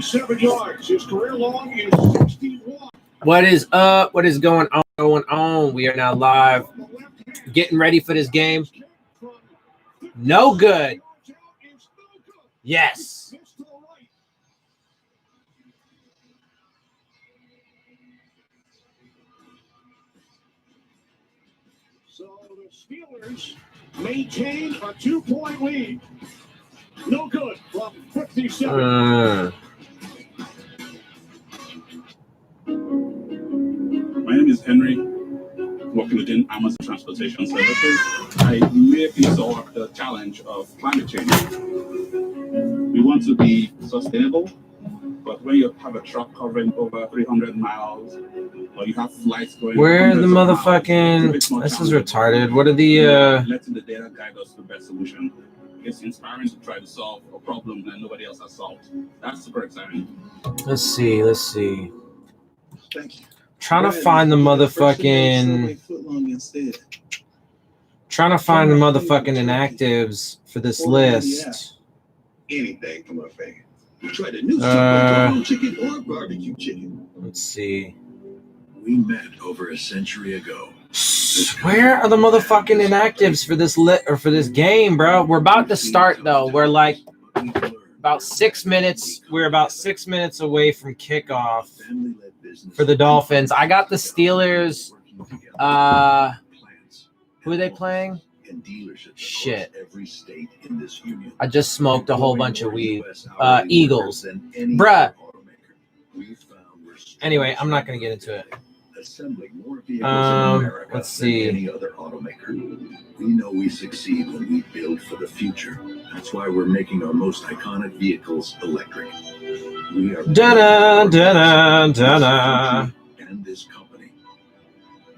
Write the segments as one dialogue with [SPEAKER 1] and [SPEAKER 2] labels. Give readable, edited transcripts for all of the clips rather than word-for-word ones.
[SPEAKER 1] 7 yards. His career long is 61.
[SPEAKER 2] What is up? What is going on? We are now live, getting ready for this game. No good. Yes.
[SPEAKER 1] So the Steelers maintain a 2-point lead. No good from 57.
[SPEAKER 3] My name is Henry, working within Amazon Transportation Services. I immediately saw the challenge of climate change. We want to be sustainable, but when you have a truck covering over 300 miles, or you have flights going...
[SPEAKER 2] Where the motherfucking... This is retarded. What are the...
[SPEAKER 3] Letting the data guide us to the best solution. It's inspiring to try to solve a problem that nobody else has solved. That's super exciting.
[SPEAKER 2] Let's see.
[SPEAKER 3] Thank you.
[SPEAKER 2] Trying to find the motherfucking inactives for this list.
[SPEAKER 1] Anything from a fan. We tried a new chicken or barbecue chicken.
[SPEAKER 2] Let's see.
[SPEAKER 1] We met over a century ago.
[SPEAKER 2] Where are the motherfucking inactives for this for this game, bro? We're about to start though. We're like about 6 minutes. We're about 6 minutes away from kickoff for the Dolphins. I got the Steelers. Who are they playing? Shit. I just smoked a whole bunch of weed. Eagles. Bruh. Anyway, I'm not going to get into it. Let's see.
[SPEAKER 1] Any other automaker. We know we succeed when we build for the future. That's why we're making our most iconic vehicles electric. We are and this company.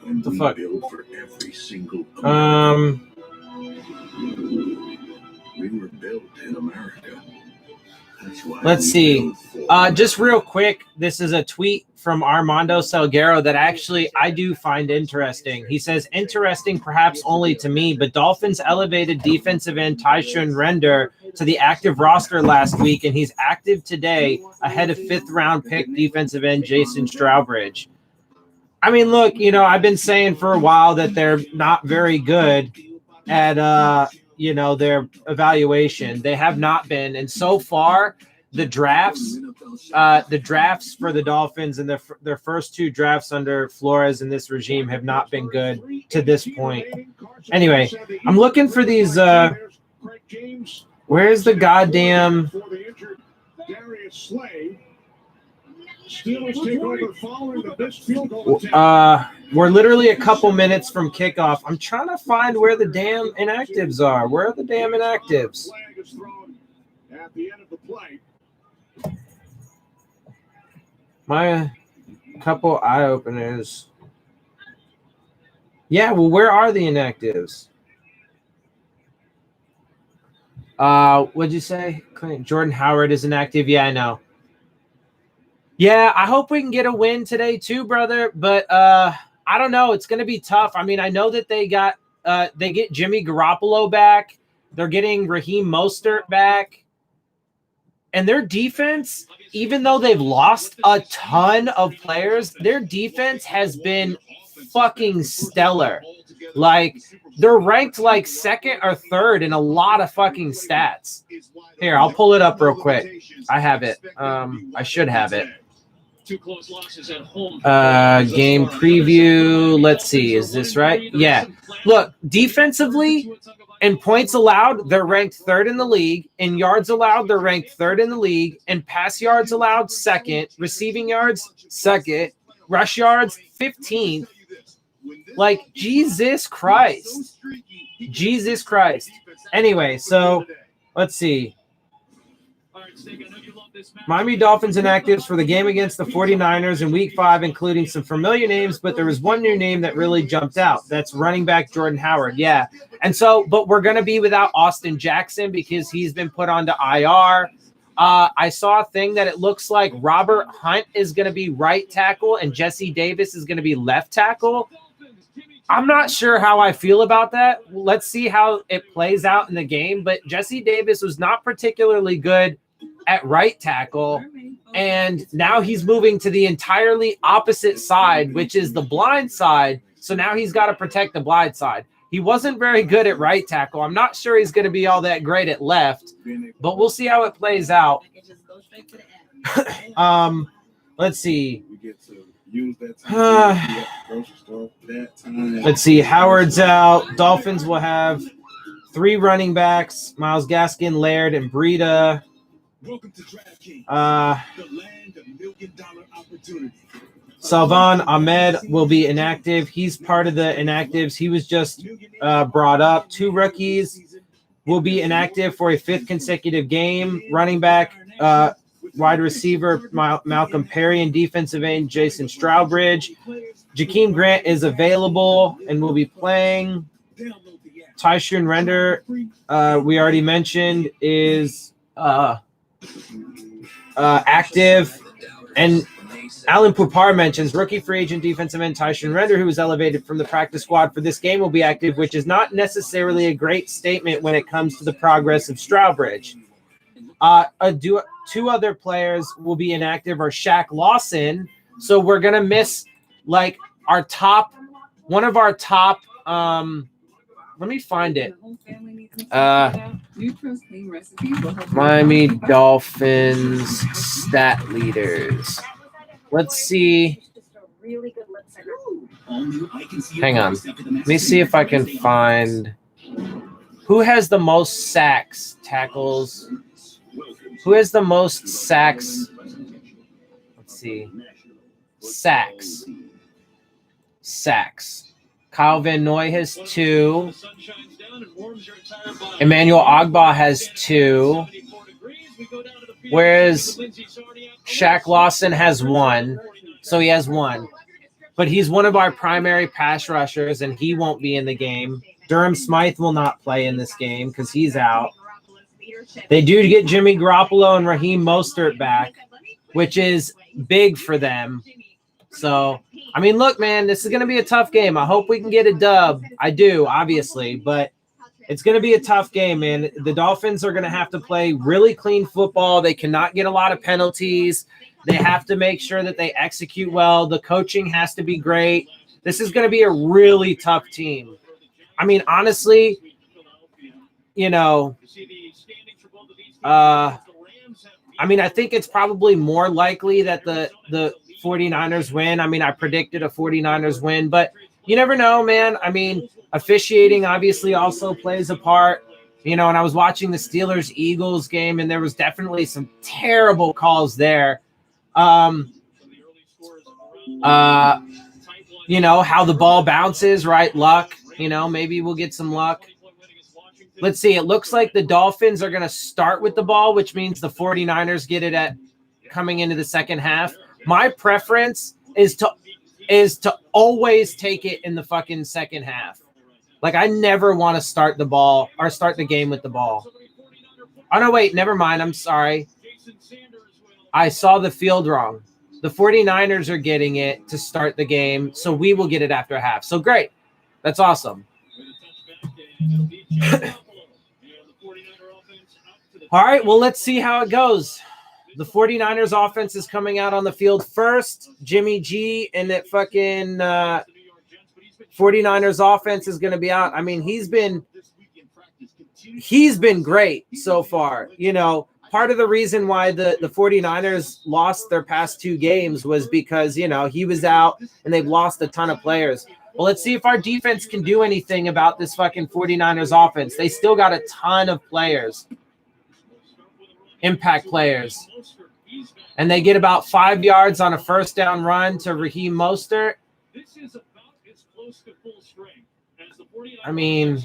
[SPEAKER 1] And
[SPEAKER 2] the
[SPEAKER 1] we
[SPEAKER 2] fuck?
[SPEAKER 1] Build for every single American. We were built in America. That's why
[SPEAKER 2] let's see. Just real quick, this is a tweet from Armando Salguero that actually I do find interesting. He says, interesting perhaps only to me, but Dolphins elevated defensive end Tyshawn Render to the active roster last week, and he's active today ahead of 5th-round pick defensive end Jason Strourbridge. I mean, look, I've been saying for a while that they're not very good at, their evaluation. They have not been, and so far, the drafts for the Dolphins and their first 2 drafts under Flores in this regime have not been good to this point. Anyway, I'm looking for these. Where's the goddamn? We're literally a couple minutes from kickoff. I'm trying to find where the damn inactives are. Where are the damn inactives?
[SPEAKER 1] At the end of the play.
[SPEAKER 2] My couple eye openers. Yeah, well, where are the inactives? What'd you say? Jordan Howard is inactive. Yeah, I know. Yeah, I hope we can get a win today too, brother. But I don't know. It's gonna be tough. I mean, I know that they get Jimmy Garoppolo back. They're getting Raheem Mostert back. And their defense, even though they've lost a ton of players, their defense has been fucking stellar. Like, they're ranked like 2nd or 3rd in a lot of fucking stats. Here, I'll pull it up real quick. I have it. I should have it. Game preview. Let's see. Is this right? Yeah. Look, defensively, in points allowed, they're ranked 3rd in the league. In yards allowed, they're ranked 3rd in the league. In pass yards allowed, 2nd. Receiving yards, 2nd. Rush yards, 15th. Like, Jesus Christ. Jesus Christ. Anyway, so let's see. Miami Dolphins inactives for the game against the 49'ers in Week 5, including some familiar names, but there was one new name that really jumped out. That's running back Jordan Howard. Yeah. And so, but we're going to be without Austin Jackson because he's been put onto IR. I saw a thing that it looks like Robert Hunt is going to be right tackle and Jesse Davis is going to be left tackle. I'm not sure how I feel about that. Let's see how it plays out in the game. But Jesse Davis was not particularly good at right tackle, and now he's moving to the entirely opposite side, which is the blind side. So now he's got to protect the blind side. He wasn't very good at right tackle. I'm not sure he's going to be all that great at left, but we'll see how it plays out. Let's see. Let's see. Howard's out. Dolphins will have 3 running backs: Myles Gaskin, Laird, and Breida. Salvan Ahmed will be inactive. He's part of the inactives. He was just brought up. 2 rookies will be inactive for a 5th consecutive game. Running back, wide receiver Malcolm Perry, and defensive end Jason Strourbridge. Jakeem Grant is available and will be playing. Tyshawn Render, we already mentioned, is active. And Alan Pupar mentions rookie free agent defensive end Tyshawn Render, who was elevated from the practice squad for this game, will be active, which is not necessarily a great statement when it comes to the progress of Strourbridge. 2 other players will be inactive are Shaq Lawson. So we're going to miss like one of our top, let me find it. Miami Dolphins stat leaders. Let's see. Hang on. Let me see if I can find who has the most sacks, tackles. Who has the most sacks? Let's see. Sacks. Kyle Van Noy has 2. Emmanuel Ogbah has 2. Whereas Shaq Lawson has 1. So he has 1. But he's one of our primary pass rushers, and he won't be in the game. Durham Smythe will not play in this game because he's out. They do get Jimmy Garoppolo and Raheem Mostert back, which is big for them. So, I mean, look, man, this is going to be a tough game. I hope we can get a dub. I do, obviously, but it's going to be a tough game, man. The Dolphins are going to have to play really clean football. They cannot get a lot of penalties. They have to make sure that they execute well. The coaching has to be great. This is going to be a really tough team. I mean, honestly, you know, I mean, I think it's probably more likely that the 49ers win. I mean, I predicted a 49ers win, but you never know, man. I mean, officiating obviously also plays a part, you know, and I was watching the Steelers-Eagles game, and there was definitely some terrible calls there. You know, how the ball bounces, right? Luck, you know, maybe we'll get some luck. Let's see. It looks like the Dolphins are going to start with the ball, which means the 49ers get it at coming into the second half. My preference is to always take it in the fucking second half. Like, I never want to start the ball or start the game with the ball. Oh, no, wait. Never mind. I'm sorry. I saw the field wrong. The 49ers are getting it to start the game, so we will get it after half. So, great. That's awesome. All right, well, let's see how it goes. The 49ers offense is coming out on the field first. Jimmy G and that fucking 49ers offense is going to be out. I mean, he's been great so far. You know, part of the reason why the 49ers lost their past 2 games was because, you know, he was out and they've lost a ton of players. Well, let's see if our defense can do anything about this fucking 49ers offense. They still got a ton of players. Impact players. And they get about 5 yards on a first down run to Raheem Mostert. I mean,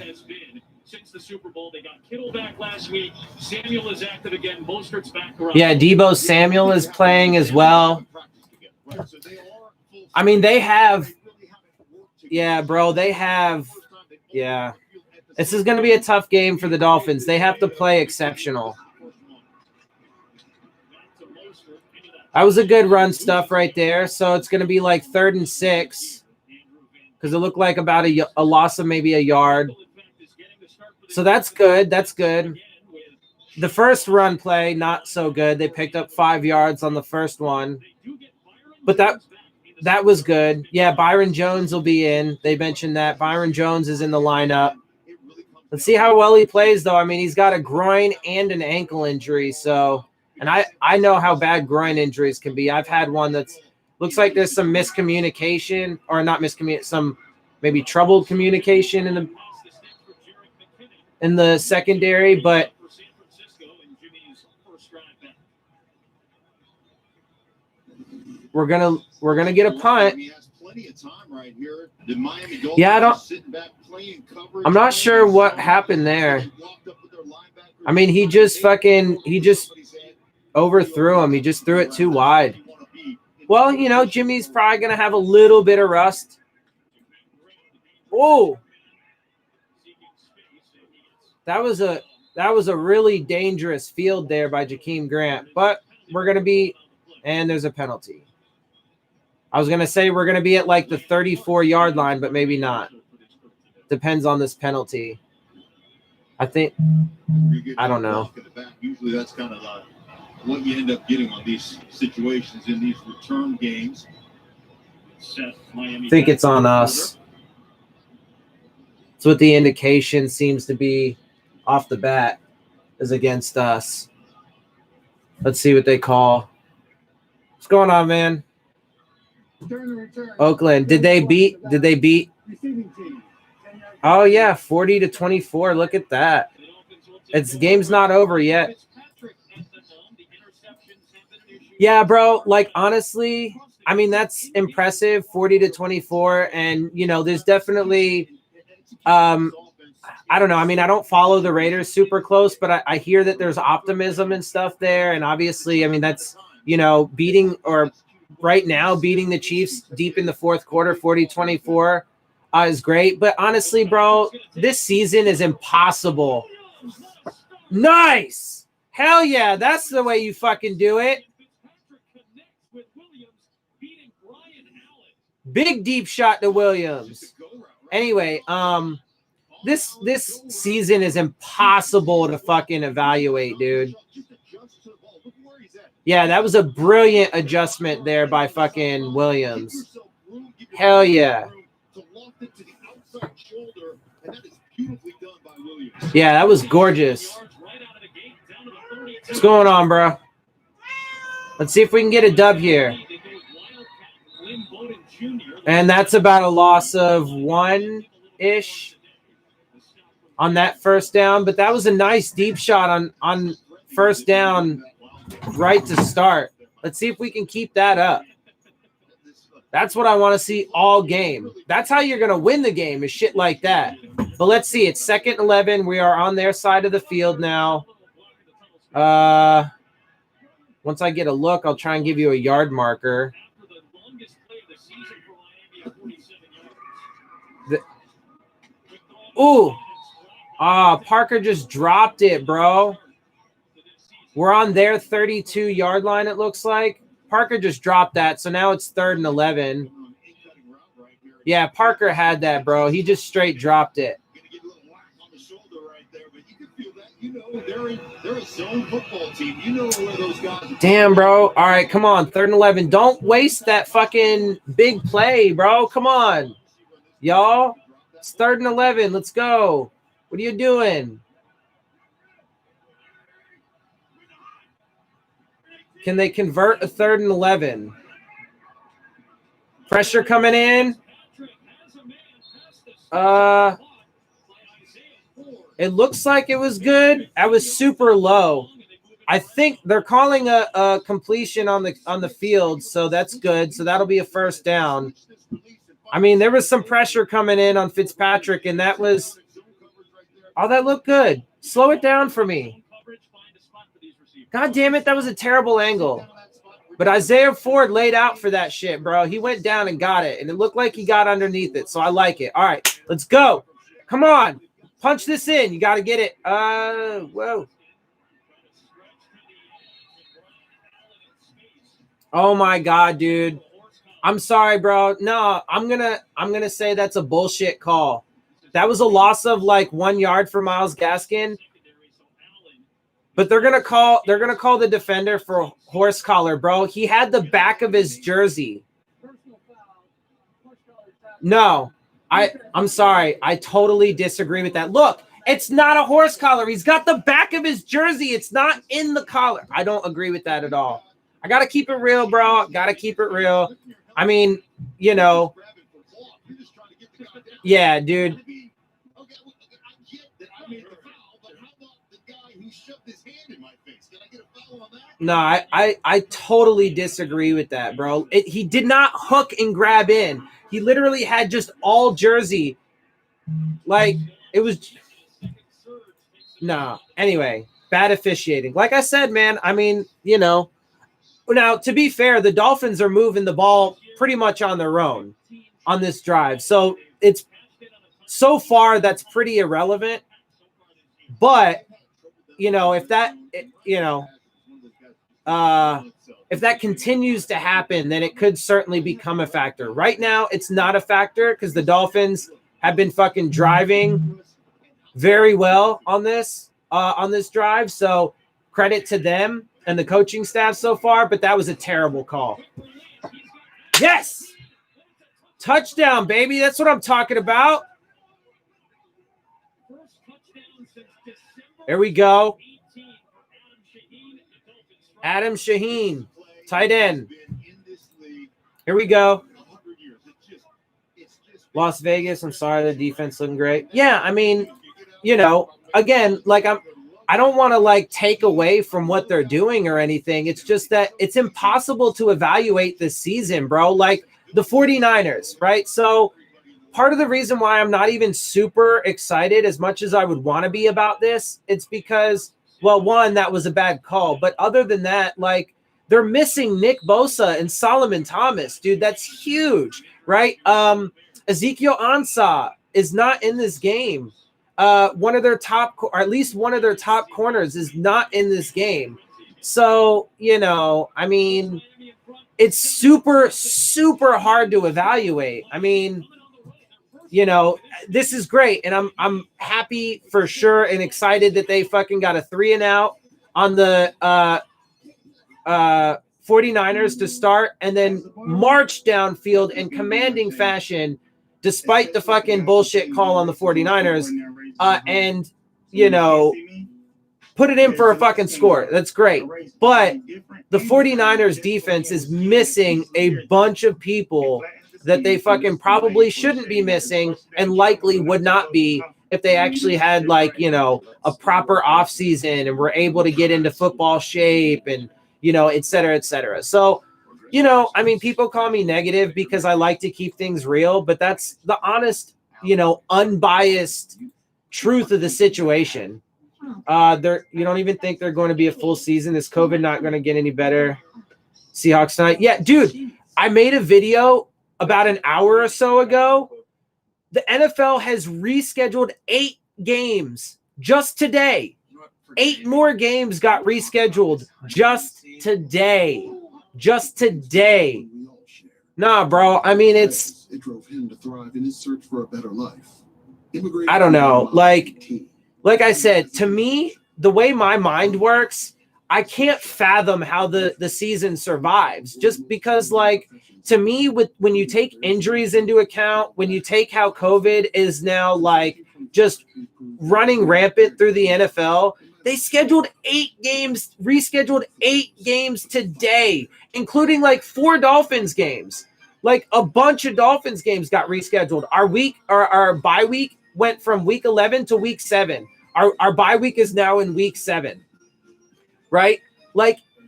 [SPEAKER 2] since the Super Bowl, they got Kittle back last week. Samuel is active again. Mostert's back. Yeah, Deebo Samuel is playing as well. I mean, they have. Yeah, bro, they have. Yeah, this is going to be a tough game for the Dolphins. They have to play exceptional. That was a good run stuff right there. So it's going to be like 3rd and 6 because it looked like about a loss of maybe a yard. So that's good. That's good. The first run play, not so good. They picked up 5 yards on the first one. But that was good. Yeah, Byron Jones will be in. They mentioned that. Byron Jones is in the lineup. Let's see how well he plays, though. I mean, he's got a groin and an ankle injury. So, and I know how bad groin injuries can be. I've had one that's looks like there's some miscommunication, or not miscommunication, some maybe troubled communication in the secondary, but we're gonna get a punt. Yeah, I'm not sure what happened there. I mean, he just overthrew him. He just threw it too wide. Well, you know, Jimmy's probably gonna have a little bit of rust. Oh, that was a really dangerous field there by Jakeem Grant. But we're gonna be, and there's a penalty. I was gonna say we're gonna be at like the 34-yard line, but maybe not. Depends on this penalty. I think. I don't know.
[SPEAKER 1] Usually, that's kind of what you end up getting on these situations in these return games.
[SPEAKER 2] I think it's on us. That's what the indication seems to be off the bat is against us. Let's see what they call. What's going on, man? Oakland. Did they beat? Oh yeah, 40-24. Look at that. Game's not over yet. Yeah, bro. Like honestly, I mean that's impressive. 40-24, and you know, there's definitely, I don't know. I mean, I don't follow the Raiders super close, but I hear that there's optimism and stuff there, and obviously, I mean that's right now beating the Chiefs deep in the fourth quarter, 40-24. Is great, but honestly, bro, this season is impossible. Nice. Hell yeah, that's the way you fucking do it. Big deep shot to Williams. Anyway, this season is impossible to fucking evaluate, dude. Yeah, that was a brilliant adjustment there by fucking Williams. Hell yeah. Yeah, that was gorgeous. What's going on, bro? Let's see if we can get a dub here. And that's about a loss of 1-ish on that first down. But that was a nice deep shot on first down right to start. Let's see if we can keep that up. That's what I want to see all game. That's how you're going to win the game is shit like that. But let's see. It's 2nd and 11. We are on their side of the field now. Once I get a look, I'll try and give you a yard marker. Parker just dropped it, bro. We're on their 32-yard line, it looks like. Parker just dropped that, so now it's 3rd and 11. Yeah, Parker had that, bro. He just straight dropped it.
[SPEAKER 1] They're a zone football team. You know where those guys are.
[SPEAKER 2] Damn, bro. All right, come on. 3rd and 11. Don't waste that fucking big play, bro. Come on. Y'all. It's 3rd and 11. Let's go. What are you doing? Can they convert a 3rd and 11? Pressure coming in. It looks like it was good. I was super low. I think they're calling a completion on the field, so that's good. So that'll be a first down. I mean, there was some pressure coming in on Fitzpatrick, and that was that looked good. Slow it down for me. God damn it, that was a terrible angle. But Isaiah Ford laid out for that shit, bro. He went down and got it, and it looked like he got underneath it, so I like it. All right, let's go. Come on. Punch this in. You got to get it. Whoa. Oh, my God, dude. I'm sorry, bro. No, I'm gonna say that's a bullshit call. That was a loss of like 1 yard for Myles Gaskin. But they're gonna call the defender for horse collar, bro. He had the back of his jersey. No, I'm sorry. I totally disagree with that. Look, it's not a horse collar. He's got the back of his jersey. It's not in the collar. I don't agree with that at all. I gotta keep it real, bro. Gotta keep it real. I mean, yeah, dude. No, I totally disagree with that, bro. He did not hook and grab in. He literally had just all jersey. Like, it was... No. Anyway, bad officiating. Like I said, man, I mean, now, to be fair, the Dolphins are moving the ball pretty much on their own on this drive. So it's so far that's pretty irrelevant. But, if that, if that continues to happen, then it could certainly become a factor. Right now, it's not a factor because the Dolphins have been fucking driving very well on this drive. So credit to them and the coaching staff so far, but that was a terrible call. Yes! Touchdown, baby. That's what I'm talking about. There we go. Adam Shaheen, tight end. Here we go. Las Vegas, I'm sorry, the defense looking great. Yeah, I mean, again, like I don't want to take away from what they're doing or anything. It's just that it's impossible to evaluate this season, bro. Like the 49ers, right? So part of the reason why I'm not even super excited as much as I would want to be about this, it's because, well, one, that was a bad call. But other than that, they're missing Nick Bosa and Solomon Thomas, dude. That's huge, right? Ezekiel Ansah is not in this game. One of their top, or at least one of their top corners is not in this game. So, I mean, it's super, super hard to evaluate. I mean, this is great. And I'm happy for sure and excited that they fucking got a 3-and-out on the 49ers to start and then march downfield in commanding fashion despite the fucking bullshit call on the 49ers and, put it in for a fucking score. That's great. But the 49ers defense is missing a bunch of people that they fucking probably shouldn't be missing and likely would not be if they actually had a proper offseason and were able to get into football shape and, et cetera, et cetera. So, I mean, people call me negative because I like to keep things real, but that's the honest, unbiased truth of the situation. You don't even think they're going to be a full season. Is COVID not going to get any better? Seahawks tonight. Yeah, dude, I made a video about an hour or so ago. The NFL has rescheduled 8 games just today. 8 more games got rescheduled just today. Just today. Nah, bro. I mean, it drove him to thrive in his search for a better life. I don't know. Like I said, to me, the way my mind works, I can't fathom how the season survives. Just because, to me, when you take injuries into account, when you take how COVID is now just running rampant through the NFL, they scheduled 8 games, rescheduled 8 games today, including 4 Dolphins games. A bunch of Dolphins games got rescheduled. Our bye week went from week 11 to week 7. Our bye week is now in week 7, right?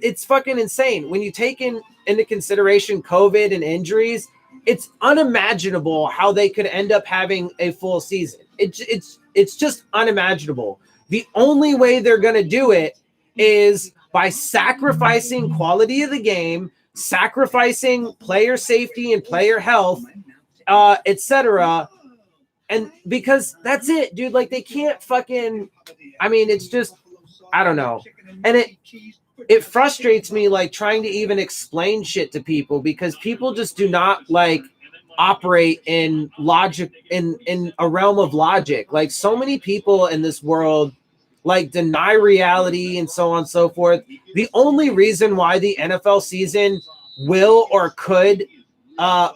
[SPEAKER 2] It's fucking insane. When you take into consideration COVID and injuries, it's unimaginable how they could end up having a full season. It's just unimaginable. The only way they're going to do it is by sacrificing quality of the game, sacrificing player safety and player health, etc. And because that's it, dude. They can't fucking. I mean, it's just, I don't know. And it frustrates me, trying to even explain shit to people because people just do not operate in logic, in a realm of logic. So many people in this world like deny reality and so on and so forth. The only reason why the NFL season will or could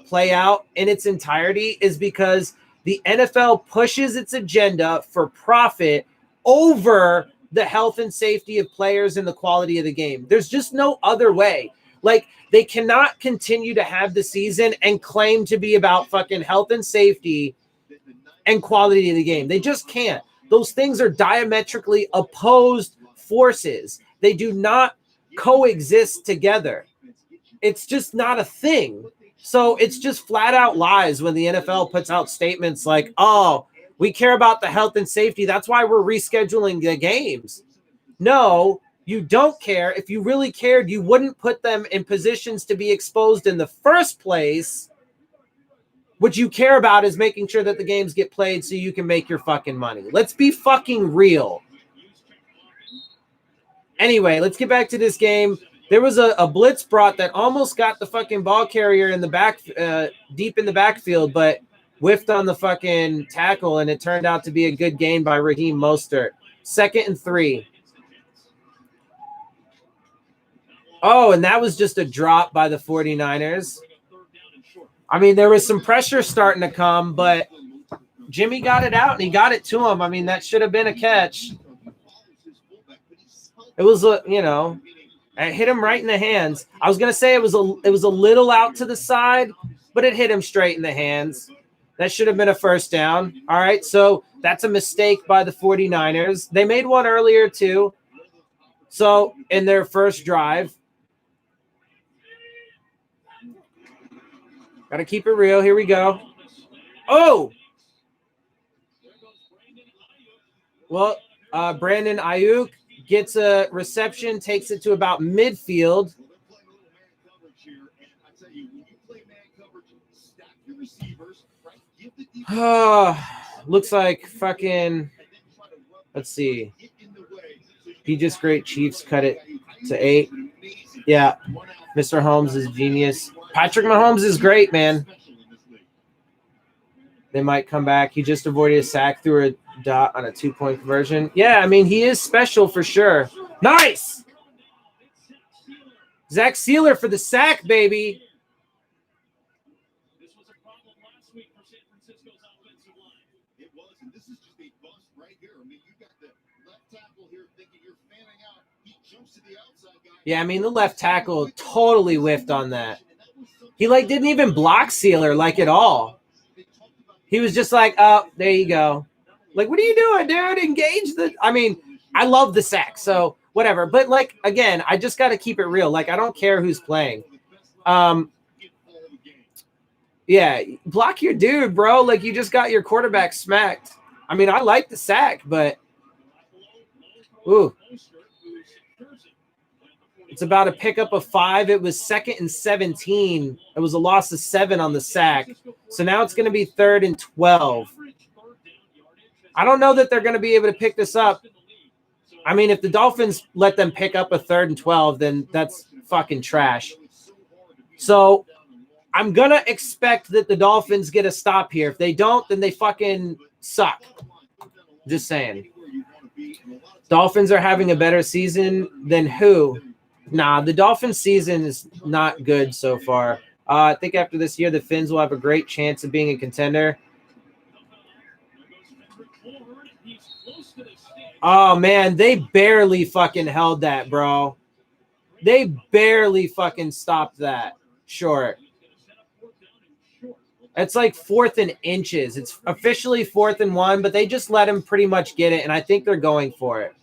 [SPEAKER 2] play out in its entirety is because the NFL pushes its agenda for profit over the health and safety of players and the quality of the game. There's just no other way. Like, they cannot continue to have the season and claim to be about fucking health and safety and quality of the game. They just can't. Those things are diametrically opposed forces. They do not coexist together. It's just not a thing. So it's just flat out lies when the NFL puts out statements like, oh, we care about the health and safety. That's why we're rescheduling the games. No, you don't care. If you really cared, you wouldn't put them in positions to be exposed in the first place. What you care about is making sure that the games get played so you can make your fucking money. Let's be fucking real. Anyway, let's get back to this game. There was a blitz brought that almost got the fucking ball carrier in the back, deep in the backfield, but whiffed on the fucking tackle, and it turned out to be a good gain by Raheem Mostert. 2nd and 3. Oh, and that was just a drop by the 49ers. I mean, there was some pressure starting to come, but Jimmy got it out, and he got it to him. I mean, that should have been a catch. It was, it hit him right in the hands. I was going to say it was a little out to the side, but it hit him straight in the hands. That should have been a first down. All right, so that's a mistake by the 49ers. They made one earlier, too. So, in their first drive. Got to keep it real. Here we go. Oh! Well, Brandon Ayuk gets a reception, takes it to about midfield. Looks like fucking, let's see. He just great. Chiefs cut it to 8. Yeah, Mr. Holmes is genius. Patrick Mahomes is great, man. They might come back. He just avoided a sack through a dot on a 2-point conversion. Yeah, I mean, he is special for sure. Nice! Zach Sealer for the sack, baby.
[SPEAKER 4] This was a problem last week for San Francisco's offensive line. It was, and this is just a bust right here. I mean, you got the left tackle here thinking you're fanning out. He jumps to the outside guy.
[SPEAKER 2] Yeah, I mean, the left tackle totally whiffed on that. He, didn't even block Sealer, at all. He was just like, oh, there you go. What are you doing, dude? Engage the – I mean, I love the sack, so whatever. But, again, I just got to keep it real. I don't care who's playing. Yeah, block your dude, bro. You just got your quarterback smacked. I mean, I like the sack, but – ooh. It's about a pickup of 5. It was 2nd and 17. It was a loss of 7 on the sack. So now it's going to be 3rd and 12. I don't know that they're going to be able to pick this up. I mean, if the Dolphins let them pick up a 3rd and 12, then that's fucking trash. So I'm going to expect that the Dolphins get a stop here. If they don't, then they fucking suck. Just saying. Dolphins are having a better season than who? Nah, the Dolphins season is not good so far. I think after this year, the Fins will have a great chance of being a contender. Oh, man, they barely fucking held that, bro. They barely fucking stopped that short. It's 4th and inches. It's officially 4th and 1, but they just let him pretty much get it, and I think they're going for it.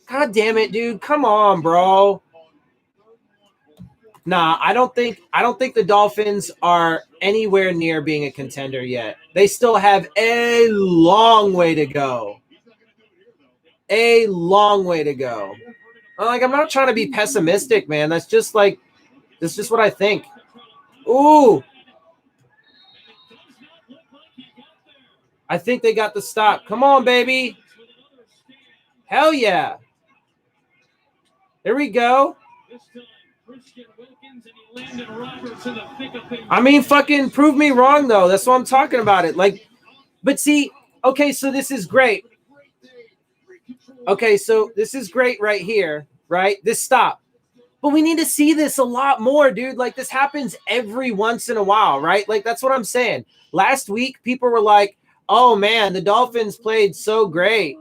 [SPEAKER 2] God damn it, dude. Come on, bro. Nah, I don't think the Dolphins are anywhere near being a contender yet. They still have a long way to go. A long way to go. I'm not trying to be pessimistic, man. That's just what I think. Ooh. I think they got the stop. Come on, baby. Hell yeah. There we go. I mean, fucking prove me wrong, though. That's what I'm talking about it. But see, okay, so this is great. Okay, so this is great right here, right? This stop. But we need to see this a lot more, dude. Like, this happens every once in a while, right? Like, that's what I'm saying. Last week, people were like, oh, man, the Dolphins played so great.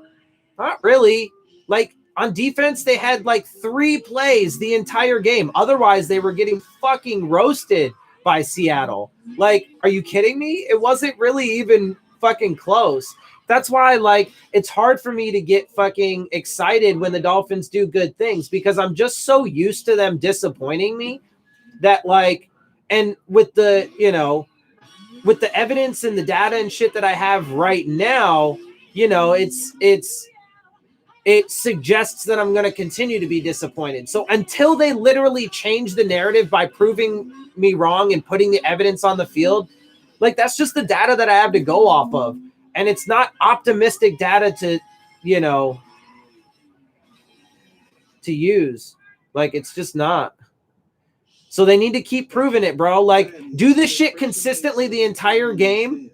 [SPEAKER 2] Not really. Like, on defense, they had like 3 plays the entire game. Otherwise, they were getting fucking roasted by Seattle. Like, are you kidding me? It wasn't really even fucking close. That's why, like, it's hard for me to get fucking excited when the Dolphins do good things because I'm just so used to them disappointing me that, like, and with the, you know, with the evidence and the data and shit that I have right now, you know, it suggests that I'm going to continue to be disappointed. So until they literally change the narrative by proving me wrong and putting the evidence on the field, like, that's just the data that I have to go off of. And it's not optimistic data to, you know, to use. Like, it's just not. So they need to keep proving it, bro. Like, do this shit consistently the entire game,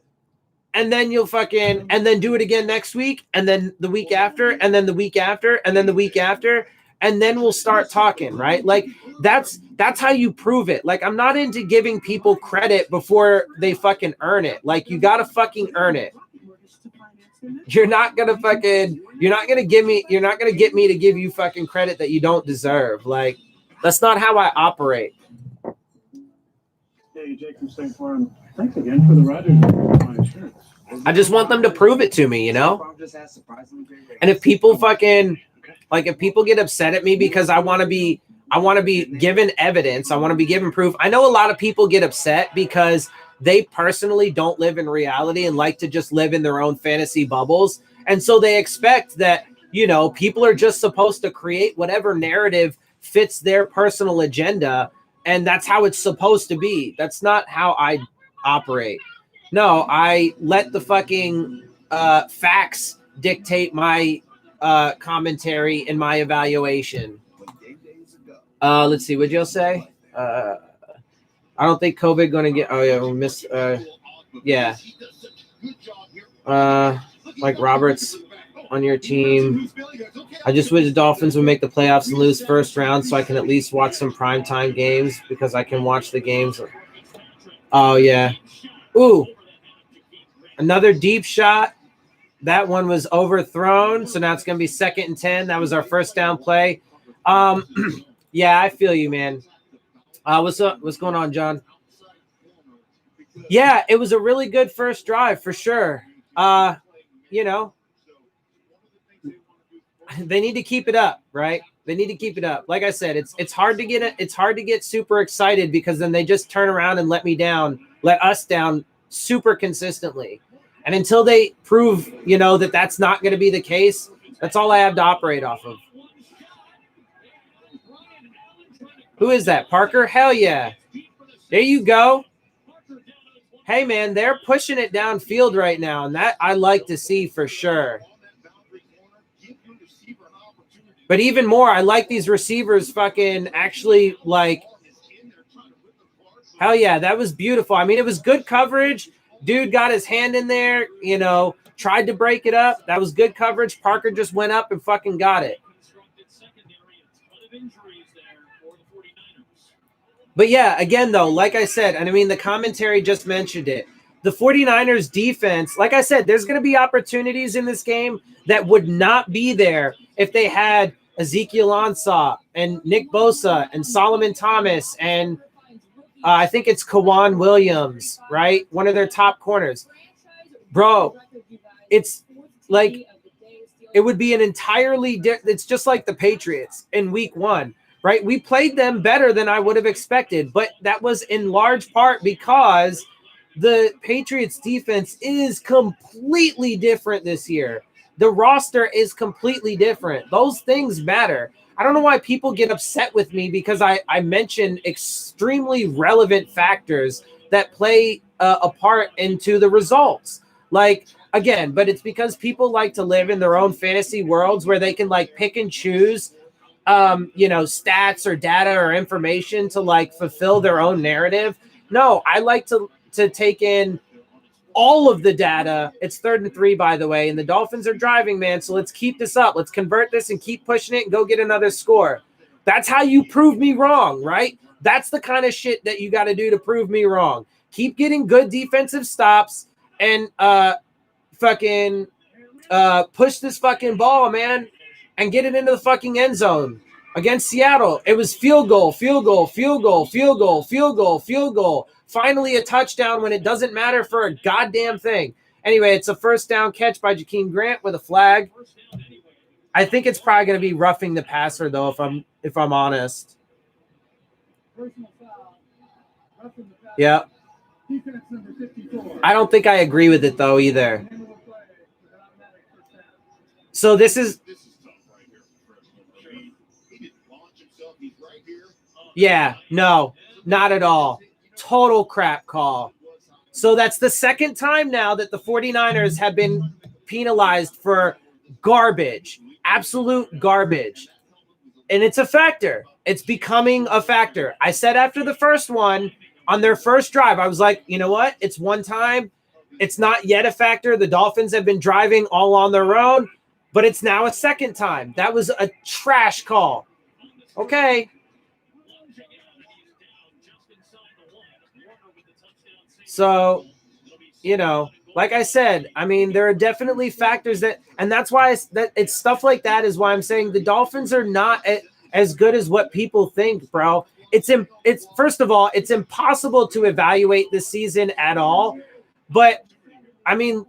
[SPEAKER 2] and then you'll fucking, and then do it again next week, and then the week after, and then the week after, and then the week after, and then we'll start talking, right? Like, that's how you prove it. Like, I'm not into giving people credit before they fucking earn it. Like, you gotta fucking earn it. You're not gonna get me to give you fucking credit that you don't deserve. Like, that's not how I operate.
[SPEAKER 5] Hey, Jake from State Farm. Thanks again for the ride on my insurance.
[SPEAKER 2] I just want them to prove it to me, you know? And if people fucking, like, if people get upset at me because I want to be given evidence, I want to be given proof. I know a lot of people get upset because they personally don't live in reality and like to just live in their own fantasy bubbles. And so they expect that, you know, people are just supposed to create whatever narrative fits their personal agenda. And that's how it's supposed to be. That's not how I operate. No, I let the fucking facts dictate my commentary and my evaluation. Let's see. What'd you say? I don't think COVID going to get. Oh yeah, we missed. Yeah. Like Roberts on your team. I just wish the Dolphins would make the playoffs and lose first round so I can at least watch some primetime games because I can watch the games. Oh yeah. Ooh. Another deep shot. That one was overthrown. So now it's going to be 2nd and 10. That was our first down play. Yeah, I feel you, man. What's up? What's going on, John? Yeah, it was a really good first drive for sure. You know, they need to keep it up, right? They need to keep it up. Like I said, it's hard to get super excited because then they just turn around and let us down super consistently. And until they prove, you know, that that's not going to be the case, that's all I have to operate off of. Who is that? Parker? Hell yeah. There you go. Hey, man, they're pushing it downfield right now, and that I like to see for sure. But even more, I like these receivers fucking actually, like, hell yeah, that was beautiful. I mean, it was good coverage. Dude got his hand in there, you know, tried to break it up. That was good coverage. Parker just went up and fucking got it. But yeah, again, though, like I said, and I mean, the commentary just mentioned it. The 49ers defense, like I said, there's going to be opportunities in this game that would not be there if they had Ezekiel Ansah and Nick Bosa and Solomon Thomas and I think it's Kawan Williams, right? One of their top corners. Bro, it's like it would be an entirely different. It's just like the Patriots in week 1. Right? We played them better than I would have expected, but that was in large part because the Patriots defense is completely different this year. The roster is completely different. Those things matter. I don't know why people get upset with me because I mention extremely relevant factors that play a part into the results. Like, again, but it's because people like to live in their own fantasy worlds where they can like pick and choose you know, stats or data or information to like fulfill their own narrative. No, I like to take in all of the data. It's 3rd and 3, by the way, and the Dolphins are driving, man. So let's keep this up. Let's convert this and keep pushing it and go get another score. That's how you prove me wrong, right? That's the kind of shit that you got to do to prove me wrong. Keep getting good defensive stops and push this fucking ball, man, and get it into the fucking end zone. Against Seattle, it was field goal, field goal, field goal, field goal, field goal, field goal. Finally a touchdown when it doesn't matter for a goddamn thing. Anyway, it's a first down catch by Jakeem Grant with a flag. I think it's probably going to be roughing the passer, though, if I'm honest. Yeah. I don't think I agree with it, though, either. So this is – yeah, no, not at all. Total crap call. So that's the second time now that the 49ers have been penalized for garbage, absolute garbage. And it's a factor. It's becoming a factor. I said after the first one, on their first drive, I was like, you know what? It's one time. It's not yet a factor. The Dolphins have been driving all on their own, but it's now a second time. That was a trash call. Okay. So, you know, like I said, I mean, there are definitely factors that, and that's why it's stuff like that is why I'm saying the Dolphins are not as good as what people think, bro. It's first of all, it's impossible to evaluate this season at all. But I mean,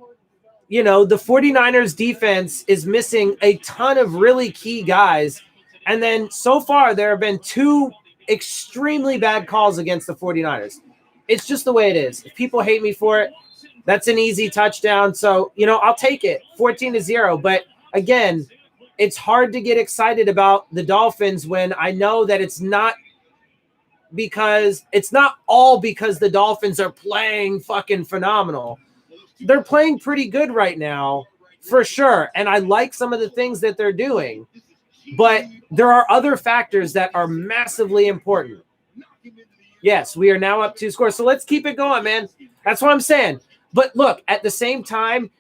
[SPEAKER 2] you know, the 49ers defense is missing a ton of really key guys. And then so far there have been 2 extremely bad calls against the 49ers. It's just the way it is. If people hate me for it, that's an easy touchdown. So, you know, I'll take it 14-0. But again, it's hard to get excited about the Dolphins when I know that it's not all because the Dolphins are playing fucking phenomenal. They're playing pretty good right now, for sure. And I like some of the things that they're doing. But there are other factors that are massively important. Yes, we are now up 2 scores. So let's keep it going, man. That's what I'm saying. But look, at the same time,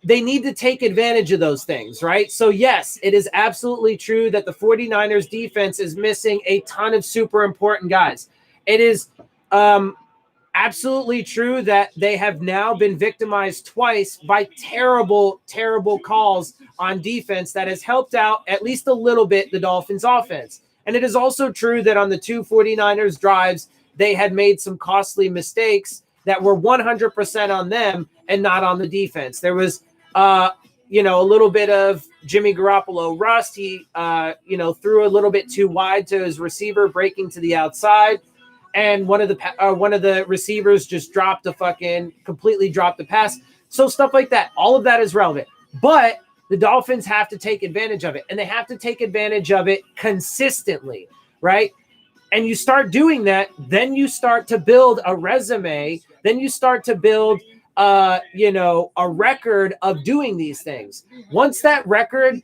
[SPEAKER 2] they need to take advantage of those things, right? So yes, it is absolutely true that the 49ers defense is missing a ton of super important guys. It is absolutely true that they have now been victimized twice by terrible, terrible calls on defense that has helped out at least a little bit the Dolphins offense. And it is also true that on the 2 49ers drives, they had made some costly mistakes that were 100% on them and not on the defense. There was, you know, a little bit of Jimmy Garoppolo rust. He, you know, threw a little bit too wide to his receiver, breaking to the outside. And one of the receivers just completely dropped the pass. So stuff like that. All of that is relevant. But the Dolphins have to take advantage of it. And they have to take advantage of it consistently, right? And you start doing that, then you start to build a resume. Then you start to build, you know, a record of doing these things. Once that record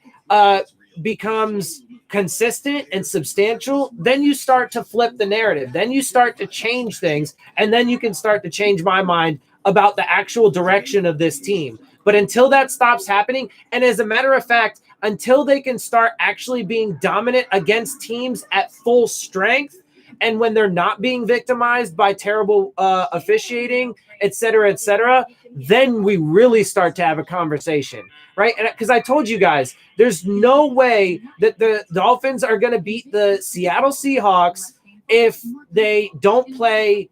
[SPEAKER 2] becomes consistent and substantial, then you start to flip the narrative. Then you start to change things, and then you can start to change my mind about the actual direction of this team. But until that stops happening, and as a matter of fact, until they can start actually being dominant against teams at full strength, and when they're not being victimized by terrible officiating, et cetera, then we really start to have a conversation, right? And because I told you guys, there's no way that the Dolphins are going to beat the Seattle Seahawks if they don't play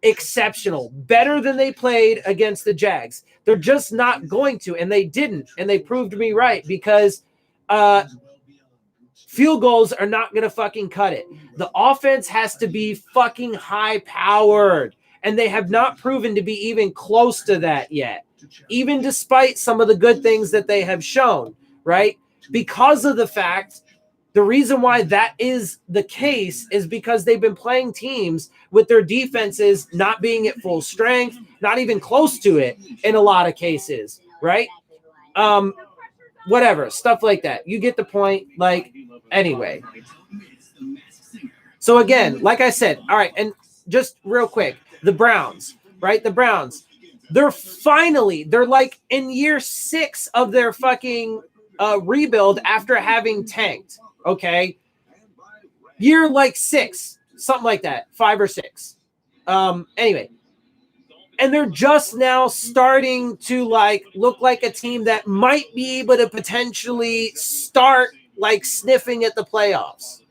[SPEAKER 2] exceptional, better than they played against the Jags. They're just not going to, and they didn't, and they proved me right because field goals are not going to fucking cut it. The offense has to be fucking high-powered, and they have not proven to be even close to that yet, even despite some of the good things that they have shown, right? Because of the fact, the reason why that is the case is because they've been playing teams with their defenses not being at full strength, not even close to it in a lot of cases, right? Whatever, stuff like that. You get the point. Like, anyway. So again, like I said, all right, and just real quick, the Browns, right? The Browns. they're like in year 6 of their fucking rebuild after having tanked. Okay. Year like 6, something like that, 5 or 6. Anyway, and they're just now starting to like look like a team that might be able to potentially start like sniffing at the playoffs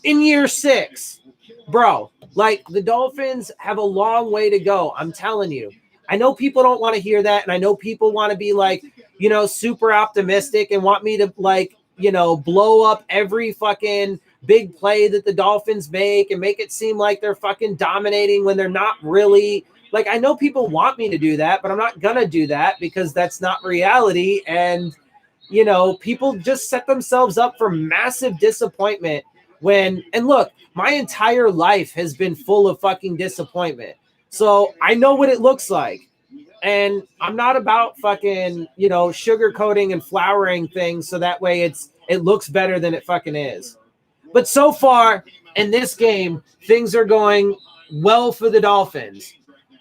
[SPEAKER 2] in year 6, bro. Like the Dolphins have a long way to go. I'm telling you. I know people don't want to hear that, and I know people want to be like, you know, super optimistic and want me to like, you know, blow up every fucking big play that the Dolphins make and make it seem like they're fucking dominating when they're not really. Like, I know people want me to do that, but I'm not gonna do that because that's not reality. And, you know, people just set themselves up for massive disappointment when, and look, my entire life has been full of fucking disappointment. So I know what it looks like. And I'm not about fucking, you know, sugarcoating and flowering things so that way it looks better than it fucking is. But so far in this game, things are going well for the Dolphins.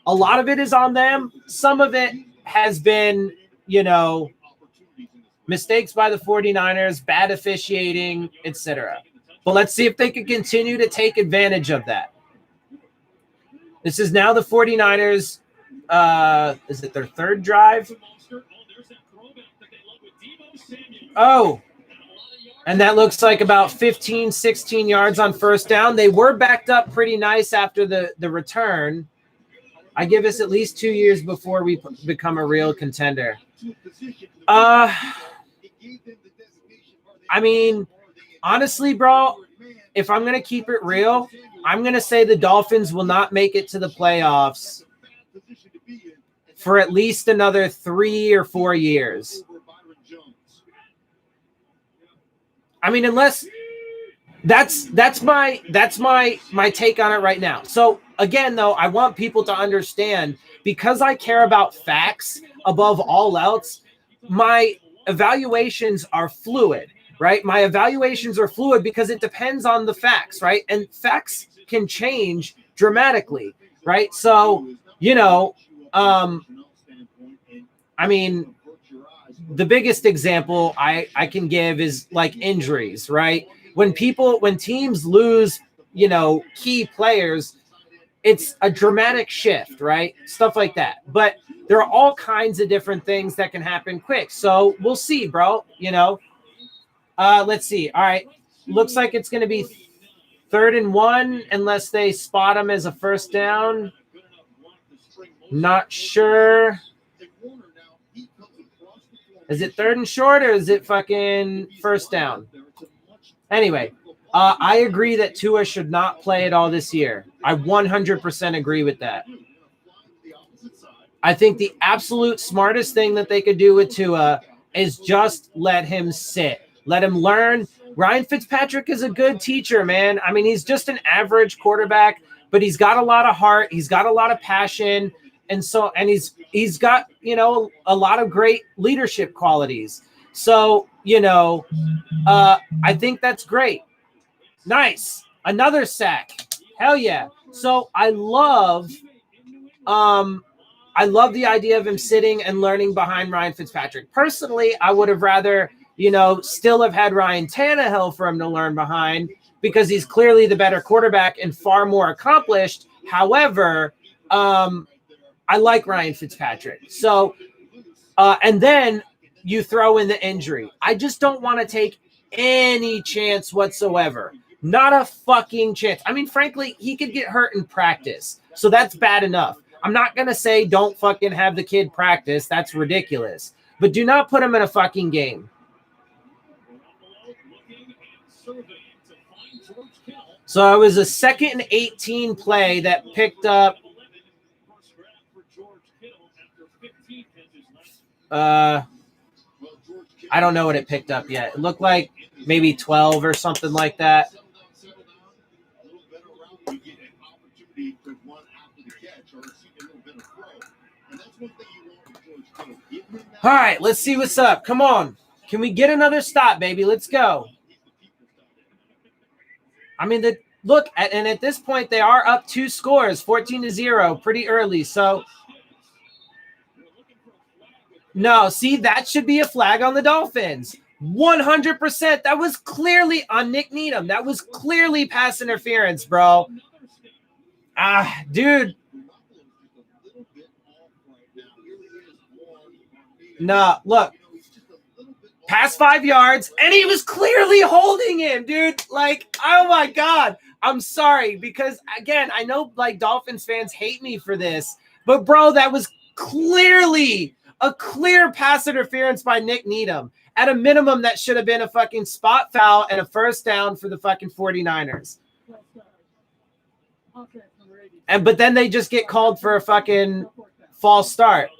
[SPEAKER 2] A lot of it is on them. Some of it has been, you know, mistakes by the 49ers, bad officiating, etc. But let's see if they can continue to take advantage of that. This is now the 49ers. Is it their third drive? Oh, and that looks like about 15, 16 yards on first down. They were backed up pretty nice after the return. I give us at least 2 years before we become a real contender. I mean, honestly, bro, if I'm going to keep it real, I'm going to say the Dolphins will not make it to the playoffs for at least another 3 or 4 years. I mean, unless that's my take on it right now. So again, though, I want people to understand, because I care about facts above all else, my evaluations are fluid, right? My evaluations are fluid because it depends on the facts, right? And facts can change dramatically, right? So, you know, I mean, the biggest example I can give is like injuries, right? When teams lose, you know, key players, it's a dramatic shift, right? Stuff like that. But there are all kinds of different things that can happen quick. So we'll see, bro. You know, let's see. All right. Looks like it's going to be 3rd and 1 unless they spot them as a first down. Not sure. Is it 3rd and short or is it fucking first down? Anyway, I agree that Tua should not play at all this year. I 100% agree with that. I think the absolute smartest thing that they could do with Tua is just let him sit. Let him learn. Ryan Fitzpatrick is a good teacher, man. I mean, he's just an average quarterback, but he's got a lot of heart. He's got a lot of passion. And he's got, you know, a lot of great leadership qualities. So, you know, I think that's great. Nice. Another sack. Hell yeah. So I love the idea of him sitting and learning behind Ryan Fitzpatrick. Personally, I would have rather, you know, still have had Ryan Tannehill for him to learn behind because he's clearly the better quarterback and far more accomplished. However, I like Ryan Fitzpatrick. So, and then you throw in the injury. I just don't want to take any chance whatsoever. Not a fucking chance. I mean, frankly, he could get hurt in practice. So that's bad enough. I'm not going to say don't fucking have the kid practice. That's ridiculous. But do not put him in a fucking game. So it was a 2nd and 18 play that picked up I don't know what it picked up yet. It looked like maybe 12 or something like that. All right, let's see what's up. Come on. Can we get another stop, baby? Let's go. I mean, and at this point, they are up 2 scores, 14-0, pretty early. So No, see, that should be a flag on the Dolphins. 100%. That was clearly on Nick Needham. That was clearly pass interference, bro. Dude. Nah, look. Past 5 yards, and he was clearly holding him, dude. Like, oh my God. I'm sorry, because again, I know like Dolphins fans hate me for this, but bro, that was clearly a clear pass interference by Nick Needham. At a minimum, that should have been a fucking spot foul and a first down for the fucking 49ers. But then they just get called for a fucking false start.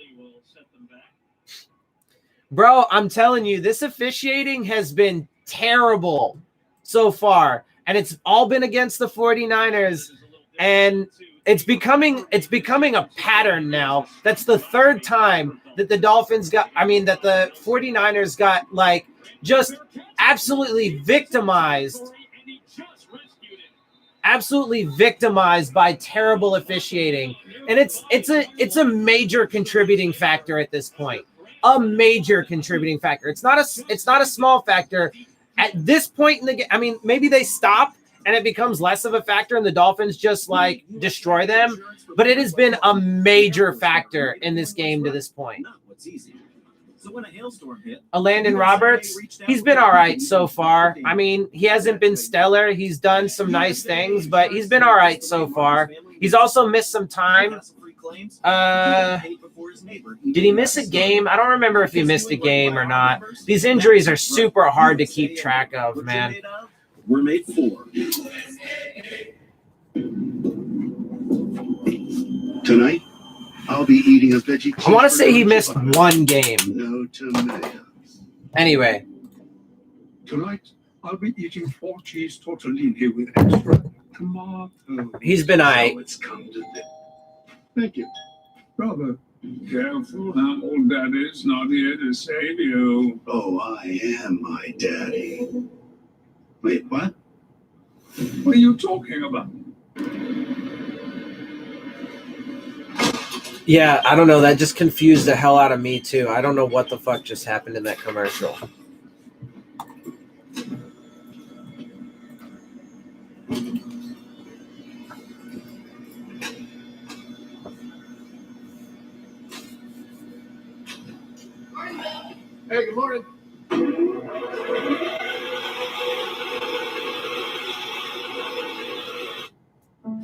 [SPEAKER 2] Bro, I'm telling you, this officiating has been terrible so far. And it's all been against the 49ers. And it's becoming a pattern now. That's the third time that the Dolphins that the 49ers got like just absolutely victimized by terrible officiating. And it's a major contributing factor at this point. A major contributing factor. It's not a small factor at this point in the game. I mean, maybe they stop and it becomes less of a factor and the Dolphins just like destroy them, but it has been a major factor in this game to this point. Landon Roberts, he's been all right so far. I mean, he hasn't been stellar. He's done some nice things, but he's been all right so far. He's also missed some time. Did he miss a game? I don't remember if he missed a game or not. These injuries are super hard to keep track of, man.
[SPEAKER 1] We're made for. Tonight, I'll be eating a veggie.
[SPEAKER 2] I want to say he missed one game.
[SPEAKER 1] No tomatoes.
[SPEAKER 2] Anyway.
[SPEAKER 5] Tonight, I'll be eating 4 cheese tortellini with extra tomato.
[SPEAKER 2] He's been all right.
[SPEAKER 1] It's come to this.
[SPEAKER 5] Thank you. Brother, careful now, old daddy's not here to save you.
[SPEAKER 1] Oh, I am my daddy. Wait, what?
[SPEAKER 5] What are you talking about?
[SPEAKER 2] Yeah, I don't know. That just confused the hell out of me, too. I don't know what the fuck just happened in that commercial.
[SPEAKER 4] Hey, good morning.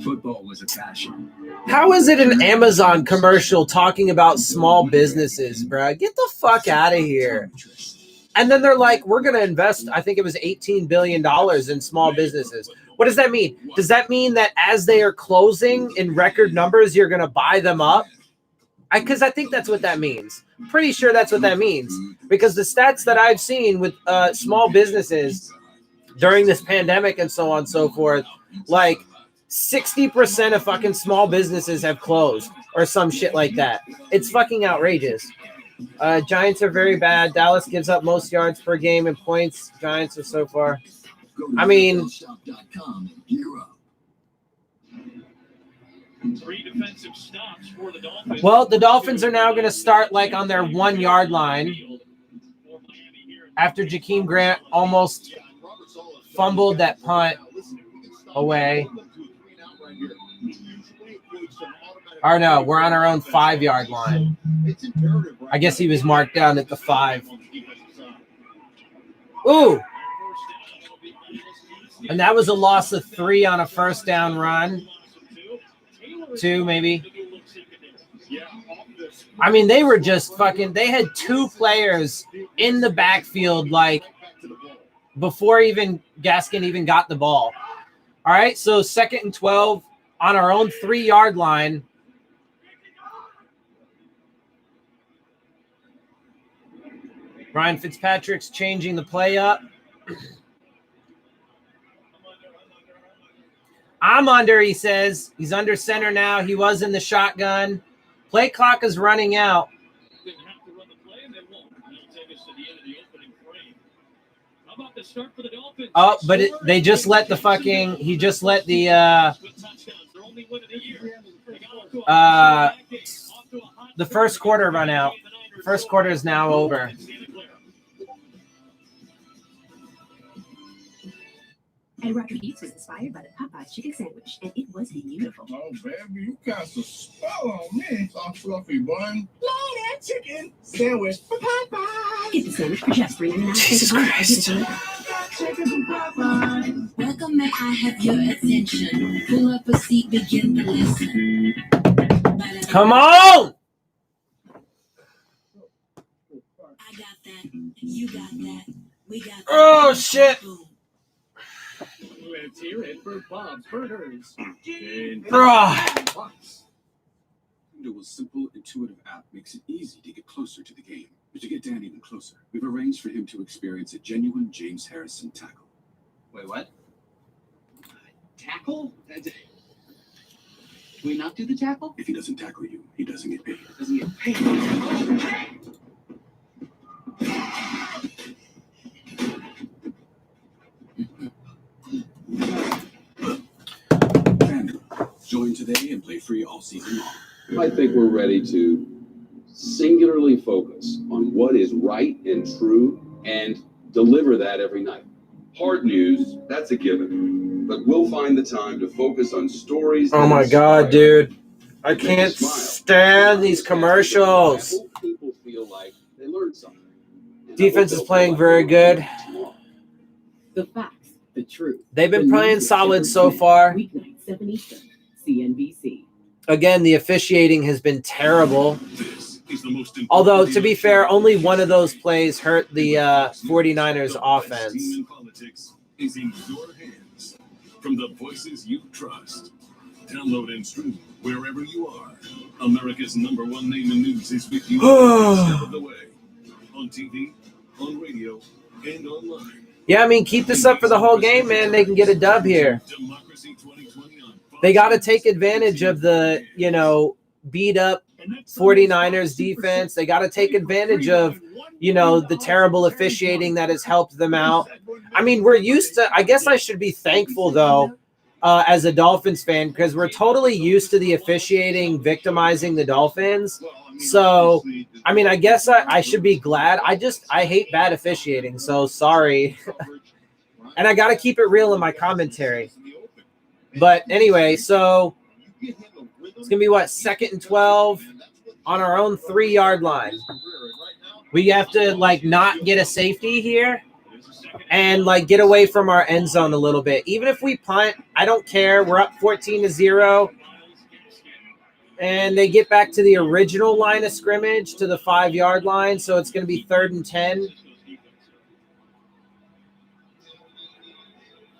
[SPEAKER 1] Football was a passion.
[SPEAKER 2] How is it an Amazon commercial talking about small businesses, bro? Get the fuck out of here. And then they're like, we're going to invest, I think it was $18 billion in small businesses. What does that mean? Does that mean that as they are closing in record numbers, you're going to buy them up? Because I think that's what that means. Pretty sure that's what that means. Because the stats that I've seen with small businesses during this pandemic and so on and so forth, like 60% of fucking small businesses have closed or some shit like that. It's fucking outrageous. Giants are very bad. Dallas gives up most yards per game and points. Giants are so far. I mean,
[SPEAKER 6] 3 defensive stops for the Dolphins.
[SPEAKER 2] well, the Dolphins are now going to start like on their 1 yard line after Jakeem Grant almost fumbled that punt away. Or no, we're on our own 5 yard line. I guess he was marked down at the 5. Ooh. And that was a loss of 3 on a first down run. 2 maybe. I mean, they were just fucking, they had 2 players in the backfield like before even Gaskin even got the ball. All right, so 2nd and 12 on our own 3 yard line. Ryan Fitzpatrick's changing the play up. I'm under, he says. He's under center now. He was in the shotgun. Play clock is running out.
[SPEAKER 6] Didn't have to run the play, and they won't. That'll take us to the end of the opening frame. How about the start for the Dolphins?
[SPEAKER 2] Oh, but they just let the fucking, he just let the first quarter run out. First quarter is now over.
[SPEAKER 7] Eduardo Eats was inspired by the Popeye chicken sandwich, and it was beautiful.
[SPEAKER 4] Oh, baby, you cast a spell on me. Soft fluffy bun. Loaded chicken sandwich for Popeye.
[SPEAKER 7] Get the sandwich for just $3.99.
[SPEAKER 2] Jesus Christ.
[SPEAKER 4] Chicken from Popeye.
[SPEAKER 8] Welcome, may I have your attention? Pull up a seat, begin to listen.
[SPEAKER 2] Come on!
[SPEAKER 8] I got that. You got that. We got that.
[SPEAKER 2] Oh, shit.
[SPEAKER 8] Boom.
[SPEAKER 6] Let's hear it for Bob's Burgers.
[SPEAKER 2] Ugh.
[SPEAKER 9] A simple, intuitive app makes it easy to get closer to the game. But to get Dan even closer, we've arranged for him to experience a genuine James Harrison tackle.
[SPEAKER 10] Wait, what? Tackle? Can we not do the tackle?
[SPEAKER 9] If he doesn't tackle you, he doesn't get paid.
[SPEAKER 10] Doesn't get paid.
[SPEAKER 9] Join today and play free all season long.
[SPEAKER 11] I think we're ready to singularly focus on what is right and true and deliver that every night. Hard news, that's a given. But we'll find the time to focus on stories.
[SPEAKER 2] Oh my God, dude. I can't stand these commercials.
[SPEAKER 11] I hope people feel like they learned something.
[SPEAKER 2] Defense is playing very good.
[SPEAKER 7] The facts, the truth.
[SPEAKER 2] They've been playing solid so far.
[SPEAKER 7] Weeknight, 7 Eastern, CNBC.
[SPEAKER 2] Again, the officiating has been terrible.
[SPEAKER 4] This is the most important.
[SPEAKER 2] Although, to be fair, only one of those plays hurt the 49'ers offense.
[SPEAKER 4] Team in politics is in your hands. From the voices you trust. Download and stream wherever you are. America's #1 name in news is with you every step of the way. On TV, on radio, and online.
[SPEAKER 2] Yeah, I mean, keep this up for the whole game, man. They can get a dub here.
[SPEAKER 4] Democracy 2020 on Fox.
[SPEAKER 2] They got to take advantage of the, beat up 49ers defense. They got to take advantage of, the terrible officiating that has helped them out. I mean, we're used to, I guess I should be thankful, though, as a Dolphins fan, because we're totally used to the officiating victimizing the Dolphins. So, I mean, I guess I should be glad. I hate bad officiating, so sorry. And I got to keep it real in my commentary. But anyway, so it's going to be, 2nd and 12 on our own 3-yard line. We have to, not get a safety here and, get away from our end zone a little bit. Even if we punt, I don't care. We're up 14-0. And they get back to the original line of scrimmage, to the 5-yard line. So it's going to be 3rd and 10.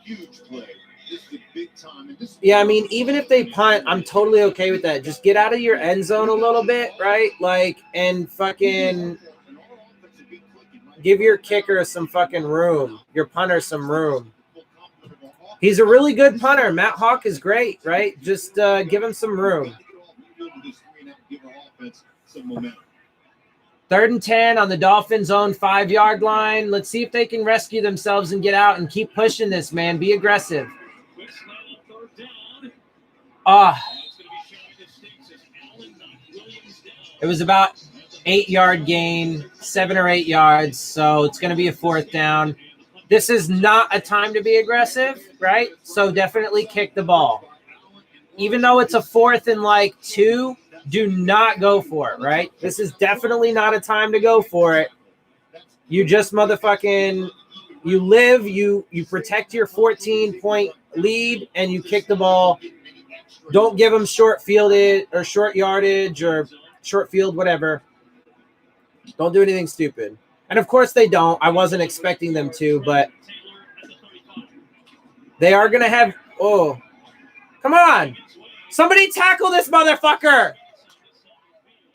[SPEAKER 4] Huge play. This is a big time.
[SPEAKER 2] Yeah, I mean, even if they punt, I'm totally okay with that. Just get out of your end zone a little bit, right? And fucking give your kicker some fucking room. Your punter some room. He's a really good punter. Matt Hawk is great, right? Just give him some room. 3rd and 10 on the Dolphins' own 5-yard line. Let's see if they can rescue themselves and get out and keep pushing this, man. Be aggressive. It was about 8-yard gain, 7 or 8 yards. So it's going to be a 4th down. This is not a time to be aggressive, right? So definitely kick the ball. Even though it's a 4th and 2, do not go for it, right? This is definitely not a time to go for it. You just motherfucking, you live, you protect your 14-point lead, and you kick the ball. Don't give them short fielded or short yardage or short field, whatever. Don't do anything stupid. And of course they don't. I wasn't expecting them to, but they are going to have, come on. Somebody tackle this motherfucker.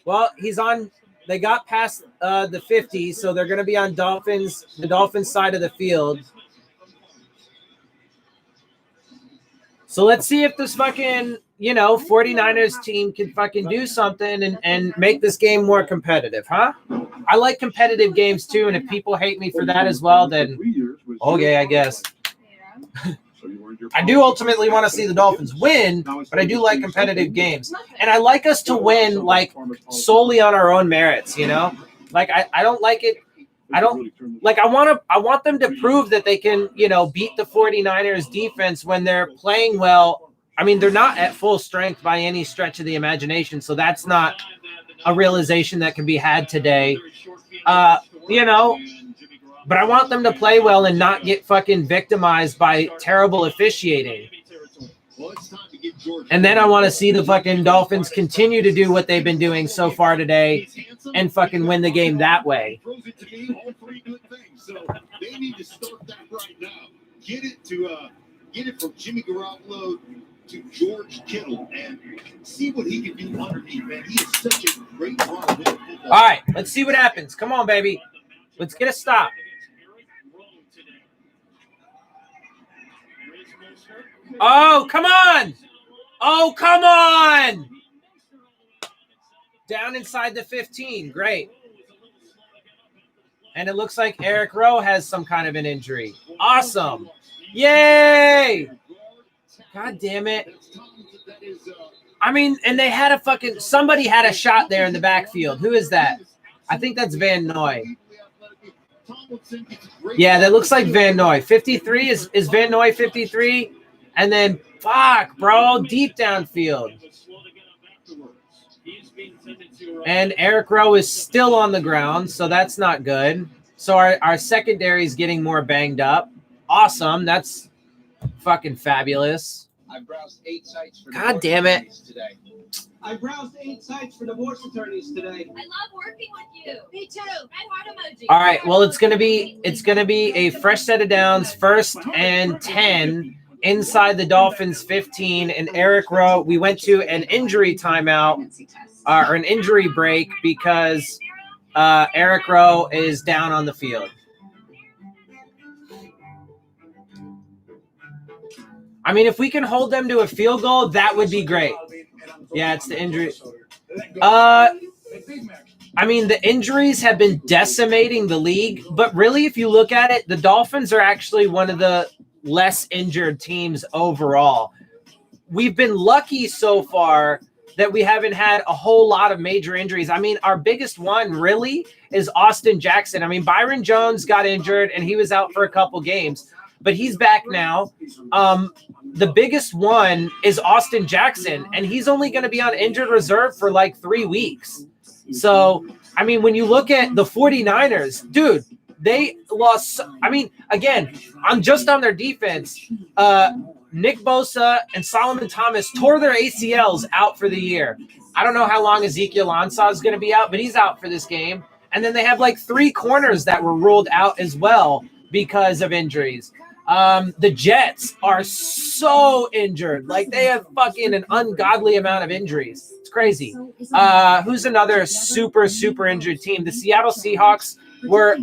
[SPEAKER 2] Well, he's on, they got past the 50, so they're going to be on the Dolphins side of the field. So let's see if this fucking, 49ers team can fucking do something and make this game more competitive, huh? I like competitive games too, and if people hate me for that as well, then okay, I guess. I do ultimately want to see the Dolphins win, but I do like competitive games. And I like us to win, solely on our own merits, Like I don't like it. I don't like I want them to prove that they can, beat the 49ers defense when they're playing well. I mean, they're not at full strength by any stretch of the imagination, so that's not a realization that can be had today. But I want them to play well and not get fucking victimized by terrible officiating. And then I want to see the fucking Dolphins continue to do what they've been doing so far today and fucking win the game that way.
[SPEAKER 12] So they need to start that right now. Get it from Jimmy Garoppolo to George Kittle and see what he can do underneath, man. He is such a great runner with football.
[SPEAKER 2] All right, let's see what happens. Come on, baby. Let's get a stop. Oh, come on. Oh, come on. Down inside the 15. Great. And it looks like Eric Rowe has some kind of an injury. Awesome. Yay. God damn it. I mean, and they had somebody had a shot there in the backfield. Who is that? I think that's Van Noy. Yeah, that looks like Van Noy. 53 is Van Noy 53? And then, fuck, bro, deep downfield. And Eric Rowe is still on the ground, so that's not good. So our secondary is getting more banged up. Awesome. That's fucking fabulous.
[SPEAKER 13] I browsed 8 sites for
[SPEAKER 2] God damn it.
[SPEAKER 13] today. I browsed 8 sites for divorce attorneys today.
[SPEAKER 14] I love working with you. Me too. Red heart emoji.
[SPEAKER 2] All right, well, it's gonna be a fresh set of downs, 1st and 10 inside the Dolphins 15, and Eric Rowe. We went to an injury timeout or an injury break because Eric Rowe is down on the field. I mean, if we can hold them to a field goal, that would be great. Yeah, it's the injury. I mean, the injuries have been decimating the league, but really, if you look at it, the Dolphins are actually one of the less injured teams overall. We've been lucky so far that we haven't had a whole lot of major injuries. I mean, our biggest one really is Austin Jackson. I mean, Byron Jones got injured and he was out for a couple games, but he's back now. The biggest one is Austin Jackson, and he's only going to be on injured reserve for like 3 weeks. So, I mean, when you look at the 49ers, dude, they lost. I mean, again, I'm just on their defense. Nick Bosa and Solomon Thomas tore their ACLs out for the year. I don't know how long Ezekiel Ansah is going to be out, but he's out for this game. And then they have like 3 corners that were ruled out as well because of injuries. The Jets are so injured. Like, they have fucking an ungodly amount of injuries. It's crazy. Who's another super, super injured team? The Seattle Seahawks were,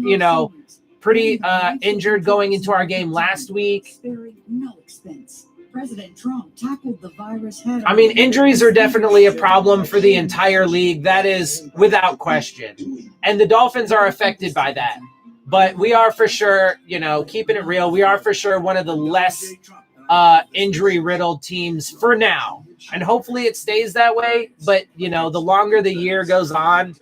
[SPEAKER 2] pretty injured going into our game last week.
[SPEAKER 8] No expense. President Trump tackled the virus head.
[SPEAKER 2] I mean, injuries are definitely a problem for the entire league. That is without question. And the Dolphins are affected by that. But we are for sure, keeping it real, we are for sure one of the less injury-riddled teams for now. And hopefully it stays that way. But, the longer the year goes on,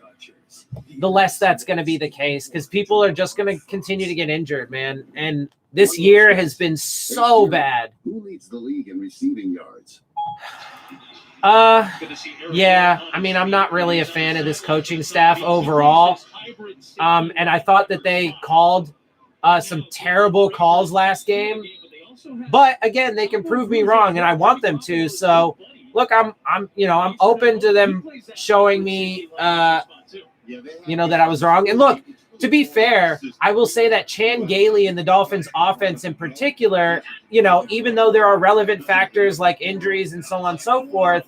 [SPEAKER 2] the less that's going to be the case, because people are just going to continue to get injured, man. And this year has been so bad.
[SPEAKER 12] Who leads the league in receiving yards?
[SPEAKER 2] Yeah. I mean, I'm not really a fan of this coaching staff overall. And I thought that they called some terrible calls last game. But again, they can prove me wrong, and I want them to. So, look, I'm open to them showing me that I was wrong. And look, to be fair, I will say that Chan Gailey and the Dolphins offense in particular, even though there are relevant factors like injuries and so on and so forth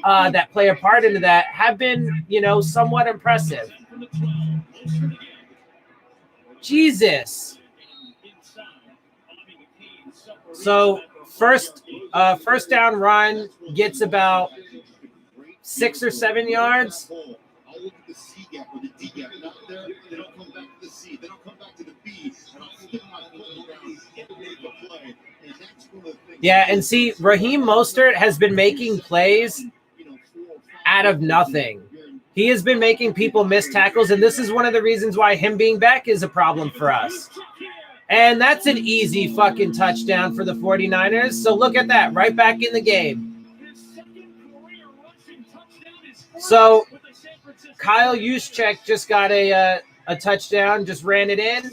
[SPEAKER 2] that play a part into that, have been, somewhat impressive. Jesus. So first down run gets about 6 or 7 yards.
[SPEAKER 12] I'll look at the C gap or the D gap. Not there, then I'll come back to the C. Then I'll come back to the B, and I'll stick my foot around and make a play. And that's one of the things.
[SPEAKER 2] Yeah, and see, Raheem Mostert has been making plays out of nothing. He has been making people miss tackles, and this is one of the reasons why him being back is a problem for us. And that's an easy fucking touchdown for the 49ers. So look at that, right back in the game. So Kyle Juszczyk just got a touchdown, just ran it in.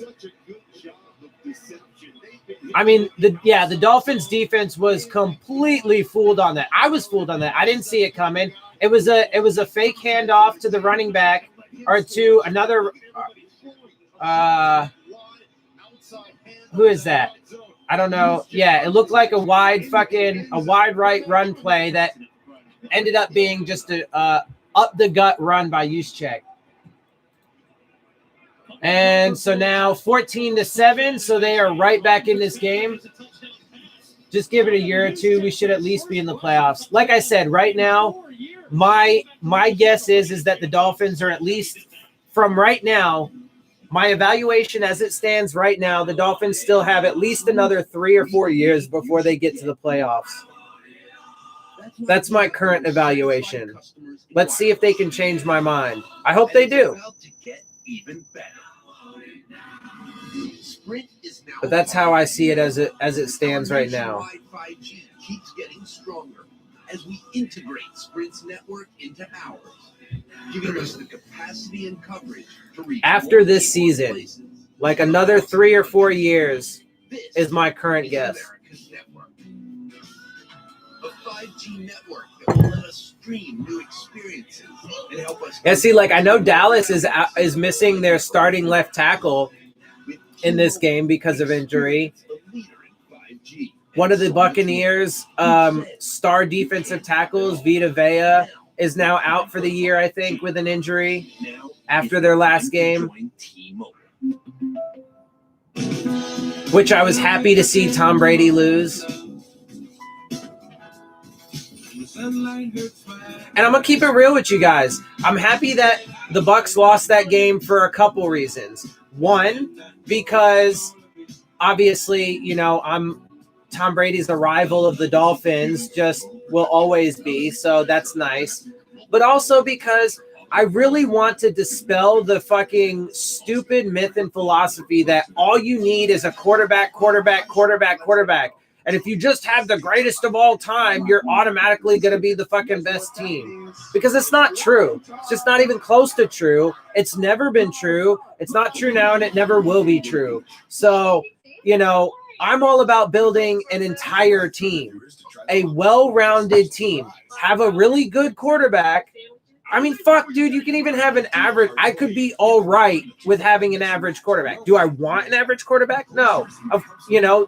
[SPEAKER 2] I mean, the Dolphins defense was completely fooled on that. I was fooled on that. I didn't see it coming. It was a fake handoff to the running back or to another. Who is that? I don't know. Yeah, it looked like a wide right run play that ended up being just a up the gut run by Juszczyk. And so now 14-7, so they are right back in this game. Just give it a year or two, we should at least be in the playoffs. Like I said, right now, my guess is that the Dolphins are at least from right now. My evaluation as it stands right now, the Dolphins still have at least another 3 or 4 years before they get to the playoffs. That's my current evaluation. Let's see if they can change my mind. I hope they do. But that's how I see it as it stands right now.
[SPEAKER 15] 5G keeps getting stronger as we integrate Sprint's network into ours, giving us the capacity and coverage to reach
[SPEAKER 2] after this season, like another 3 or 4 years is my current guess.
[SPEAKER 15] A 5G network that will let us stream new experiences and help us.
[SPEAKER 2] Yeah, see, like I know Dallas is missing their starting left tackle in this game because of injury. One of the Buccaneers star defensive tackles, Vita Vea, is now out for the year, I think, with an injury after their last game, which I was happy to see Tom Brady lose. And I'm going to keep it real with you guys. I'm happy that the Bucs lost that game for a couple reasons. One, because obviously, Tom Brady's the rival of the Dolphins, just will always be, so that's nice. But also because I really want to dispel the fucking stupid myth and philosophy that all you need is a quarterback. And if you just have the greatest of all time, you're automatically going to be the fucking best team. Because it's not true. It's just not even close to true. It's never been true. It's not true now, and it never will be true. So, I'm all about building an entire team, a well-rounded team. Have a really good quarterback. I mean, fuck, dude, you can even have an average. I could be all right with having an average quarterback. Do I want an average quarterback? No.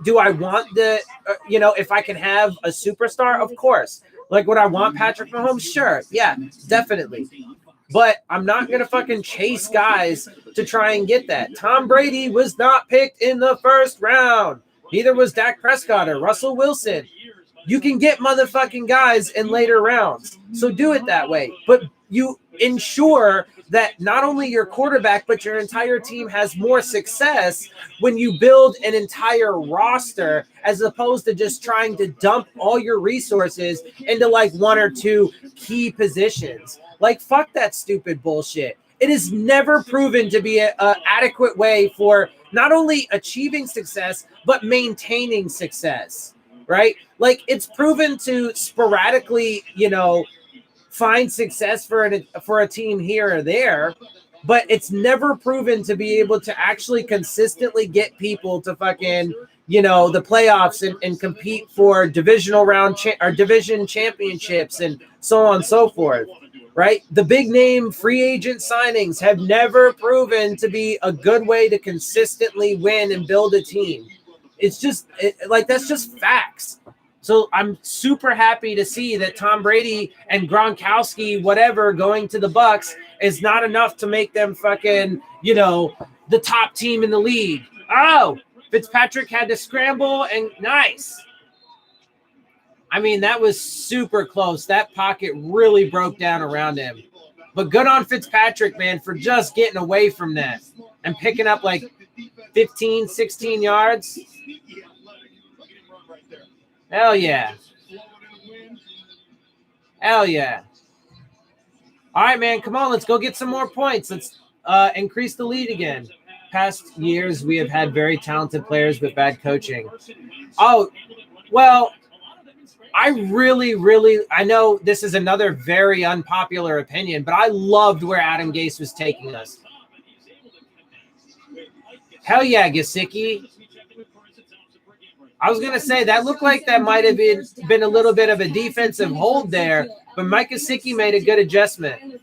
[SPEAKER 2] Do I want if I can have a superstar? Of course. Like, would I want Patrick Mahomes? Sure. Yeah, definitely. But I'm not going to fucking chase guys to try and get that. Tom Brady was not picked in the first round. Neither was Dak Prescott or Russell Wilson. You can get motherfucking guys in later rounds. So do it that way. But you ensure that not only your quarterback, but your entire team has more success when you build an entire roster as opposed to just trying to dump all your resources into like 1 or 2 key positions. Like, fuck that stupid bullshit. It is never proven to be an adequate way for not only achieving success, but maintaining success, right? Like, it's proven to sporadically, find success for a team here or there, but it's never proven to be able to actually consistently get people to fucking, the playoffs and compete for divisional round or division championships and so on and so forth. Right? The big name free agent signings have never proven to be a good way to consistently win and build a team. It's just that's just facts. So I'm super happy to see that Tom Brady and Gronkowski, whatever, going to the Bucs is not enough to make them fucking, the top team in the league. Oh, Fitzpatrick had to scramble and nice. I mean, that was super close. That pocket really broke down around him. But good on Fitzpatrick, man, for just getting away from that and picking up like 15, 16 yards. Hell yeah. Hell yeah. All right, man, come on. Let's go get some more points. Let's increase the lead again. Past years, we have had very talented players but bad coaching. Oh, well, I know this is another very unpopular opinion, but I loved where Adam Gase was taking us. Hell yeah, Gesicki. I was going to say that looked like that might have been a little bit of a defensive hold there, but Mike Gesicki made a good adjustment.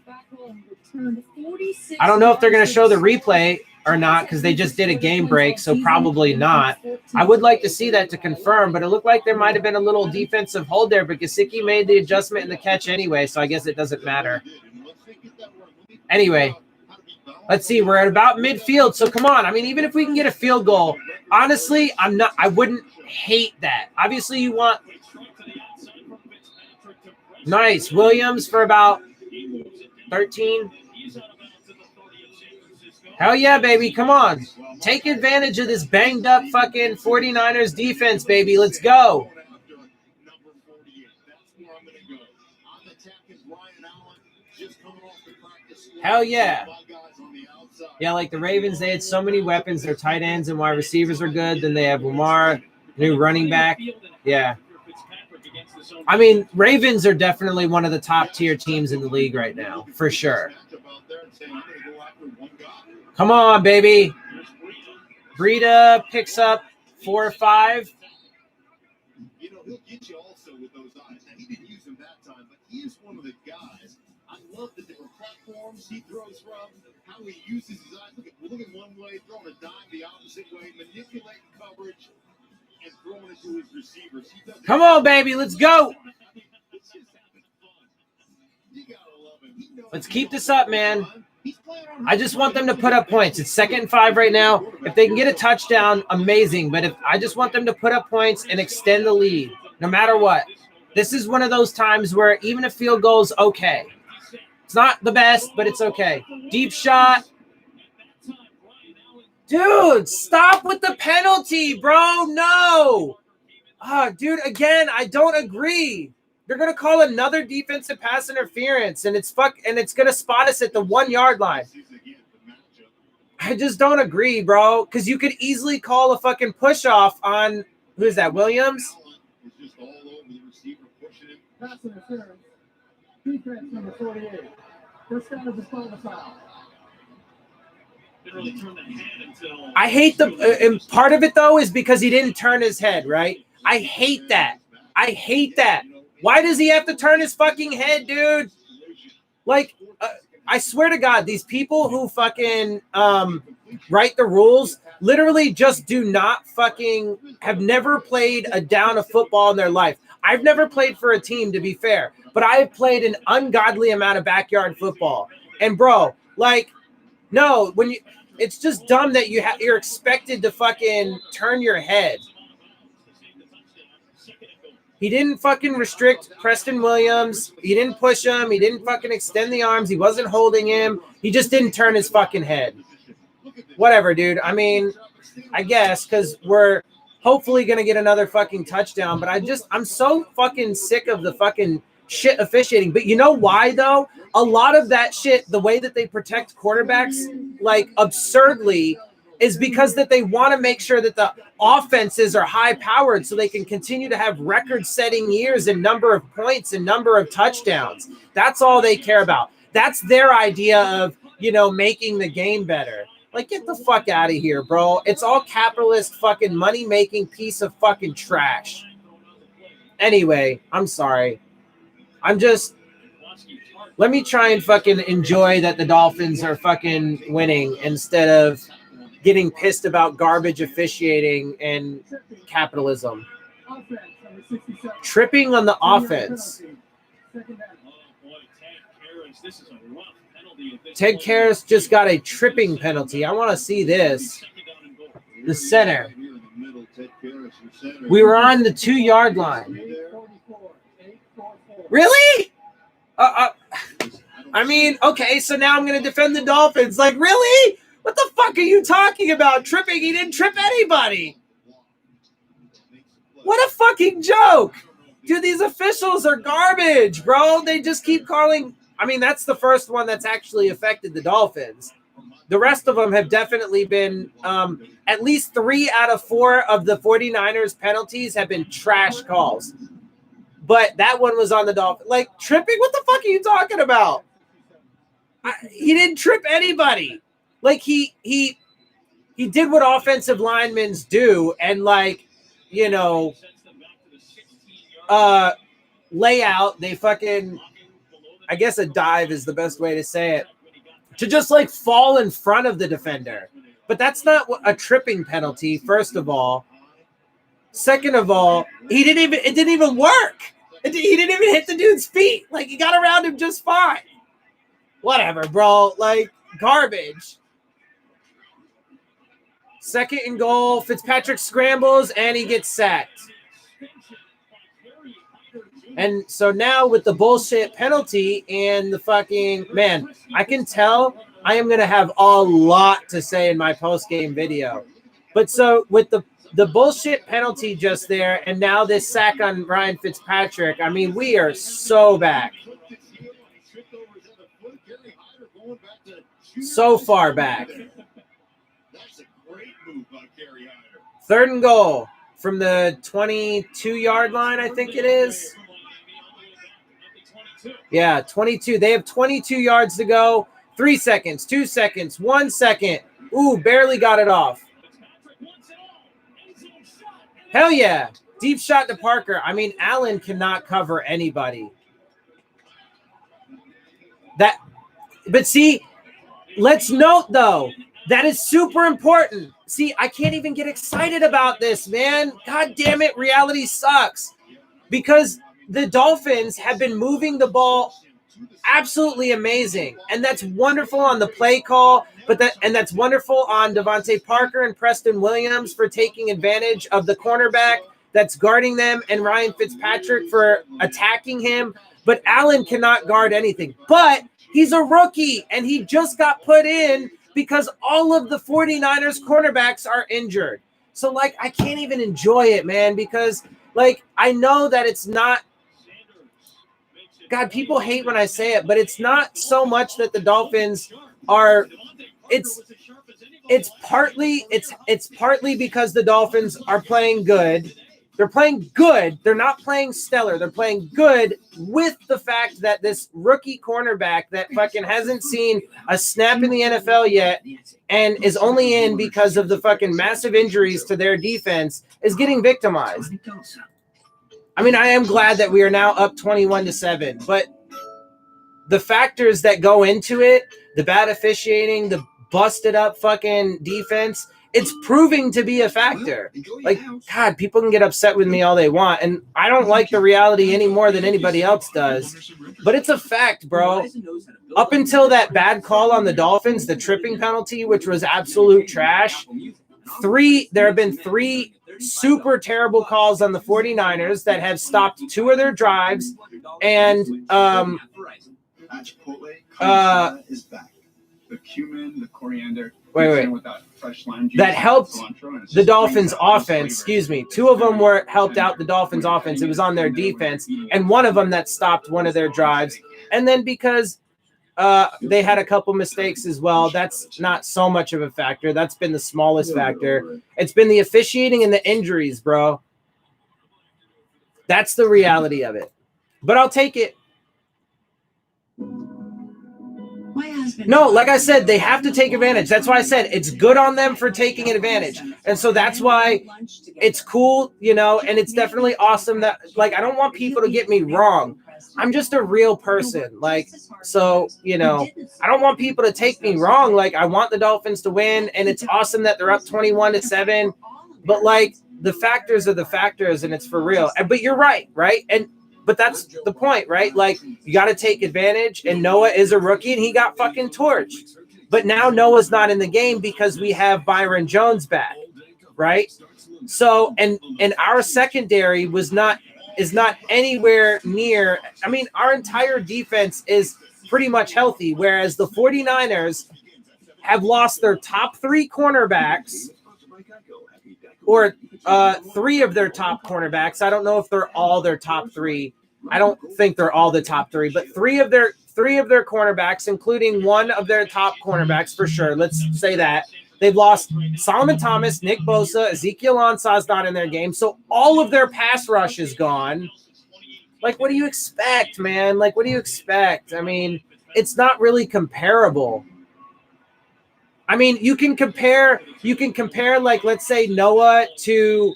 [SPEAKER 2] I don't know if they're going to show the replay or not because they just did a game break, so probably not. I would like to see that to confirm, but it looked like there might have been a little defensive hold there, but Gesicki made the adjustment in the catch anyway, so I guess it doesn't matter. Anyway, let's see. We're at about midfield, so come on. I mean, even if we can get a field goal, honestly, I wouldn't hate that. Obviously, you want nice Williams for about 13. Hell yeah, baby. Come on. Take advantage of this banged up fucking 49ers defense, baby. Let's go. Hell yeah. Yeah, like the Ravens, they had so many weapons. Their tight ends and wide receivers are good. Then they have Lamar, new running back. Yeah. I mean, Ravens are definitely one of the top tier teams in the league right now, for sure. Come on, baby. Breida picks up 4 or 5.
[SPEAKER 12] You know, he'll get you also with those eyes. Now, he didn't use them that time, but he is one of the guys. I love the different platforms he throws from, how he uses his eyes. Looking one way, throwing a dime the opposite way, manipulating coverage, and throwing it to his receivers.
[SPEAKER 2] Come on, baby. Let's go. Let's keep this up, man. I just want them to put up points. It's 2nd and 5 right now. If they can get a touchdown, amazing. But I just want them to put up points and extend the lead, no matter what. This is one of those times where even a field goal is okay. It's not the best, but it's okay. Deep shot. Dude, stop with the penalty, bro. No. Oh, dude, again, I don't agree. They're gonna call another defensive pass interference, and it's gonna spot us at the 1 yard line. I just don't agree, bro. Because you could easily call a fucking push off on who is that? Williams?
[SPEAKER 13] Pass interference. Defense number 48. First down is the foul.
[SPEAKER 2] I hate and part of it though is because he didn't turn his head, right? I hate that. I hate that. Why does he have to turn his fucking head, dude? Like, I swear to God, these people who fucking write the rules literally just do not fucking have never played a down of football in their life. I've never played for a team, to be fair, but I've played an ungodly amount of backyard football. And bro, like, no, it's just dumb that you're expected to fucking turn your head. He didn't fucking restrict Preston Williams. He didn't push him. He didn't fucking extend the arms. He wasn't holding him. He just didn't turn his fucking head. Whatever, dude. I mean, I guess because we're hopefully going to get another fucking touchdown. But I'm so fucking sick of the fucking shit officiating. But you know why, though? A lot of that shit, the way that they protect quarterbacks, like absurdly, is because that they want to make sure that the offenses are high-powered so they can continue to have record-setting years in number of points and number of touchdowns. That's all they care about. That's their idea of, making the game better. Like, get the fuck out of here, bro. It's all capitalist fucking money-making piece of fucking trash. Anyway, I'm sorry. Let me try and fucking enjoy that the Dolphins are fucking winning instead of getting pissed about garbage officiating and capitalism. Tripping on the offense. Ted Karras just got a tripping penalty. I want to see this. The center. We were on the 2 yard line. Really? I mean, okay, so now I'm going to defend the Dolphins. Like, really? What the fuck are you talking about? Tripping? He didn't trip anybody. What a fucking joke. Dude, these officials are garbage, bro. They just keep calling I mean, that's the first one that's actually affected the Dolphins. The rest of them have definitely been at least 3 out of 4 of the 49ers penalties have been trash calls. But that one was on the Dolphins. Like, tripping? What the fuck are you talking about? He didn't trip anybody. Like, he did what offensive linemen do and, like, you know, lay out. They fucking, I guess a dive is the best way to say it. To just, like, fall in front of the defender. But that's not a tripping penalty, first of all. Second of all, it didn't even work. He didn't even hit the dude's feet. Like, he got around him just fine. Whatever, bro. Like, garbage. Second and goal. Fitzpatrick scrambles, and he gets sacked. And so now with the bullshit penalty and the fucking, man, I can tell I am going to have a lot to say in my post-game video. But so with the bullshit penalty just there and now this sack on Ryan Fitzpatrick, I mean, we are so back. So far back. Third and goal from the 22-yard line, I think it is. Yeah, 22. They have 22 yards to go. 3 seconds, 2 seconds, 1 second. Ooh, barely got it off. Hell yeah. Deep shot to Parker. I mean, Allen cannot cover anybody. But see, let's note, though, that is super important. See, I can't even get excited about this, man. God damn it, reality sucks. Because the Dolphins have been moving the ball absolutely amazing. And that's wonderful on the play call, and that's wonderful on Devontae Parker and Preston Williams for taking advantage of the cornerback that's guarding them and Ryan Fitzpatrick for attacking him. But Allen cannot guard anything. But he's a rookie, and he just got put in because all of the 49ers cornerbacks are injured. So, like, I can't even enjoy it, man, because, like, I know that it's not – God, people hate when I say it, but it's not so much that the Dolphins are – it's partly because the Dolphins are playing good. They're playing good. They're not playing stellar. They're playing good with the fact that this rookie cornerback that fucking hasn't seen a snap in the NFL yet and is only in because of the fucking massive injuries to their defense is getting victimized. I mean, I am glad that we are now up 21-7, but the factors that go into it, the bad officiating, the busted up fucking defense, it's proving to be a factor. Like, God, people can get upset with me all they want, and I don't like the reality any more than anybody else does. But it's a fact, bro. Up until that bad call on the Dolphins, the tripping penalty, which was absolute trash, there have been 3 super terrible calls on the 49ers that have stopped 2 of their drives, and
[SPEAKER 16] is back. The cumin, the coriander.
[SPEAKER 2] Wait. That helped the Dolphins' offense. Excuse me. 2 of them helped out the Dolphins' offense. It was on their defense, and one of them that stopped one of their drives. And then because they had a couple mistakes as well, that's not so much of a factor. That's been the smallest factor. It's been the officiating and the injuries, bro. That's the reality of it. But I'll take it. No, like I said, they have to take advantage. That's why I said it's good on them for taking advantage. And so that's why it's cool, you know, and it's definitely awesome that, like, I don't want people to get me wrong. I'm just a real person. Like, so, you know, I don't want people to take me wrong. Like, I want the Dolphins to win, and it's awesome that they're up 21-7. But, like, the factors are the factors, and it's for real. But you're right? But that's the point, right? Like, you got to take advantage, and Noah is a rookie, and he got fucking torched. But now Noah's not in the game because we have Byron Jones back, right? So, and our secondary is not anywhere near. I mean, our entire defense is pretty much healthy, whereas the 49ers have lost their top 3 cornerbacks, or 3 of their top cornerbacks. I don't know if they're all their top 3. I don't think they're all the top 3, but 3 3 of their cornerbacks, including one of their top cornerbacks for sure. Let's say that. They've lost Solomon Thomas, Nick Bosa, Ezekiel Ansah's not in their game. So all of their pass rush is gone. Like, what do you expect, man? Like, what do you expect? I mean, it's not really comparable. I mean, you can compare, like, let's say Noah to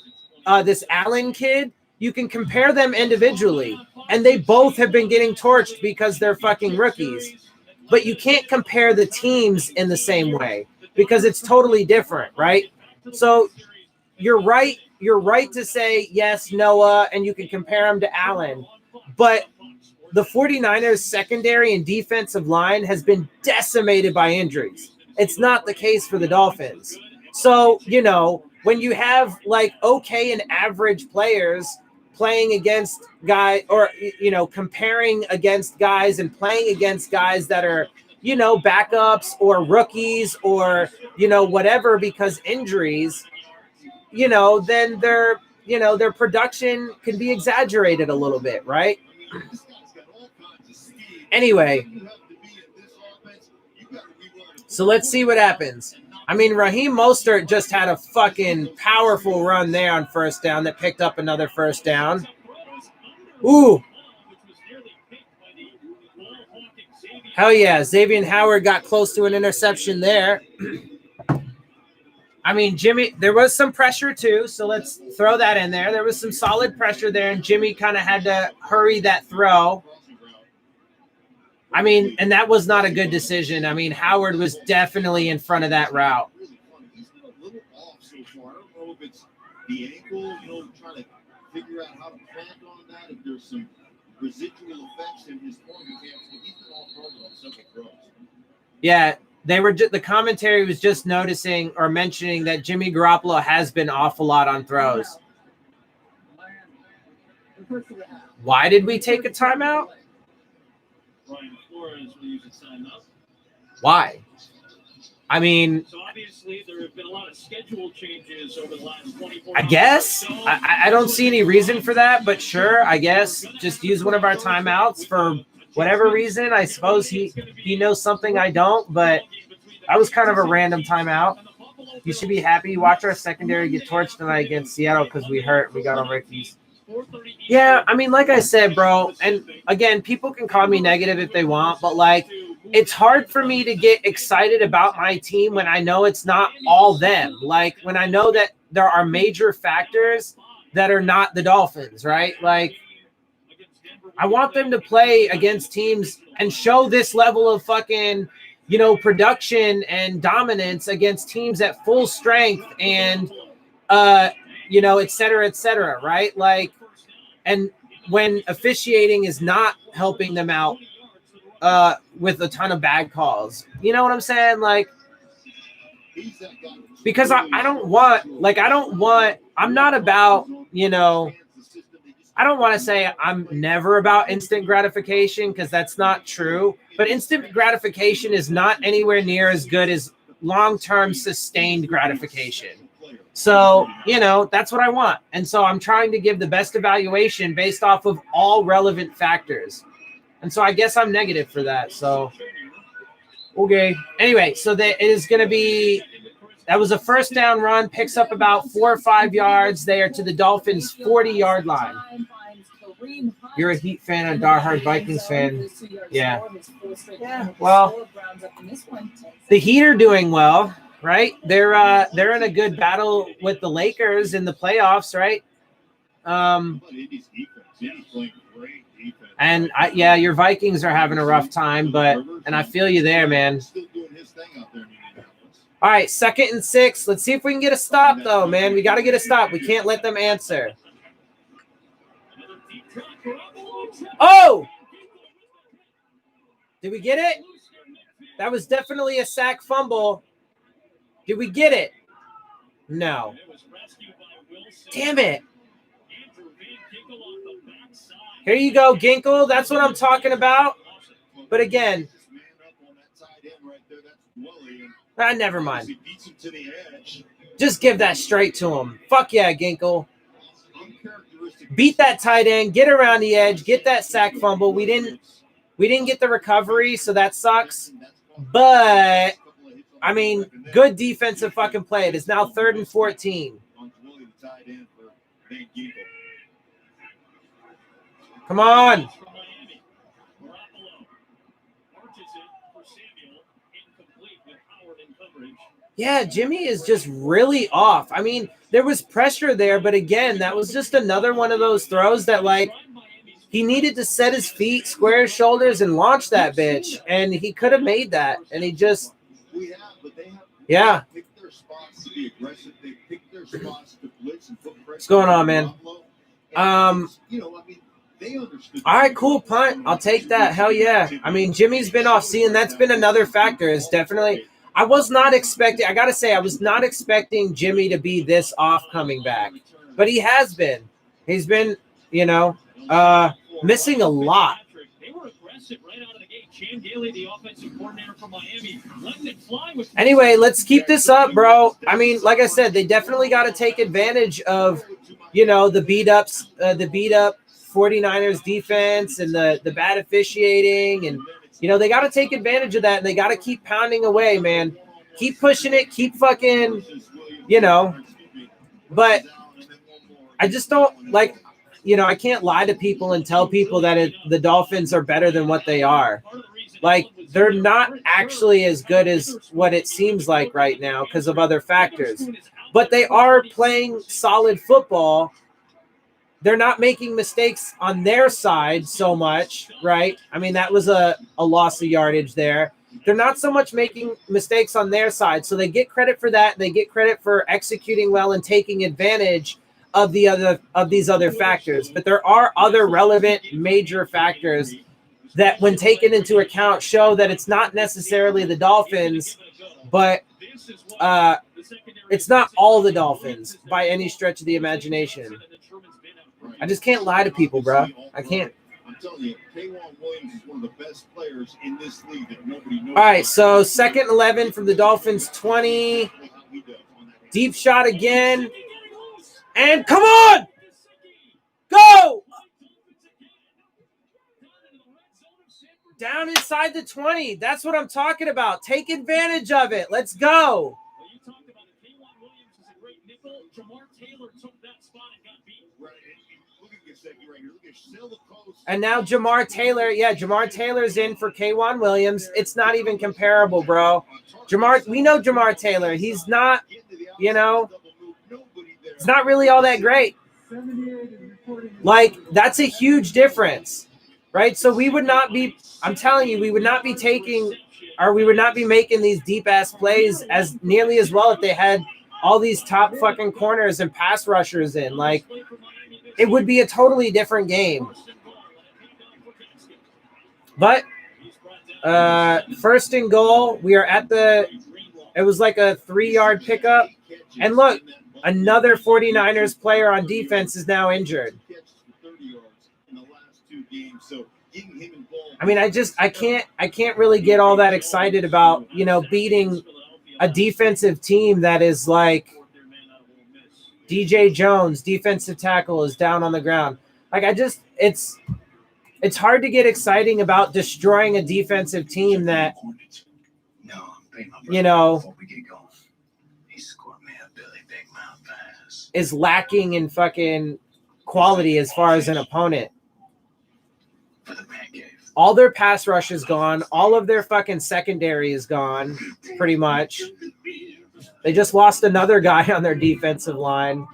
[SPEAKER 2] this Allen kid. You can compare them individually, and they both have been getting torched because they're fucking rookies. But you can't compare the teams in the same way because it's totally different, right? So you're right to say, yes, Noah, and you can compare him to Allen. But the 49ers secondary and defensive line has been decimated by injuries. It's not the case for the Dolphins. So, you know, when you have like okay and average players playing against guys, or, you know, comparing against guys and playing against guys that are, you know, backups or rookies or, you know, whatever, because injuries, you know, then their production can be exaggerated a little bit, right? Anyway, so let's see what happens. I mean, Raheem Mostert just had a fucking powerful run there on first down that picked up another first down. Ooh. Hell yeah. Xavier Howard got close to an interception there. I mean, Jimmy, there was some pressure too, so let's throw that in there. There was some solid pressure there, and Jimmy kind of had to hurry that throw. I mean, and that was not a good decision. I mean, Howard was definitely in front of that route.
[SPEAKER 12] He's been a little off so far. I don't know if it's the ankle, you know, trying to figure out how to plant on that, if there's some residual effects in his form. He's been off target on several throws.
[SPEAKER 2] Yeah, they were. The commentary was just noticing or mentioning that Jimmy Garoppolo has been off a lot on throws. Why did we take a timeout? Why? I mean,
[SPEAKER 6] so obviously there have been a lot of schedule changes over the last 24
[SPEAKER 2] I guess I don't see any reason for that, but sure, I guess just use one of our timeouts for whatever reason. I suppose he knows something I don't, but that was kind of a random timeout. You should be happy. Watch our secondary get torched tonight against Seattle because we got on Ricky's. Yeah, I mean, like I said, bro, and again, people can call me negative if they want, but like, it's hard for me to get excited about my team when I know it's not all them. Like, when I know that there are major factors that are not the Dolphins, right? Like, I want them to play against teams and show this level of fucking, you know, production and dominance against teams at full strength and, you know, et cetera, right? Like, and when officiating is not helping them out with a ton of bad calls, you know what I'm saying? Like, because I'm not about, you know, I don't want to say I'm never about instant gratification because that's not true, but instant gratification is not anywhere near as good as long-term sustained gratification. So, you know, that's what I want. And so I'm trying to give the best evaluation based off of all relevant factors. And so I guess I'm negative for that. So, okay. Anyway, so that is going to be, that was a first down run, picks up about 4 or 5 yards there to the Dolphins' 40-yard line. You're a Heat fan and a diehard Vikings fan. Yeah. Yeah, well, the Heat are doing well. Right, they're in a good battle with the Lakers in the playoffs, right? And your Vikings are having a rough time, and I feel you there, man. All right, 2nd and 6. Let's see if we can get a stop, though, man. We got to get a stop. We can't let them answer. Oh! Did we get it? That was definitely a sack fumble. Did we get it? No. Damn it. Here you go, Ginkle. That's what I'm talking about. But again, never mind. Just give that straight to him. Fuck yeah, Ginkle. Beat that tight end. Get around the edge. Get that sack fumble. We didn't We didn't get the recovery, so that sucks. But, I mean, good defensive fucking play. It is now 3rd and 14. Come on. Yeah, Jimmy is just really off. I mean, there was pressure there, but again, that was just another one of those throws that, like, he needed to set his feet, square his shoulders, and launch that bitch. And he could have made that. And he just, yeah. What's going on, man? All right, cool punt. I'll take that. Hell yeah. I mean, Jimmy's been off. Seeing that's been another factor. It's definitely. I was not expecting. I gotta say, I was not expecting Jimmy to be this off coming back, but he has been. He's been, you know, missing a lot.
[SPEAKER 6] They were aggressive right out of the gate. Chan Gailey, the offensive coordinator from Miami, letting it fly with.
[SPEAKER 2] Anyway, let's keep this up, bro. I mean, like I said, they definitely got to take advantage of, you know, the beat up 49ers defense and the bad officiating, and you know they got to take advantage of that, and they got to keep pounding away, man. Keep pushing it, keep fucking, you know. But I just don't like, you know, I can't lie to people and tell people that the Dolphins are better than what they are. Like, they're not actually as good as what it seems like right now because of other factors. But they are playing solid football. They're not making mistakes on their side so much, right? I mean, that was a loss of yardage there. They're not so much making mistakes on their side. So they get credit for that. They get credit for executing well and taking advantage of these other factors. But there are other relevant major factors that, when taken into account, show that it's not necessarily the Dolphins, but it's not all the Dolphins by any stretch of the imagination. I just can't lie to people, bro. I can't.
[SPEAKER 12] I'm telling you, K'Wan Williams is one of the best players in this league that nobody knows.
[SPEAKER 2] All right, so 2nd and 11 from the Dolphins 20. Deep shot again. And come on! Go! Down inside the 20. That's what I'm talking about. Take advantage of it. Let's go.
[SPEAKER 6] Well, you talked about it. K'Wan Williams is a great nickel. Jamar Taylor took that spot and got beat.
[SPEAKER 12] Right. Look at this second right here. Look at Sell the Coast.
[SPEAKER 2] And now Jamar Taylor. Yeah, Jamar Taylor's in for K'Wan Williams. It's not even comparable, bro. We know Jamar Taylor. He's not, you know, it's not really all that great. Like, that's a huge difference, right? So we would not be, I'm telling you, we would not be making these deep-ass plays as nearly as well if they had all these top fucking corners and pass rushers in. Like, it would be a totally different game. But 1st and goal, we are at it was like a 3-yard pickup. And look, another 49ers player on defense is now injured. I mean, I can't really get all that excited about, you know, beating a defensive team that is like DJ Jones, defensive tackle, is down on the ground. Like, it's hard to get exciting about destroying a defensive team that, you know, is lacking in fucking quality as far as an opponent. All their pass rush is gone. All of their fucking secondary is gone, pretty much. They just lost another guy on their defensive line.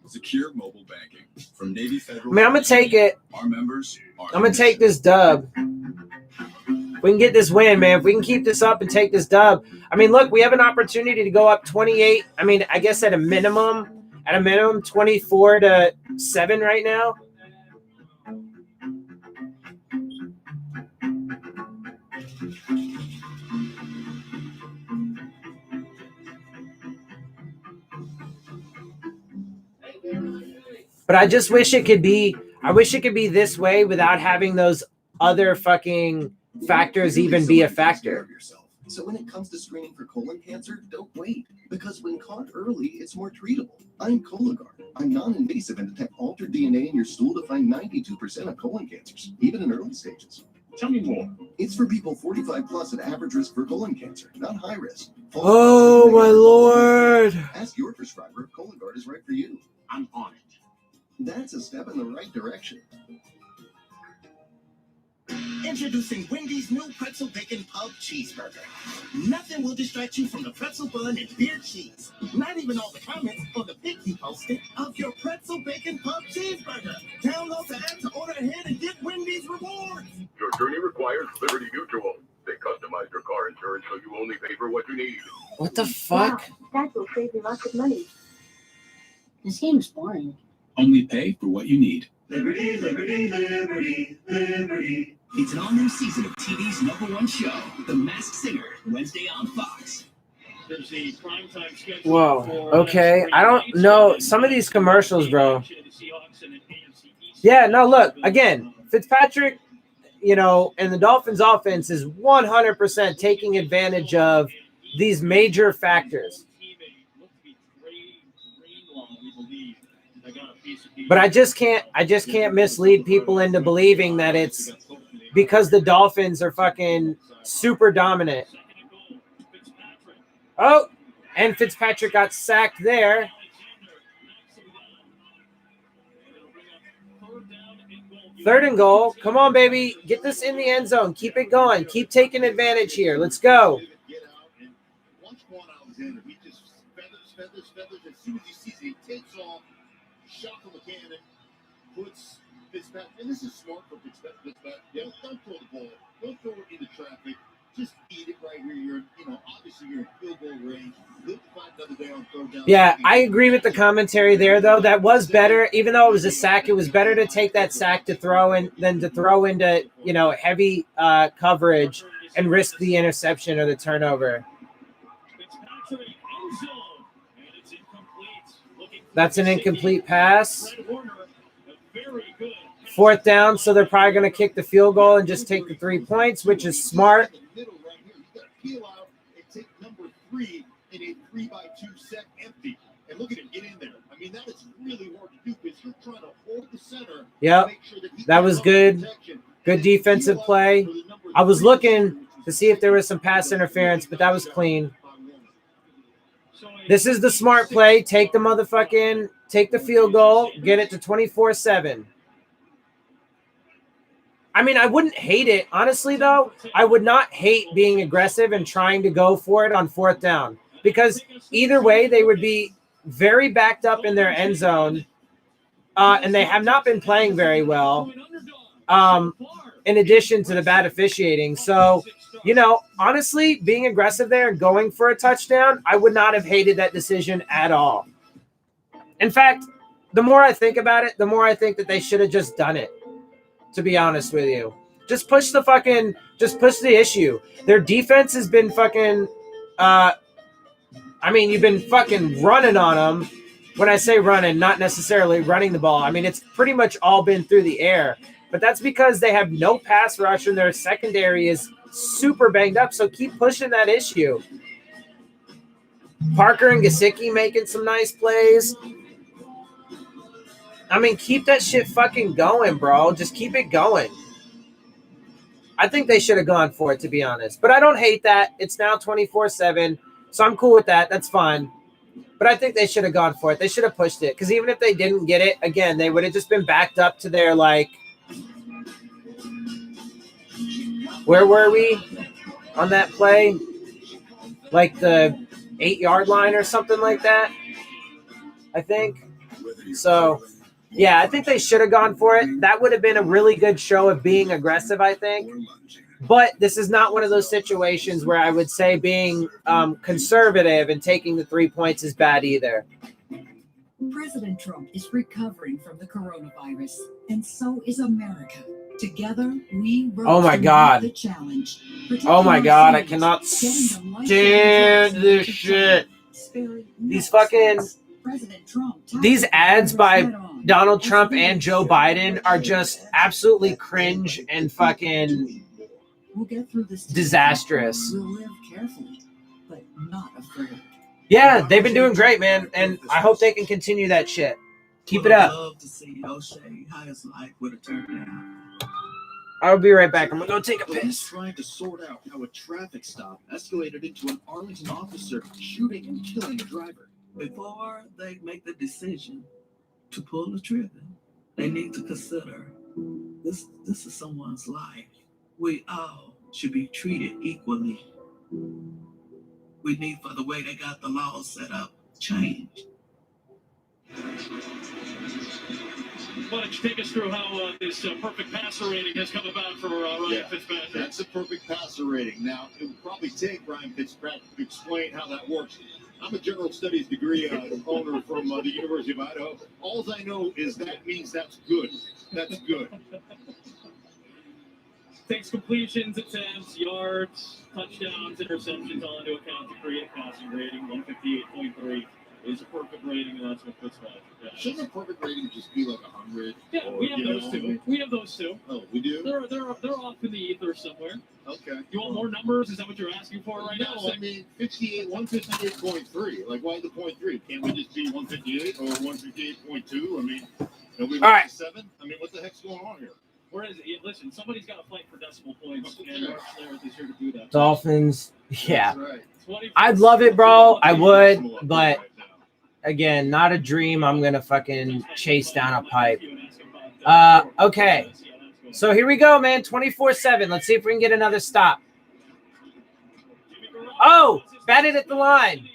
[SPEAKER 16] Secure mobile banking from Navy Federal.
[SPEAKER 2] I mean, I'm going to take it.
[SPEAKER 16] Our members
[SPEAKER 2] I'm going to take this dub. We can get this win, man. If we can keep this up and take this dub. I mean, look, we have an opportunity to go up 28. I mean, I guess at a minimum 24-7 right now. But I just wish it could be, this way without having those other fucking factors even be a factor.
[SPEAKER 17] So when it comes to screening for colon cancer, don't wait, because when caught early, it's more treatable. I'm Cologuard. I'm non-invasive and detect altered DNA in your stool to find 92% of colon cancers, even in early stages.
[SPEAKER 4] Tell me more.
[SPEAKER 17] It's for people 45 plus at average risk for colon cancer, not high risk.
[SPEAKER 2] Oh my lord.
[SPEAKER 17] Ask your prescriber if Cologuard is right for you.
[SPEAKER 4] I'm on it.
[SPEAKER 17] That's a step in the right direction.
[SPEAKER 15] Introducing Wendy's new pretzel bacon pub cheeseburger. Nothing will distract you from the pretzel bun and beer cheese. Not even all the comments on the pic you posted of your pretzel bacon pub cheeseburger. Download the app to order ahead and get Wendy's rewards.
[SPEAKER 18] Your journey requires Liberty Mutual. They customize your car insurance so you only pay for what you need.
[SPEAKER 2] What the fuck?
[SPEAKER 7] That will save you lots of money.
[SPEAKER 8] This game's boring.
[SPEAKER 9] Only pay for what you need.
[SPEAKER 15] Liberty, liberty, liberty, liberty. It's an all-new season of TV's #1 show, The Masked Singer, Wednesday on Fox.
[SPEAKER 6] There's the primetime schedule.
[SPEAKER 2] Whoa.
[SPEAKER 6] for,
[SPEAKER 2] Okay. I don't know. Some of these commercials, bro. Yeah, no, look. Again, Fitzpatrick, you know, and the Dolphins offense is 100% taking advantage of these major factors. But I just can't mislead people into believing that it's because the Dolphins are fucking super dominant. Oh, and Fitzpatrick got sacked there. Third and goal. Come on, baby. Get this in the end zone. Keep it going. Keep taking advantage here. Let's go.
[SPEAKER 12] Once Quan Alexander, he just feathers. As soon as he sees it, he takes off, shot from a cannon, puts Fitzpatrick. And this is smart for Fitzpatrick. Yeah, don't throw the ball. Don't throw it into traffic. Just eat it right here. Obviously you're in field goal range. Live to fight another day on third down.
[SPEAKER 2] Yeah, I agree with the commentary there, though. That was better. Even though it was a sack, it was better to take that sack to throw in than to throw into, heavy coverage and risk the interception or the turnover. That's an incomplete pass. Fourth down, so they're probably going to kick the field goal and just take the 3 points, which is smart.
[SPEAKER 12] Peel out and take number 3 in a 3-by-2 set empty. And look at him get in there. I mean, that is really hard to do because you're trying to hold the center.
[SPEAKER 2] Yep, that was good. Good defensive play. I was looking to see if there was some pass interference, but that was clean. This is the smart play. Take the field goal, get it to 24-7. I mean, I wouldn't hate it. Honestly, though, I would not hate being aggressive and trying to go for it on fourth down because either way, they would be very backed up in their end zone, and they have not been playing very well, in addition to the bad officiating. So, honestly, being aggressive there and going for a touchdown, I would not have hated that decision at all. In fact, the more I think about it, the more I think that they should have just done it. To be honest with you, just push the issue. Their defense has been fucking, you've been fucking running on them. When I say running, not necessarily running the ball. I mean, it's pretty much all been through the air, but that's because they have no pass rush and their secondary is super banged up. So keep pushing that issue. Parker and Gesicki making some nice plays. I mean, keep that shit fucking going, bro. Just keep it going. I think they should have gone for it, to be honest. But I don't hate that. It's now 24-7, so I'm cool with that. That's fine. But I think they should have gone for it. They should have pushed it. Because even if they didn't get it, again, they would have just been backed up to their, where were we on that play? Like the 8-yard line or something like that, I think. So... yeah, I think they should have gone for it. That would have been a really good show of being aggressive, I think. But this is not one of those situations where I would say being conservative and taking the 3 points is bad either.
[SPEAKER 19] President Trump is recovering from the coronavirus, and so is America. Together, we
[SPEAKER 2] the challenge. Oh my God, I cannot stand this shit. These ads by Donald Trump and Joe Biden are just absolutely cringe and fucking disastrous.
[SPEAKER 19] We'll live carefully, but not afraid.
[SPEAKER 2] Yeah, they've been doing great, man, and I hope they can continue that shit. Keep it up. I'll be right back. I'm gonna go take a
[SPEAKER 12] Police
[SPEAKER 2] piss.
[SPEAKER 12] trying to sort out how a traffic stop escalated into an Arlington officer shooting and killing a driver.
[SPEAKER 20] Before they make the decision to pull the trigger, they need to consider this is someone's life. We all should be treated equally. We need for the way they got the laws set up changed.
[SPEAKER 6] Why don't you take us through how this perfect passer rating has come about for Ryan Fitzpatrick?
[SPEAKER 12] That's a perfect passer rating. Now, it would probably take Ryan Fitzpatrick to explain how that works. I'm a general studies degree owner from the University of Idaho. All I know is that means that's good. That's good.
[SPEAKER 6] Takes completions, attempts, yards, touchdowns, interceptions all into account to create a passing rating. 158.3 is a perfect rating, and that's what Fitzpatrick has.
[SPEAKER 12] Shouldn't a perfect rating just be like 100?
[SPEAKER 6] Yeah, we have those two. We have those two.
[SPEAKER 12] Oh, we do?
[SPEAKER 6] They're off in the ether somewhere.
[SPEAKER 12] Okay.
[SPEAKER 6] You want more numbers? Is that what you're asking for right now?
[SPEAKER 12] No, I mean 158.3. Like, why the 0.3? Can't we just be 158 or 158.2? I mean, nobody
[SPEAKER 2] All right.
[SPEAKER 12] 7? I mean, what the heck's going on here?
[SPEAKER 6] Where is it? Listen, somebody's got to fight for decimal points, and Mark Schlereth is here to do that.
[SPEAKER 2] Dolphins. Yeah.
[SPEAKER 12] That's right.
[SPEAKER 2] I'd love it, bro. I would, but again, not a dream. I'm gonna fucking chase down a pipe. Okay. So here we go, man. 24/7. Let's see if we can get another stop. Oh, batted at the line.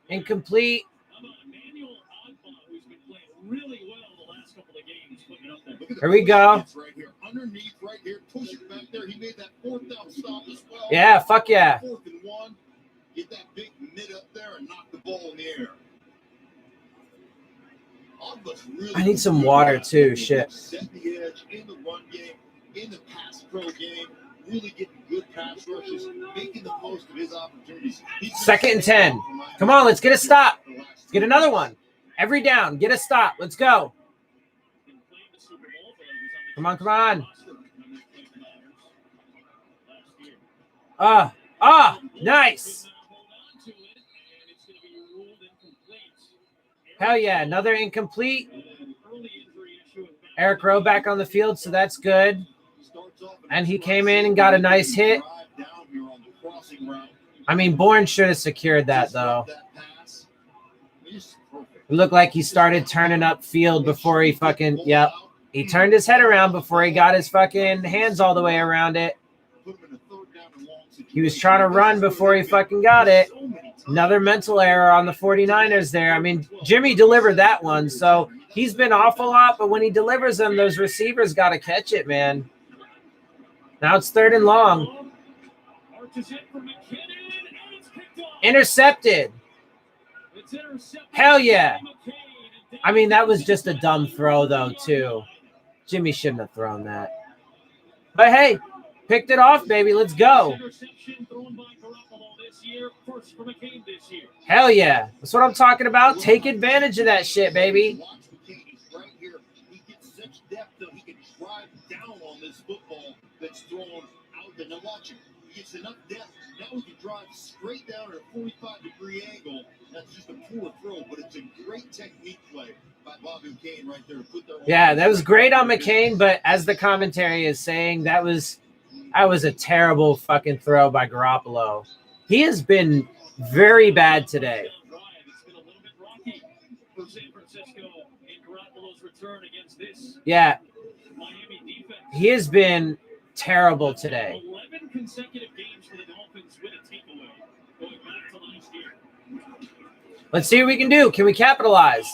[SPEAKER 2] Incomplete. Here we go.
[SPEAKER 12] Right here, underneath, right here, push it back there. He made that 4th down stop as well.
[SPEAKER 2] Yeah, fuck yeah.
[SPEAKER 12] 4th and 1. Get that big mid up there and knock the ball in the air. Really
[SPEAKER 2] I need some water too. Shit.
[SPEAKER 12] Set the edge in the run game, in the pass pro game, really getting good pass rushes, making the most of his opportunities.
[SPEAKER 2] 2nd and 10. Come on, let's get a stop. Let's get another one. Every down, get a stop. Let's go. Come on, come on. Nice. Hell yeah, another incomplete. Eric Rowe back on the field, so that's good. And he came in and got a nice hit. I mean, Bourne should have secured that, though. It looked like he started turning up field before he fucking, yep. He turned his head around before he got his fucking hands all the way around it. He was trying to run before he fucking got it. Another mental error on the 49ers there. I mean, Jimmy delivered that one, so he's been off a lot, but when he delivers them, those receivers got to catch it, man. Now it's 3rd and long. Intercepted. Hell yeah. I mean, that was just a dumb throw, though, too. Jimmy shouldn't have thrown that. But, hey, picked it off, baby. Let's go. Hell yeah. That's what I'm talking about. Take advantage of that shit, baby.
[SPEAKER 12] Right here, he gets such depth that he can drive down on this football that's thrown out there. Now watch it. He gets enough depth. Now he can drive straight down at a 45-degree angle. That's just a poor throw, but it's a great technique play by Bobby McCain right there to put that.
[SPEAKER 2] Yeah, that was great on McCain, but as the commentary is saying, that was a terrible fucking throw by Garoppolo. He has been very bad today. Yeah. He has been terrible today.
[SPEAKER 6] 11 consecutive games for the Dolphins with a takeaway going back to last year.
[SPEAKER 2] Let's see what we can do. Can we capitalize?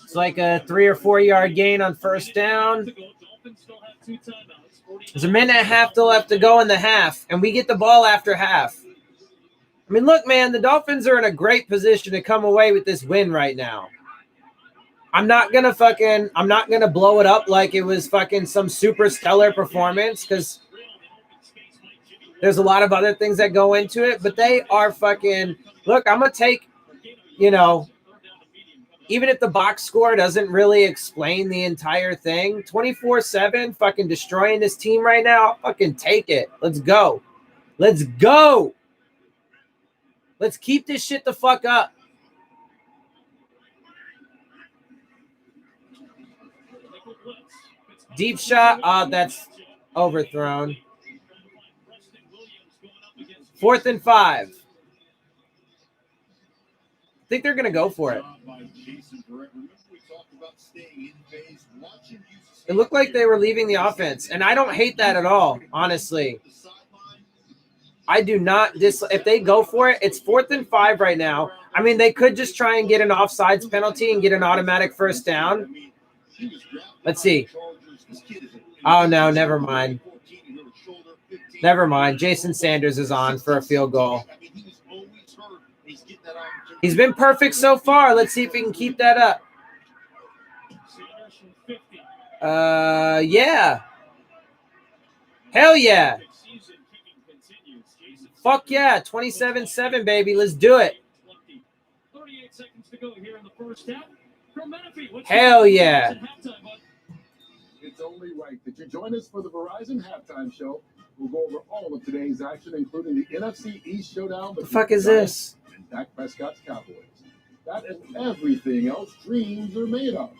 [SPEAKER 2] It's like a 3 or 4 yard gain on 1st down. There's a minute and a half left to go in the half, and we get the ball after half. I mean, look, man, the Dolphins are in a great position to come away with this win right now. I'm not gonna blow it up like it was fucking some super stellar performance, because there's a lot of other things that go into it, but they are fucking, look, I'm gonna take, even if the box score doesn't really explain the entire thing, 24/7 fucking destroying this team right now, I'll fucking take it. Let's go. Let's go. Let's keep this shit the fuck up. Deep shot. That's overthrown. 4th and 5. I think they're going to go for it. It looked like they were leaving the offense, and I don't hate that at all, honestly. I do not if they go for it, it's 4th and 5 right now. I mean, they could just try and get an offsides penalty and get an automatic first down. Let's see. Oh, no, never mind. Never mind. Jason Sanders is on for a field goal. He's been perfect so far. Let's see if he can keep that up. Yeah. Hell yeah. Fuck yeah. 27-7, baby. Let's do it.
[SPEAKER 6] 38 seconds to go here in the first half.
[SPEAKER 2] Hell yeah.
[SPEAKER 21] It's only right that you join us for the Verizon Halftime Show. We'll go over all of today's action, including the NFC East Showdown.
[SPEAKER 2] The fuck is this?
[SPEAKER 21] And Dak Prescott's Cowboys. That and everything else dreams are made of.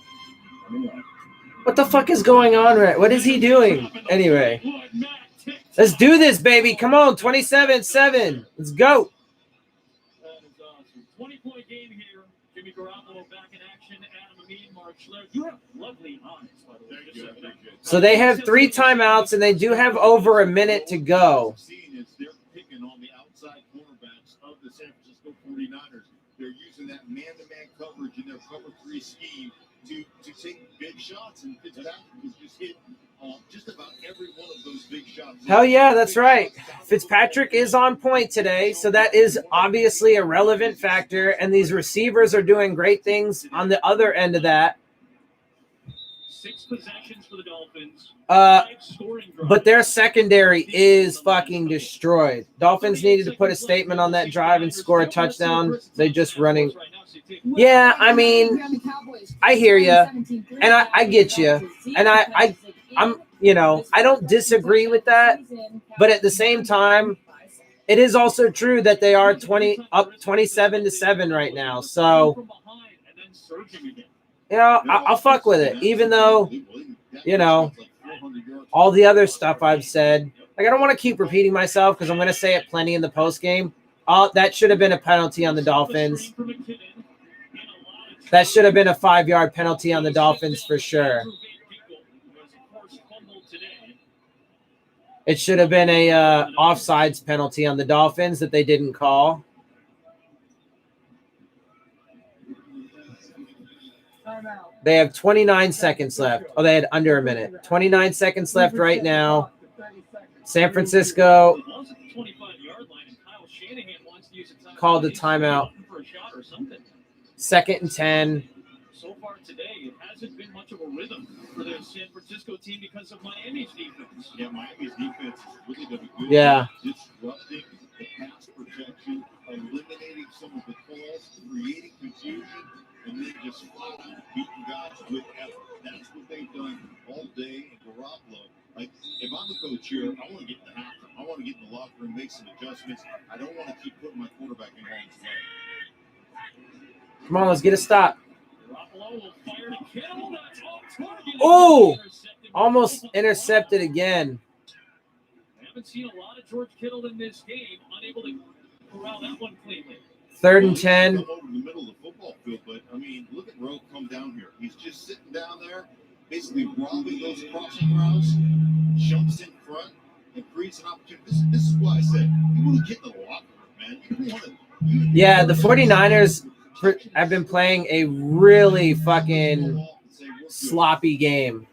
[SPEAKER 2] What the fuck is going on, right? What is he doing? Anyway. Let's do this, baby. Come on, 27-7. Let's go.
[SPEAKER 6] 20-point game here. Jimmy Garoppolo back in action. Adam Amin, Mark Schler. You have lovely eyes, by the way.
[SPEAKER 2] So they have 3 timeouts, and they do have over a minute to go.
[SPEAKER 12] They're picking on the outside cornerbacks of the San Francisco 49'ers. They're using that man-to-man coverage in their cover 3 scheme to take big shots, and Fitzpatrick has just hit just about every one of those big shots.
[SPEAKER 2] Hell yeah, that's right. Fitzpatrick is on point today, so that is obviously a relevant factor, and these receivers are doing great things on the other end of that.
[SPEAKER 6] 6 possessions for the Dolphins.
[SPEAKER 2] But their secondary is fucking destroyed. Dolphins needed to put a statement on that drive and score a touchdown. They're just running. Yeah, I mean, I hear you, and I get you, and I'm, I don't disagree with that, but at the same time, it is also true that they are 27-7 right now. So, I'll fuck with it, even though, all the other stuff I've said. Like, I don't want to keep repeating myself because I'm going to say it plenty in the post game. That should have been a penalty on the Dolphins. That should have been a 5-yard penalty on the Dolphins for sure. It should have been a offsides penalty on the Dolphins that they didn't call. They have 29 seconds left. Oh, they had under a minute. 29 seconds left right now. San Francisco called a timeout. 2nd and 10.
[SPEAKER 6] So far today, it hasn't been much of a rhythm for the San Francisco team because of Miami's defense.
[SPEAKER 12] Yeah, Miami's defense is really going to be good.
[SPEAKER 2] Yeah.
[SPEAKER 12] Disrupting the pass protection, eliminating some of the calls, creating confusion, and then just beating guys with effort. That's what they've done all day in Garoppolo. Like, if I'm a coach here, I want to get in the halftime. I want to get in the locker room, make some adjustments. I don't want to keep putting my quarterback in harm's way.
[SPEAKER 2] Come on, let's get a stop. Oh, almost intercepted again.
[SPEAKER 6] I haven't seen a lot of George Kittle in this game, unable to corral that one cleanly.
[SPEAKER 2] 3rd and 10.
[SPEAKER 12] Over the middle of the football field, but I mean, look at Rowe come down here. He's just sitting down there, basically robbing those crossing routes, jumps in front, and creates an opportunity. This is why I said you want to get in the locker room, man. You want to.
[SPEAKER 2] Yeah, the 49ers have been playing a really fucking sloppy game.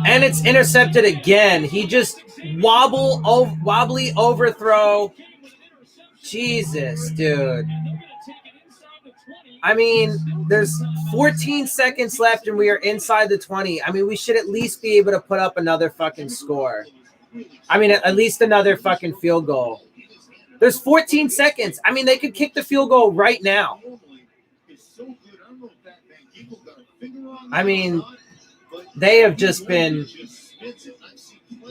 [SPEAKER 2] And it's intercepted again. He just wobbly overthrow. Jesus, dude. I mean, there's 14 seconds left and we are inside the 20. I mean, we should at least be able to put up another fucking score. I mean, at least another fucking field goal. There's 14 seconds. I mean, they could kick the field goal right now. I mean, they have just been,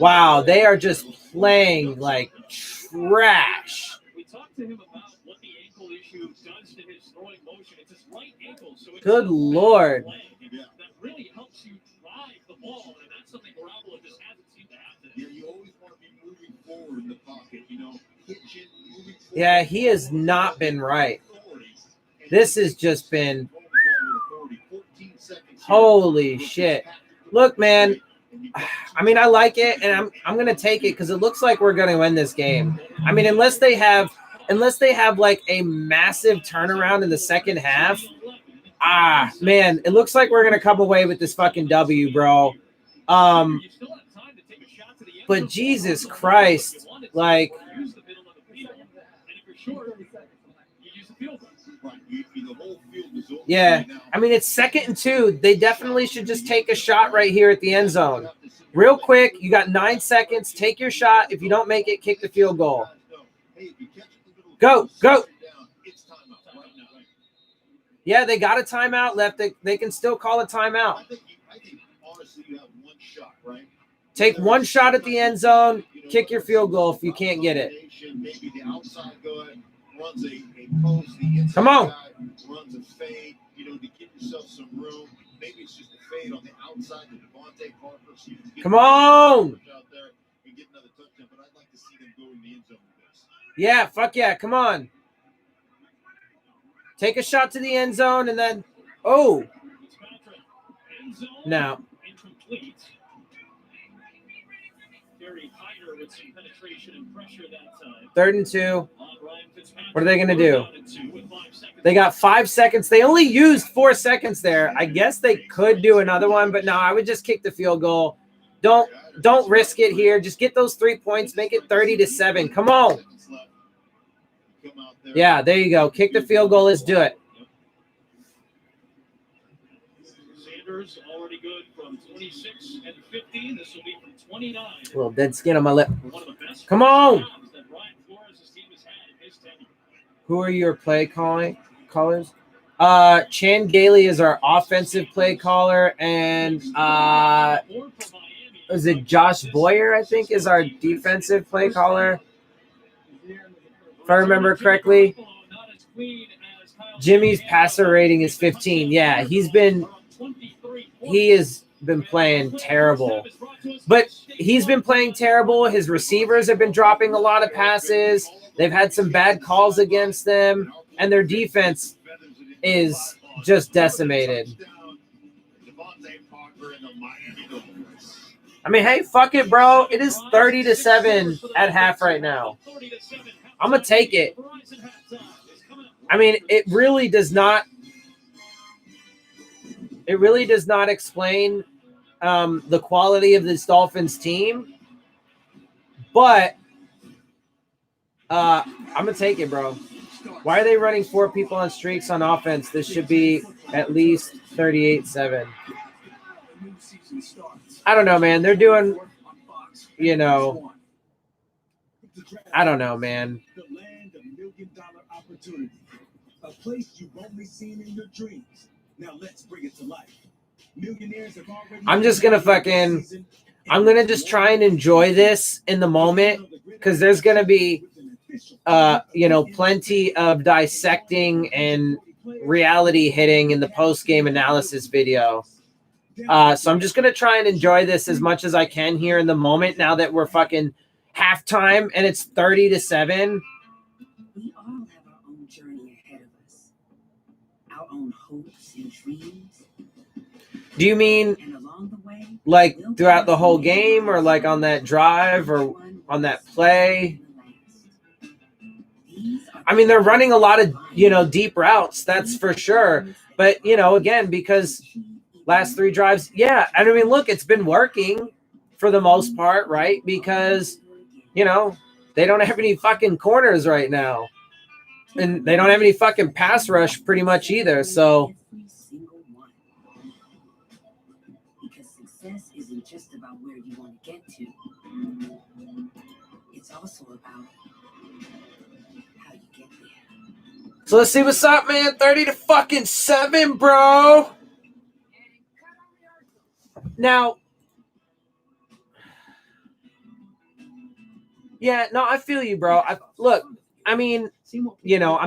[SPEAKER 2] wow, they are just playing like trash.
[SPEAKER 6] We talked to him about what the ankle issue does to his throwing motion. It's his right ankle, so it's
[SPEAKER 2] Good Lord.
[SPEAKER 6] that really helps you drive the ball, and that's something Garoppolo just hasn't seemed to have today.
[SPEAKER 12] Yeah, you always want to be moving forward in the pocket, hitching, moving forward.
[SPEAKER 2] Yeah, he has not been right. This has just been holy shit. Look, man. I mean, I like it, and I'm gonna take it because it looks like we're gonna win this game. I mean, unless they have like a massive turnaround in the second half. Man, it looks like we're gonna come away with this fucking W, bro. But Jesus Christ, like, yeah. I mean, it's 2nd and 2. They definitely should just take a shot right here at the end zone. Real quick, you got 9 seconds. Take your shot. If you don't make it, kick the field goal. Go. Yeah, they got a timeout left. They can still call a timeout.
[SPEAKER 12] I think honestly, you have one shot, right?
[SPEAKER 2] Take one shot at the end zone. Kick your field goal if you can't get it.
[SPEAKER 12] Maybe the outside guy runs a post. The inside
[SPEAKER 2] Come on.
[SPEAKER 12] guy runs a fade, to give yourself some room. Maybe it's just a fade on the outside to Devontae Parker. So you can get
[SPEAKER 2] Come on.
[SPEAKER 12] out there and get another touchdown. But I'd like to see them go in the end zone with this.
[SPEAKER 2] Yeah, fuck yeah. Come on. Take a shot to the end zone and then, oh. Now.
[SPEAKER 6] Incomplete. Gary Hyder with some penetration and pressure that time.
[SPEAKER 2] 3rd and 2. What are they going to do? They got 5 seconds. They only used 4 seconds there. I guess they could do another one, but no, I would just kick the field goal. Don't risk it here. Just get those 3 points. Make it 30-7. Come on. Yeah, there you go. Kick the field goal. Let's do it.
[SPEAKER 6] Sanders already good from 26 and 15. This will be from 29.
[SPEAKER 2] A little dead skin on my lip. Come on. Who are your play callers? Chan Gailey is our offensive play caller, and is it Josh Boyer, I think, is our defensive play caller. If I remember correctly. Jimmy's passer rating is 15. Yeah, he has been playing terrible. But he's been playing terrible. His receivers have been dropping a lot of passes. They've had some bad calls against them, and their defense is just decimated. I mean, hey, fuck it, bro. It is 30-7 at half right now. I'm going to take it. I mean, it really does not explain the quality of this Dolphins team, but I'm going to take it, bro. Why are they running 4 people on streaks on offense? This should be at least 38-7. I don't know, man. They're doing, I don't know, man.
[SPEAKER 15] The land of $1 million opportunity. A place you've only seen in your dreams. Now let's bring it to life. Millionaires have already.
[SPEAKER 2] I'm just going to just try and enjoy this in the moment because there's going to be, plenty of dissecting and reality hitting in the post-game analysis video. So I'm just going to try and enjoy this as much as I can here in the moment now that we're fucking halftime and it's 30-7.
[SPEAKER 19] We all have our own journey ahead of us, our own hopes and dreams.
[SPEAKER 2] Do you mean like throughout the whole game or like on that drive or on that play? I mean, they're running a lot of, deep routes, that's for sure. But, again, because last 3 drives, yeah. I mean, look, it's been working for the most part, right? Because, they don't have any fucking corners right now. And they don't have any fucking pass rush pretty much either. So,
[SPEAKER 19] because success isn't just about where you want to get to. It's also about how you get there.
[SPEAKER 2] So let's see what's up, man. 30-7, bro. Now, yeah, no, I feel you, bro. I'm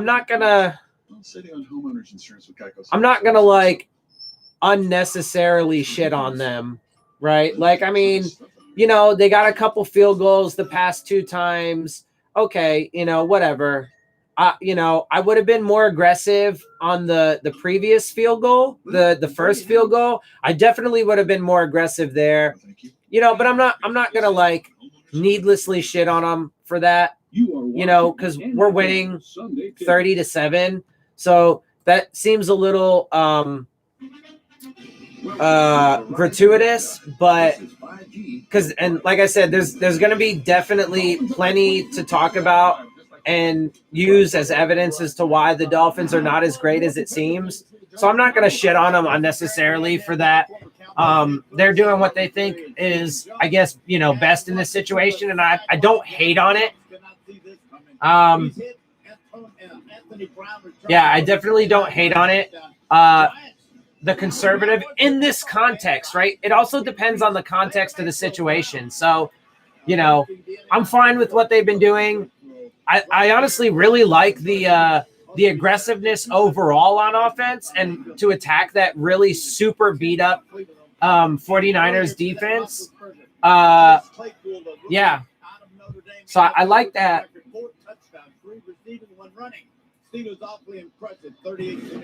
[SPEAKER 2] not gonna
[SPEAKER 21] Sitting on homeowners insurance with Geico.
[SPEAKER 2] I'm not gonna like unnecessarily shit on them, right? Like, I mean, you know, they got a couple field goals the past 2 times. Okay, you know, whatever. You know, I would have been more aggressive on the previous field goal, the first field goal. I definitely would have been more aggressive there. You know, but I'm not gonna like needlessly shit on them for that. You know, because we're winning 30-7. So that seems a little gratuitous, but and like I said, there's going to be definitely plenty to talk about and use as evidence as to why the Dolphins are not as great as it seems. So I'm not going to shit on them unnecessarily for that. They're doing what they think is, I guess, you know, best in this situation, and I don't hate on it. Yeah, I definitely don't hate on it. The conservative in this context, right? It also depends on the context of the situation. So, you know, I'm fine with what they've been doing. I honestly really like the aggressiveness overall on offense and to attack that really super beat up 49ers defense. Yeah. So I like that.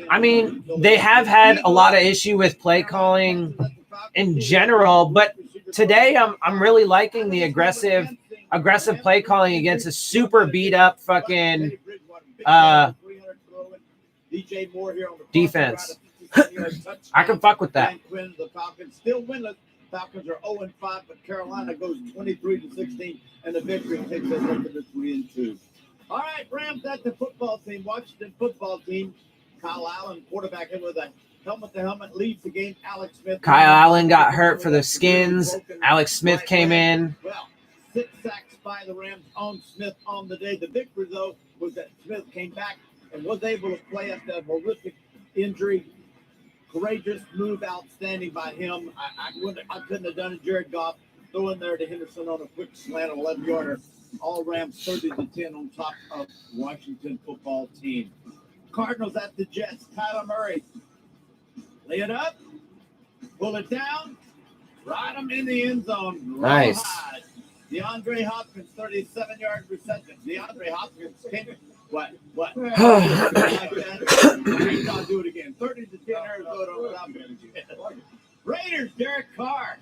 [SPEAKER 2] I mean, they have had a lot of issue with play calling in general, but today I'm really liking the aggressive play calling against a super beat up fucking defense. I can fuck with that.
[SPEAKER 3] The Falcons still winless. Falcons are 0-5, but Carolina goes 23-16, and the victory takes us up to the 3-2. All right, Rams at the football team. Washington football team. Kyle Allen, quarterback, in with a helmet-to-helmet, leads the game. Alex Smith.
[SPEAKER 2] Kyle Allen got hurt for the Skins. Alex Smith came in.
[SPEAKER 3] Well, 6 sacks by the Rams on Smith on the day. The victory, though, was that Smith came back and was able to play after a horrific injury. Courageous move, outstanding by him. I couldn't have done it. Jared Goff throwing there to Henderson on a quick slant, 11-yarder. All Rams 30-10 on top of Washington football team. Cardinals at the Jets. Kyler Murray. Lay it up. Pull it down. Ride them in the end zone.
[SPEAKER 2] Nice.
[SPEAKER 3] High. DeAndre Hopkins, 37-yard reception. DeAndre Hopkins came in. What? Like that. I'll do it again. 30-10 Arizona. Raiders, Derek Carr.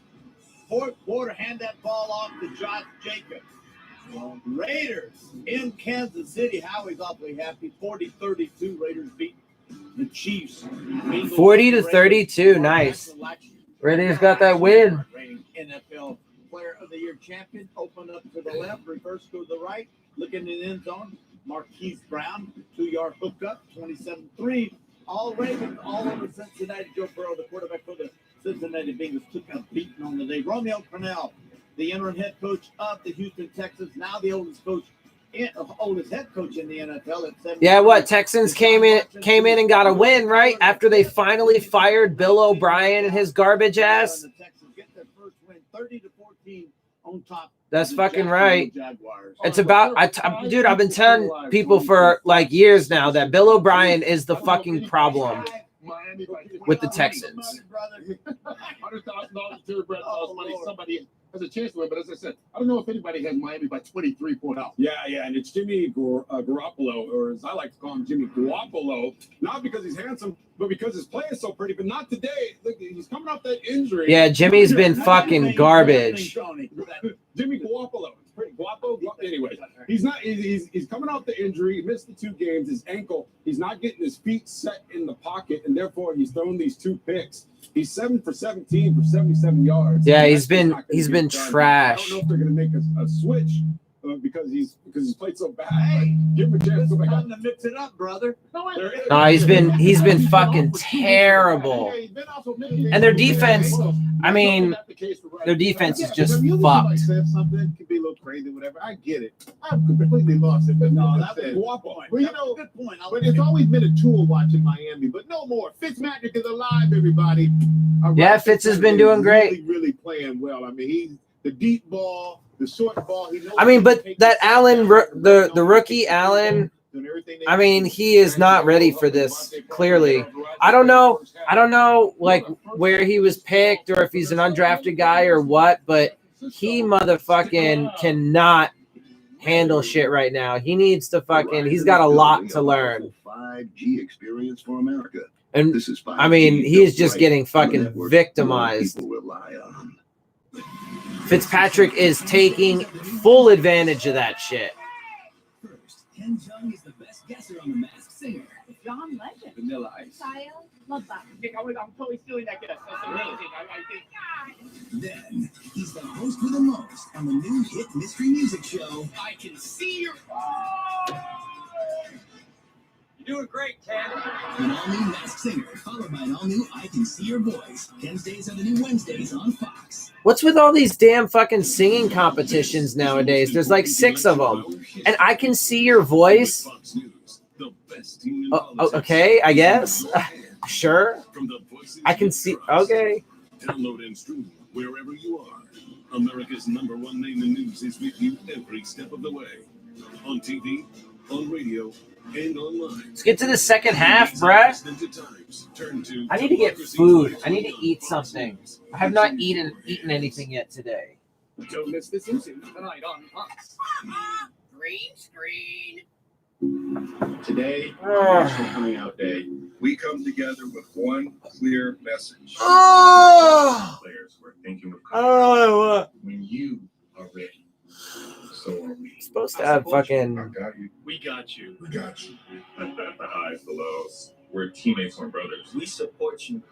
[SPEAKER 3] Fourth quarter, hand that ball off to Josh Jacobs. Raiders in Kansas City. Howie's awfully happy. 40-32. Raiders beat the Chiefs.
[SPEAKER 2] 40-32. Nice. Raiders got that win.
[SPEAKER 3] NFL Player of the Year champion. Open up to the left. Reverse to the right. Looking in the end zone. Marquise Brown. 2-yard hookup. 27-3. All Ravens all over Cincinnati. Joe Burrow, the quarterback for the Cincinnati Bengals, took a beating on the day. Romeo Crennel, the interim head coach of the Houston Texans, now the oldest head coach in the NFL at 7.
[SPEAKER 2] Yeah, what? Texans came in and got a win, right? After they finally fired Bill O'Brien and his garbage ass.
[SPEAKER 3] The Texans get their first win, 30-14 on top.
[SPEAKER 2] That's fucking right. It's about, dude, I've been telling people for like years now that Bill O'Brien is the fucking problem with the Texans.
[SPEAKER 21] $100,000 to Brett money. Somebody has a chance to win, but as I said, I don't know if anybody has Miami by 23.0.
[SPEAKER 22] Yeah, and it's Jimmy Garoppolo, or as I like to call him, Jimmy Guapolo, not because he's handsome, but because his play is so pretty. But not today. Look, he's coming off that injury.
[SPEAKER 2] Yeah, Jimmy's been fucking garbage.
[SPEAKER 22] Jimmy Guapolo. It's pretty guapo. Anyway, he's not. He's coming off the injury. He missed the 2 games. His ankle. He's not getting his feet set in the pocket, and therefore he's thrown these 2 picks. He's 7 for 17 for 77 yards.
[SPEAKER 2] Yeah, he's been trash.
[SPEAKER 22] I don't know if they're going to make a switch because he's played so bad. Hey, give him a chance.
[SPEAKER 3] It's time to mix it up, brother.
[SPEAKER 2] No, he's been fucking terrible. And their defense, I mean, their defense is just fucked.
[SPEAKER 12] Something could be a little crazy, whatever. I get it. I've completely lost it, but no, that's a good point. Well, good point. But it's always been a tool watching Miami, but no more. Fitzmagic is alive, everybody.
[SPEAKER 2] Yeah, Fitz has been doing great.
[SPEAKER 12] Really playing well. I mean, he's the deep ball, the short ball.
[SPEAKER 2] I mean, but that Allen, the rookie Allen, I mean, he is not ready for this, clearly. I don't know, like, where he was picked or if he's an undrafted guy or what, but he motherfucking cannot handle shit right now. He needs to he's got a lot to learn.
[SPEAKER 18] 5G experience for America.
[SPEAKER 2] And
[SPEAKER 18] this is 5G
[SPEAKER 2] I mean, he is just
[SPEAKER 18] right
[SPEAKER 2] getting
[SPEAKER 18] on the
[SPEAKER 2] fucking
[SPEAKER 18] network
[SPEAKER 2] victimized.
[SPEAKER 18] people rely on.
[SPEAKER 2] Fitzpatrick is taking full advantage of that shit.
[SPEAKER 15] First, Ken Jeong is the best guesser on The Masked Singer.
[SPEAKER 1] John Legend.
[SPEAKER 15] Vanilla Ice.
[SPEAKER 1] Kyle, love that.
[SPEAKER 3] I'm totally stealing that guess. That's amazing. I think.
[SPEAKER 15] Then, he's the host with the most on the new hit mystery music show, I Can See Your...
[SPEAKER 3] You're doing great, Ken.
[SPEAKER 15] An all-new Masked Singer, followed by an all-new I Can See Your Voice. Wednesdays are the new Wednesdays on Fox.
[SPEAKER 2] What's with all these damn fucking singing competitions nowadays? There's like 6 of them. And I Can See Your Voice? Okay, I guess. Sure. I can see. Okay.
[SPEAKER 4] Download and stream wherever you are. America's #1 name in news is with you every step of the way. On TV, on radio, and online.
[SPEAKER 2] Let's get to the second half, bruh. I need to get food. I need to eat something. I have not eaten anything yet today.
[SPEAKER 3] Don't miss this instant tonight on Fox.
[SPEAKER 15] Green screen.
[SPEAKER 12] Today, National Coming Out Day, we come together with one clear message. Players, we're thinking of coming when you are ready. So are we.
[SPEAKER 2] Supposed to have fucking.
[SPEAKER 12] I got you.
[SPEAKER 6] We got you.
[SPEAKER 12] We got you.
[SPEAKER 6] Highs to lows. We're teammates and brothers.
[SPEAKER 15] We support you.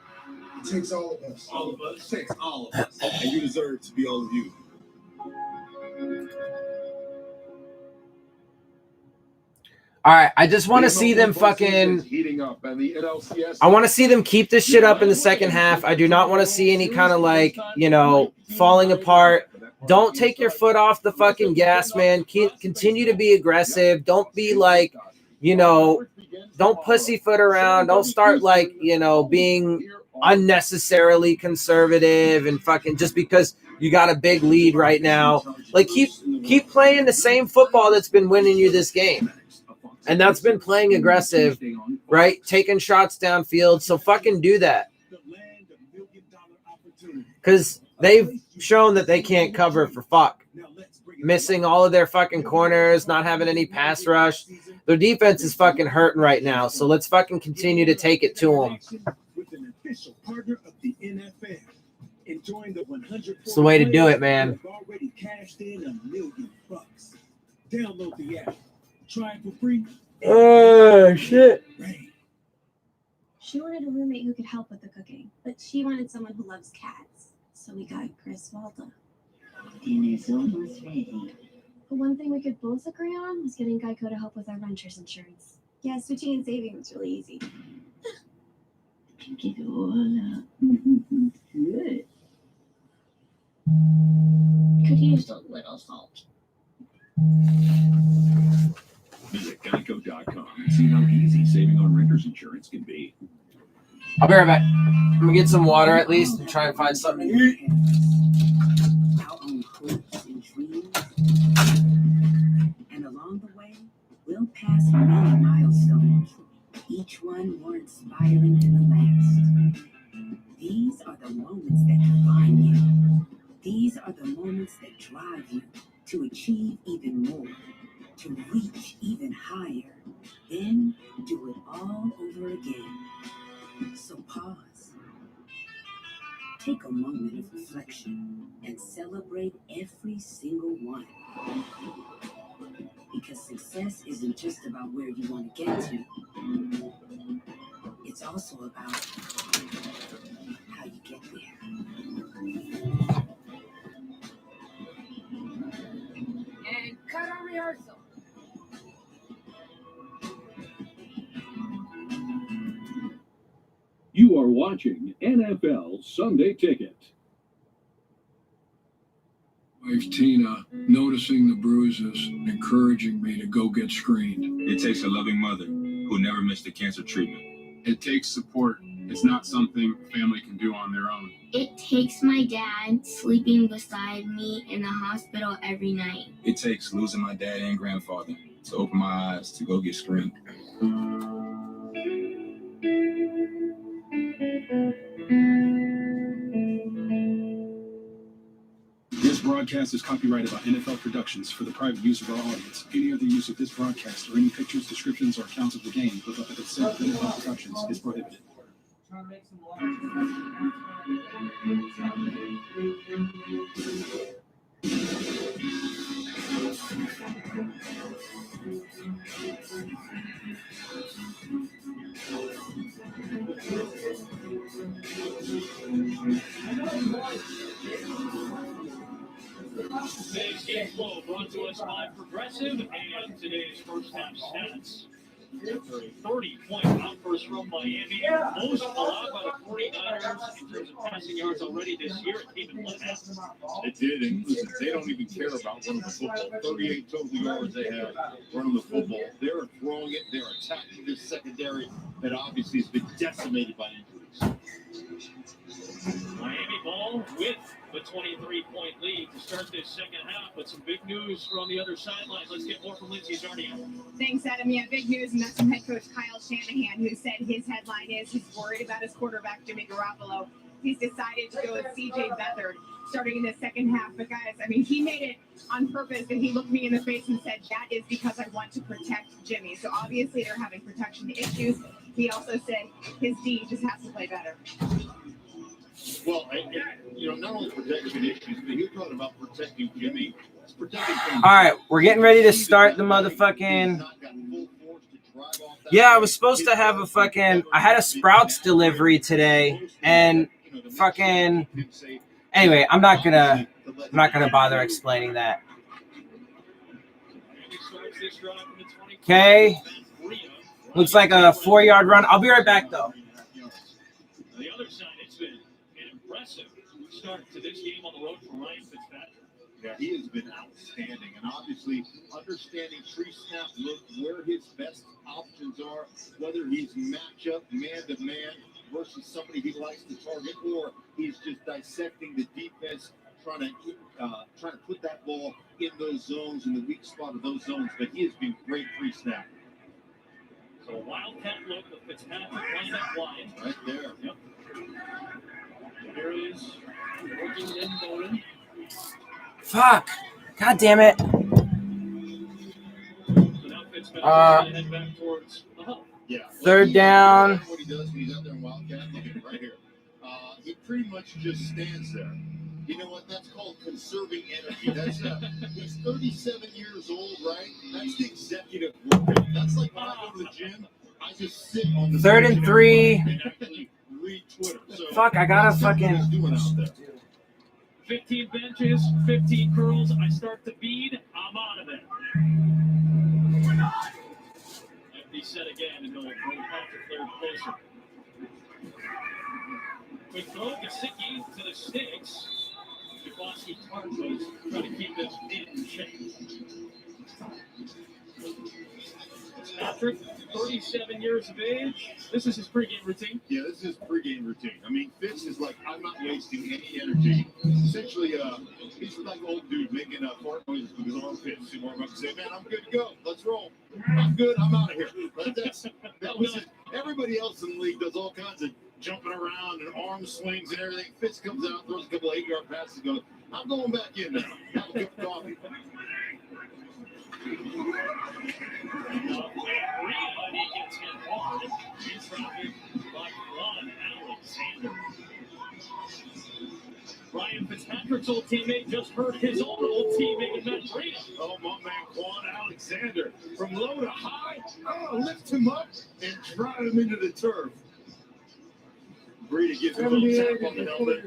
[SPEAKER 12] It takes all of us.
[SPEAKER 6] All of us.
[SPEAKER 12] It takes all of us. And you deserve to be all of you.
[SPEAKER 2] All right, I just want to see them fucking. I want to see them keep this shit up in the second half. I do not want to see any kind of like, falling apart. Don't take your foot off the fucking gas, man. Continue to be aggressive. Don't be like, don't pussyfoot around. Don't start like, being unnecessarily conservative and fucking just because you got a big lead right now. Like keep playing the same football that's been winning you this game. And that's been playing aggressive, right? Taking shots downfield. So fucking do that. Because they've shown that they can't cover for fuck. Missing all of their fucking corners, not having any pass rush. Their defense is fucking hurting right now. So let's fucking continue to take it to them. It's the way to do it, man.
[SPEAKER 15] Download the app. Try it for free.
[SPEAKER 2] Oh, shit.
[SPEAKER 5] She wanted a roommate who could help with the cooking, but she wanted someone who loves cats. So we got Chris Waldo.
[SPEAKER 8] Dinner's almost ready.
[SPEAKER 5] The one thing we could both agree on was getting Geico to help with our renter's insurance. Yeah, switching and saving was really easy.
[SPEAKER 8] Pick it all up. Good.
[SPEAKER 5] Could use a little salt.
[SPEAKER 4] Visit Geico.com and see how easy saving on renter's insurance can be.
[SPEAKER 2] I'll be right back. I'm going to get some water at least and try and find something to eat.
[SPEAKER 19] Out on hopes and dreams. And along the way, we'll pass many milestones, each one more inspiring than the last. These are the moments that define you. These are the moments that drive you to achieve even more, to reach even higher, then do it all over again. So pause. Take a moment of reflection and celebrate every single one. Because success isn't just about where you want to get to. It's also about how you get there.
[SPEAKER 1] And cut our rehearsal.
[SPEAKER 4] You are watching NFL Sunday Ticket.
[SPEAKER 23] Wife Tina, noticing the bruises, encouraging me to go get screened.
[SPEAKER 24] It takes a loving mother who never missed a cancer treatment.
[SPEAKER 21] It takes support. It's not something a family can do on their own.
[SPEAKER 25] It takes my dad sleeping beside me in the hospital every night.
[SPEAKER 24] It takes losing my dad and grandfather to open my eyes to go get screened.
[SPEAKER 10] This broadcast is copyrighted by NFL Productions for the private use of our audience. Any other use of this broadcast or any pictures, descriptions, or accounts of the game without the consent of NFL Productions is prohibited.
[SPEAKER 6] Today's game flow brought to us by Progressive and today's first half stats. After a 30-point outburst from Miami, most allowed by the 49'ers in terms of passing yards already this year. It came in one half.
[SPEAKER 12] It did, and listen, they don't even care about running the football. 38 total yards they have running the football. They're throwing it. They're attacking this secondary that obviously has been decimated by injuries.
[SPEAKER 6] Miami ball with the 23-point lead to start this second half, but some big news from the other sideline. Let's get more from Lindsay Zarnia.
[SPEAKER 11] Thanks, Adam. Yeah, big news, and that's from head coach Kyle Shanahan, who said his headline is he's worried about his quarterback, Jimmy Garoppolo. He's decided to go with C.J. Beathard starting in the second half. But, guys, I mean, he made it on purpose, and he looked me in the face and said, that is because I want to protect Jimmy. So, obviously, they're having protection issues. He also said his D just has to play better.
[SPEAKER 12] Well, not only protection issues, but you're talking about protecting Jimmy. It's protecting him.
[SPEAKER 2] All right, we're getting ready to start the motherfucking. Yeah, I was supposed to have I had a Sprouts delivery today, and fucking. Anyway, I'm not gonna bother explaining that. Okay, looks like a 4-yard run. I'll be right back though.
[SPEAKER 6] On the other side, it's been an impressive start to this game on the road for Ryan Fitzpatrick.
[SPEAKER 12] Yeah, he has been outstanding, and obviously understanding pre-snap look where his best options are, whether he's matchup man-to-man versus somebody he likes to target, or he's just dissecting the defense, trying to put that ball in those zones, in the weak spot of those zones. But he has been great pre-snap.
[SPEAKER 6] So a wildcat look with Fitzpatrick running that line.
[SPEAKER 12] Right there.
[SPEAKER 6] Yep. There he is, working in Bowden.
[SPEAKER 2] Fuck. God damn it.
[SPEAKER 6] So now Fitzpatrick's going to head back towards the hub.
[SPEAKER 12] Yeah.
[SPEAKER 2] Third down.
[SPEAKER 12] What he does when he's out there in Wildcat, look at him right here. He pretty much just stands there. You know what? That's called conserving energy. That's he's 37 years old, right? That's the executive workout. That's like when I go to the gym, I just sit on the
[SPEAKER 2] 3rd and 3.
[SPEAKER 12] and actually read Twitter. So
[SPEAKER 2] Fuck, I gotta fucking.
[SPEAKER 12] doing out there.
[SPEAKER 6] 15 benches, 15 curls. I start to bead. I'm out of it. Empty set again, and he'll bring Patrick third closer. Quick throw, Gesicki to the sticks. Jaquaski Tarpos trying to keep this in check. Patrick, 37 years of age. This is his pregame routine.
[SPEAKER 12] Yeah, this is his pregame routine. I mean, Fitz is like, I'm not wasting any energy. Essentially, he's like an old dude making fart noises with his armpits. You warm up and say, man, I'm good to go. Let's roll. I'm good. I'm out of here. But that was it. Everybody else in the league does all kinds of jumping around and arm swings and everything. Fitz comes out, throws a couple of 8-yard passes, and goes, I'm going back in now. Have a cup of coffee.
[SPEAKER 6] Gets hit hard. He's trapped by Quan Alexander. Ryan Fitzpatrick's old teammate just hurt his own old teammate in that trade.
[SPEAKER 12] Oh, my man, Quan Alexander. From low to high, lift him up and drive him into the turf. Breida gives him a little tap on the helmet.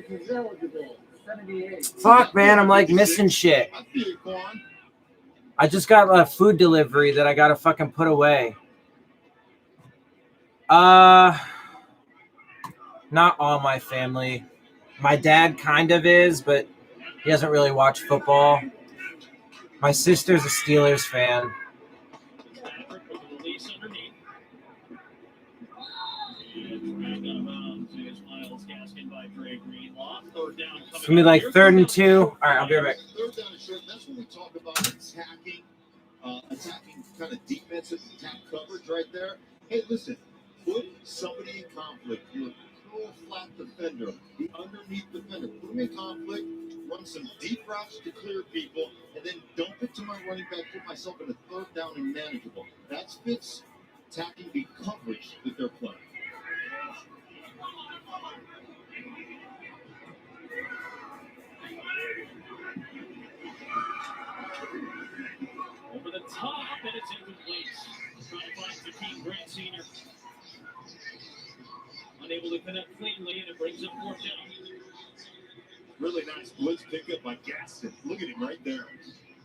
[SPEAKER 1] 78.
[SPEAKER 2] Fuck, man, I'm like missing shit.
[SPEAKER 12] I feel you, Quan.
[SPEAKER 2] I just got a food delivery that I gotta fucking put away. Not all my family. My dad kind of is, but he doesn't really watch football. My sister's a Steelers fan. It's gonna be like 3rd and 2. All right, I'll be right back.
[SPEAKER 12] Third down and short. That's when we talk about attacking attacking kind of defensive attack coverage right there. Hey, listen, put somebody in conflict. You're a curl flat defender, the underneath defender. Put them in conflict, run some deep routes to clear people, and then dump it to my running back, put myself in a third down and manageable. That's Fitz attacking the coverage that they're playing.
[SPEAKER 6] Over the top, and it's incomplete. Trying to find Jakeem Grant Sr. Unable to connect cleanly, and it brings up fourth down.
[SPEAKER 12] Really nice blitz pickup by Gaston. Look at him right there.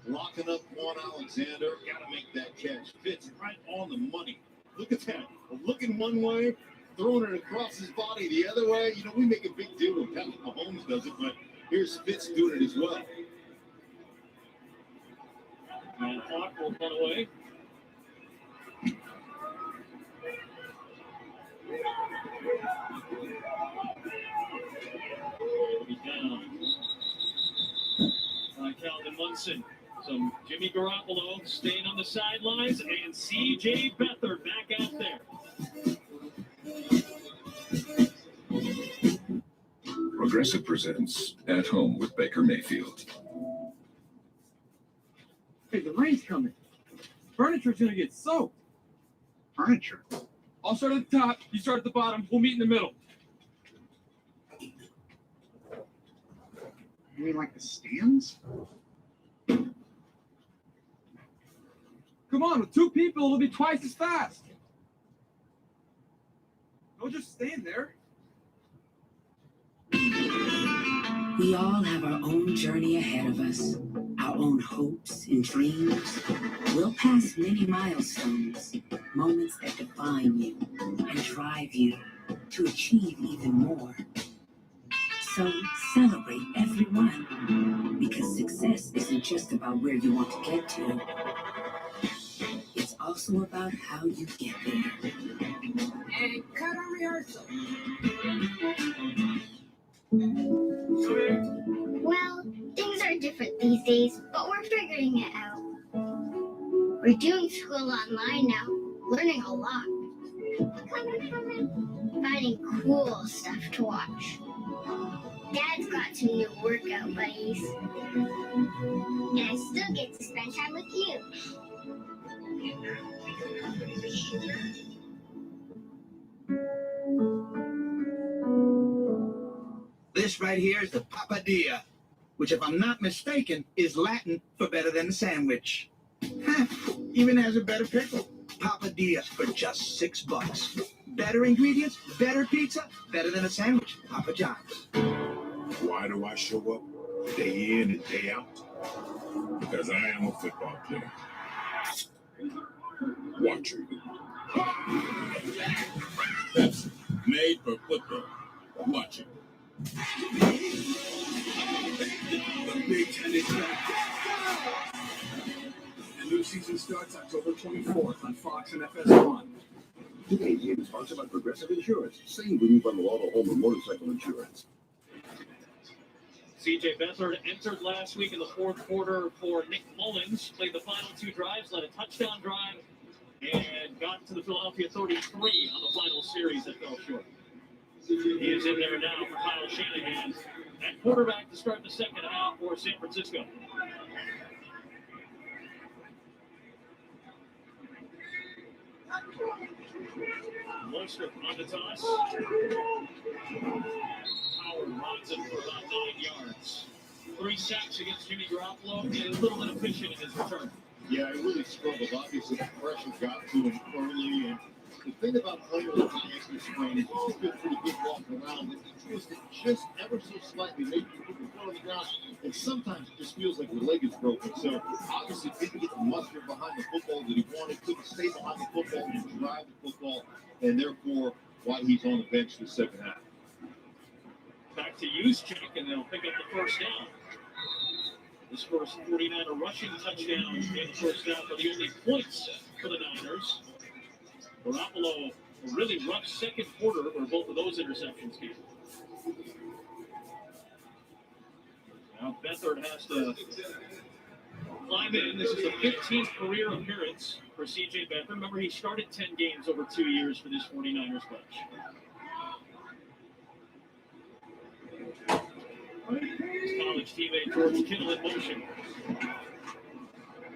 [SPEAKER 12] Locking up Quan Alexander. Got to make that catch. Fitz right on the money. Look at that. Looking one way, throwing it across his body the other way. You know, we make a big deal when Patrick Mahomes does it, but here's Fitz doing it as well.
[SPEAKER 6] And Hawk will run away. It'll be down by Calvin Munson. So Jimmy Garoppolo staying on the sidelines, and C.J. Beathard back out there.
[SPEAKER 4] Progressive presents At Home with Baker Mayfield.
[SPEAKER 7] Hey, the rain's coming. Furniture's gonna get soaked. Furniture? I'll start at the top, you start at the bottom, we'll meet in the middle.
[SPEAKER 21] You mean like the stands?
[SPEAKER 7] Come on, with 2 people, it'll be twice as fast. Don't just stand there.
[SPEAKER 19] We all have our own journey ahead of us, our own hopes and dreams. We'll pass many milestones, moments that define you and drive you to achieve even more. So celebrate every one, because success isn't just about where you want to get to. It's also about how you get there.
[SPEAKER 1] And cut a rehearsal.
[SPEAKER 25] Well, things are different these days, but we're figuring it out. We're doing school online now, learning a lot. Finding cool stuff to watch. Dad's got some new workout buddies. And I still get to spend time with you.
[SPEAKER 15] This right here is the papadilla, which, if I'm not mistaken, is Latin for better than a sandwich. Even has a better pickle. Papadilla for just $6. Better ingredients, better pizza, better than a sandwich. Papa John's.
[SPEAKER 18] Why do I show up day in and day out? Because I am a football player. Watcher. That's made for football. Watch it.
[SPEAKER 10] The Big Ten is back. The new season starts October 24th on Fox and FS1.
[SPEAKER 18] Today's game is sponsored by Progressive Insurance. Same when you bundle auto, home, and motorcycle insurance.
[SPEAKER 6] C.J. Beathard entered last week in the fourth quarter for Nick Mullins, played the final 2 drives, led a touchdown drive, and got to the Philadelphia 33 on the final series that fell short. He is in there now for Kyle Shanahan at quarterback to start the second half for San Francisco. Monster on the toss. Howard runs it for about 9 yards. 3 sacks against Jimmy Garoppolo, and a little inefficient in his return.
[SPEAKER 12] Yeah, he really struggled. Obviously, the pressure got to him early. And the thing about playing with an ankle sprain is you feel pretty good walking around. If you twist it just ever so slightly, maybe you put your foot on the ground, and sometimes it just feels like your leg is broken. So obviously, didn't get the mustard behind the football that he wanted. Couldn't stay behind the football and drive the football, and therefore why he's on the bench the second half.
[SPEAKER 6] Back to Juszczyk, and they'll pick up the first down. His first 49er rushing touchdown in the first half are the only points for the Niners. Garoppolo, a really rough second quarter where both of those interceptions came. Now Beathard has to climb in. This is the 15th career appearance for C.J. Beathard. Remember, he started 10 games over 2 years for this 49ers bunch. His college teammate George Kittle in motion.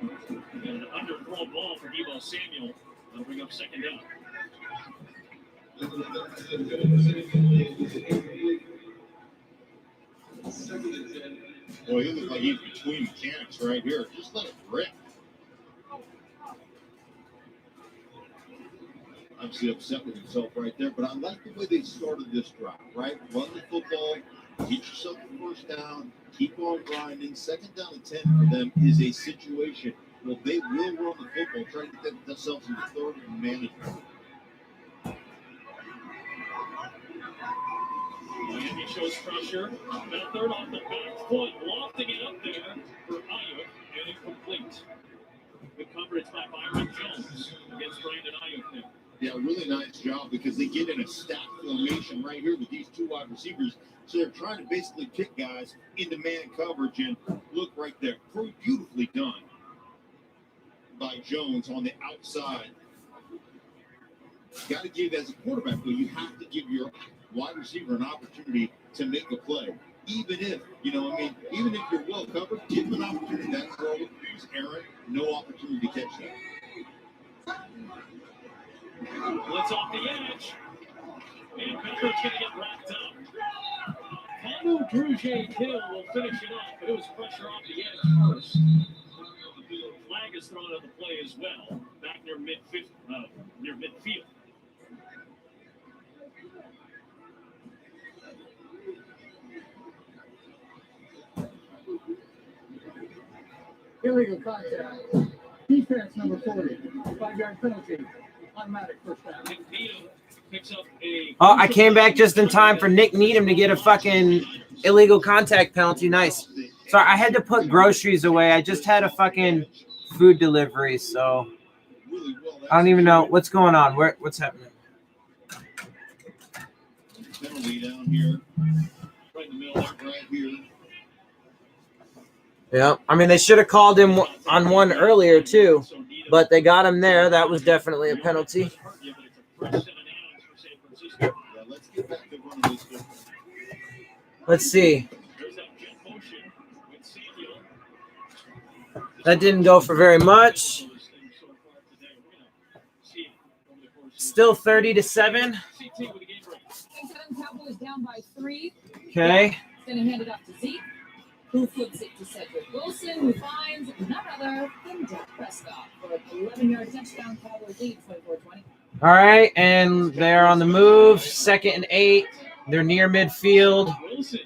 [SPEAKER 6] And an underthrown ball for Deebo Samuel. That'll bring up second down.
[SPEAKER 12] Boy, he looks like he's between mechanics right here. Just let it rip. Obviously upset with himself right there, but I like the way they started this drive, right? Run the football, get yourself the first down, keep on grinding. Second down and 10 for them is a situation. Well, they will run the football, try to get themselves into third and management.
[SPEAKER 6] Miami shows pressure. Beathard off the back foot, lofting it up there for Ayuk, and incomplete. Good coverage by Byron Jones against Brandon Ayuk there.
[SPEAKER 12] Yeah, really nice job because they get in a stack formation right here with these two wide receivers. So they're trying to basically pick guys into man coverage, and look right there. Beautifully done by Jones on the outside. Got to give, as a quarterback, though, you have to give your wide receiver an opportunity to make a play. Even if, even if you're well covered, give him an opportunity. That throw was Aaron, no opportunity to catch that.
[SPEAKER 6] Blitz off the edge. And Beathard's going to get wrapped up. Kanu Hill will finish it off, but it was pressure off the edge first. Flag is thrown on the play as well, back near midfield.
[SPEAKER 21] Illegal contact. Defense number 40. 5-yard penalty. Automatic first down.
[SPEAKER 6] Picks up a.
[SPEAKER 2] Oh, I came back just in time for Nick Needham to get a fucking illegal contact penalty. Nice. Sorry, I had to put groceries away. I just had a fucking food delivery, so I don't even know what's going on. What's happening?
[SPEAKER 12] Penalty down here. Right in the middle, right here.
[SPEAKER 2] Yeah, I mean, they should have called him on one earlier, too, but they got him there. That was definitely a penalty. Let's see. That didn't go for very much. Still 30-7.
[SPEAKER 1] Cowboys down by 3.
[SPEAKER 2] Okay.
[SPEAKER 1] Then he handed off to Zeke, who flips it to Cedric Wilson, who finds none other than Dak Prescott for an 11-yard touchdown. Cowboys lead 24-20.
[SPEAKER 2] All right, and they're on the move. 2nd and 8. They're near midfield.
[SPEAKER 6] Wilson.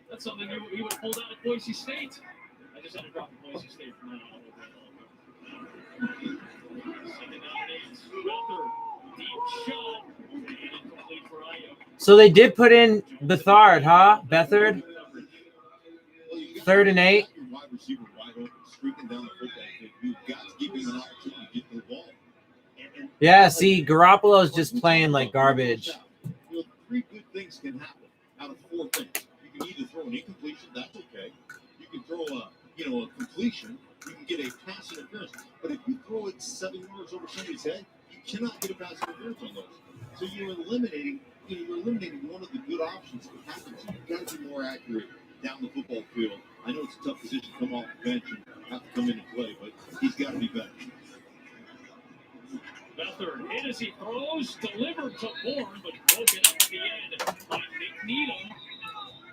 [SPEAKER 6] That's something he would have pulled out of Boise State. I just had to drop Boise State from that. Second down and 8. Beathard, deep shot, and incomplete for Ayuk.
[SPEAKER 2] So they did put in Beathard, huh? Beathard. 3rd and 8.
[SPEAKER 12] Wide receiver wide open, streaking down the football field. You've got to give him an opportunity to get to the ball.
[SPEAKER 2] Yeah, see, Garoppolo's just playing like garbage.
[SPEAKER 12] 3 good things can happen out of 4 things. You can either throw an incompletion, that's okay. You can throw a completion. You can get a pass interference. But if you throw it 7 yards over somebody's head, you cannot get a pass interference on those. So you're eliminating one of the good options that happens. You've got to be more accurate down the football field. I know it's a tough position to come off the bench and have to come in and play, but he's got to be better.
[SPEAKER 6] Beathard hit as he throws, delivered to Bourne, but broken up at the end by Nick Needham.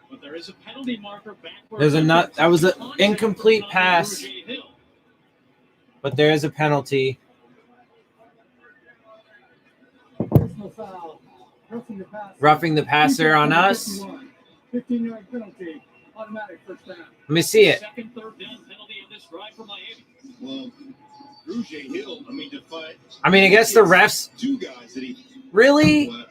[SPEAKER 6] But there is a penalty marker backwards.
[SPEAKER 2] There's that was an incomplete pass, but there is a penalty.
[SPEAKER 21] Personal foul.
[SPEAKER 2] Roughing the passer on us.
[SPEAKER 21] 15-yard penalty. Automatic first down.
[SPEAKER 2] Let me see it.
[SPEAKER 6] Second, third down penalty in this drive for Miami.
[SPEAKER 12] Well, Hill,
[SPEAKER 2] I mean, I guess the refs.
[SPEAKER 12] 2 guys that he
[SPEAKER 2] really?
[SPEAKER 12] Well,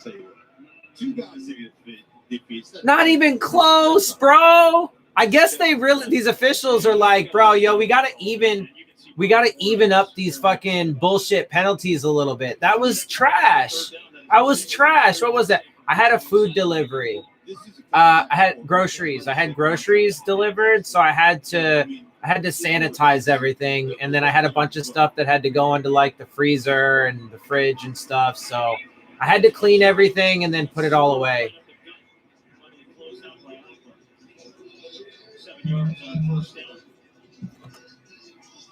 [SPEAKER 12] 2 guys that he defeats.
[SPEAKER 2] Not even close, bro. I guess these officials are like, bro, yo, we gotta even up these fucking bullshit penalties a little bit. That was trash. What was that? I had a food delivery. I had groceries. delivered, so I had to I had to sanitize everything, and then I had a bunch of stuff that had to go into like the freezer and the fridge and stuff. So I had to clean everything and then put it all away.
[SPEAKER 6] 7 yards on first down.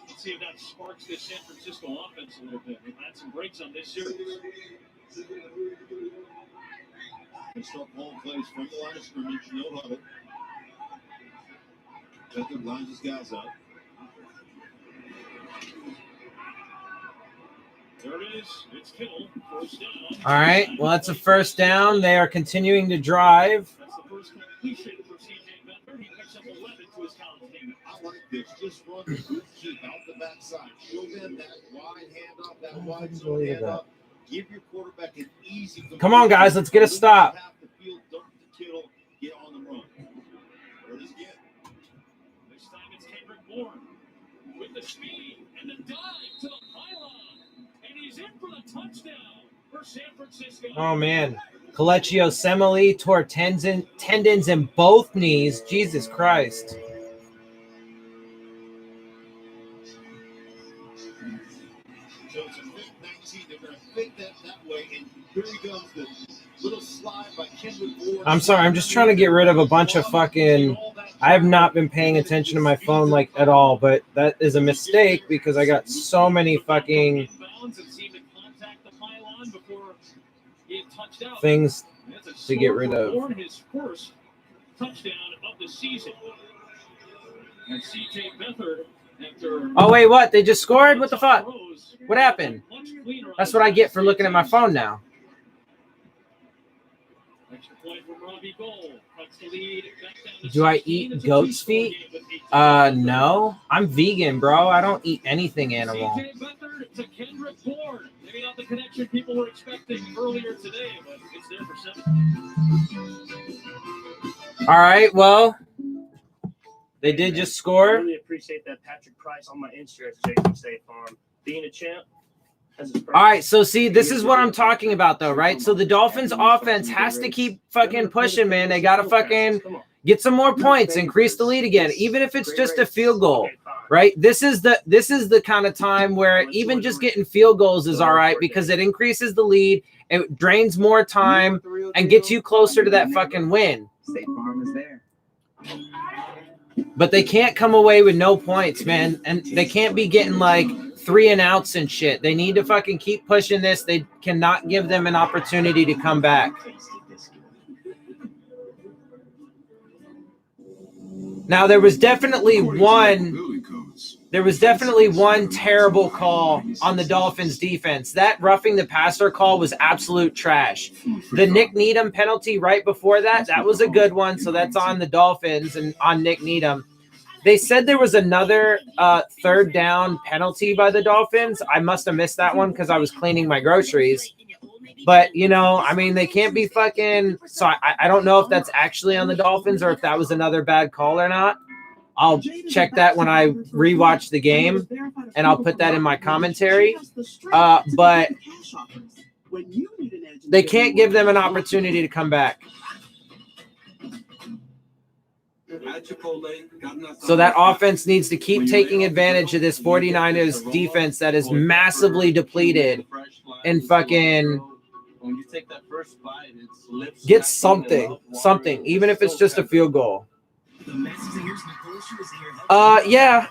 [SPEAKER 6] Let's see if that sparks this San Francisco offense a little bit. They've had some breaks on this series.
[SPEAKER 12] They start calling plays from the line of scrimmage, no huddle. Beckett lines his guys up.
[SPEAKER 6] There it is. It's Kittle. First down.
[SPEAKER 2] All right. Well, that's a first down. They are continuing to drive.
[SPEAKER 6] That's the first completion for C.J. Beathard. He picks up 11 to his count.
[SPEAKER 12] I like this. Just run the good keep out the backside. Show them that wide handoff, that wide zone handoff. Give your quarterback an easy.
[SPEAKER 2] Come on, guys. Let's get a stop.
[SPEAKER 12] Half the field, dump the Kittle, get on the run. There it is again.
[SPEAKER 6] This time it's Kendrick Bourne with the speed and the dive to the pylon. And he's in for the touchdown for San Francisco.
[SPEAKER 2] Oh, man. Colecchio Semele tore tendons in both knees. Jesus Christ.
[SPEAKER 12] So it's a fake 19. They're going to fake that way. And here he comes, the little slide by Kendrick Bourne.
[SPEAKER 2] I'm sorry. I'm just trying to get rid of a bunch of fucking... I have not been paying attention to my phone like at all, but that is a mistake because I got so many fucking things to get rid of.
[SPEAKER 6] His first touchdown of the season. And C.J. Beathard, after
[SPEAKER 2] Oh, wait, what? They just scored? What the fuck? What happened? That's what I get for looking at my phone now.
[SPEAKER 6] extra point from Robbie Gold. Cuts the lead back down to
[SPEAKER 2] Do I
[SPEAKER 6] 16.
[SPEAKER 2] eat goat's feet? No. I'm vegan, bro. I don't eat anything animal.
[SPEAKER 6] C.J. Beathard to Kendrick Bourne. Maybe not the connection people were expecting earlier today, but it's there for 7.
[SPEAKER 2] All right, well, they did just score.
[SPEAKER 9] I really appreciate that Patrick Price on my insurance, Jason State Farm. Being a champ has its
[SPEAKER 2] All right, so see, this is what I'm talking about, though, right? So the Dolphins' offense has to keep fucking pushing, man. They got to fucking get some more points, increase the lead again, even if it's just a field goal, right? This is the kind of time where even just getting field goals is all right because it increases the lead, it drains more time, and gets you closer to that fucking win.
[SPEAKER 13] State Farm is there.
[SPEAKER 2] But they can't come away with no points, man, and they can't be getting like 3 and outs and shit. They need to fucking keep pushing this. They cannot give them an opportunity to come back. Now there was definitely one terrible call on the Dolphins defense. That roughing the passer call was absolute trash. The Nick Needham penalty right before that was a good one. So that's on the Dolphins and on Nick Needham. They said there was another third down penalty by the Dolphins. I must have missed that one because I was cleaning my groceries. But, you know, I mean, they can't be fucking – so I don't know if that's actually on the Dolphins or if that was another bad call or not. I'll check that when I rewatch the game, and I'll put that in my commentary. But they can't give them an opportunity to come back. So that offense needs to keep taking advantage of this 49ers defense that is massively depleted and fucking
[SPEAKER 13] when you take that first bite, it's lips.
[SPEAKER 2] get something, even if it's just a field goal. Yeah,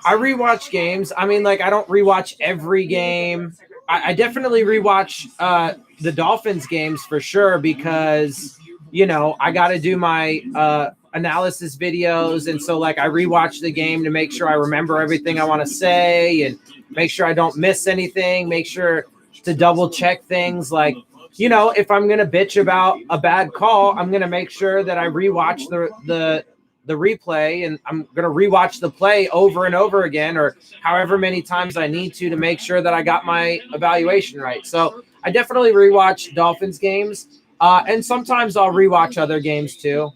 [SPEAKER 2] I rewatch games. I mean, like, I don't rewatch every game. I definitely rewatch the Dolphins games for sure because, you know, I got to do my analysis videos. And so, like, I rewatch the game to make sure I remember everything I want to say and make sure I don't miss anything, make sure to double check things. Like, you know, if I'm going to bitch about a bad call, I'm going to make sure that I rewatch the replay, and I'm going to rewatch the play over and over again, or however many times I need to make sure that I got my evaluation right. So I definitely rewatch Dolphins games, and sometimes I'll rewatch other games too,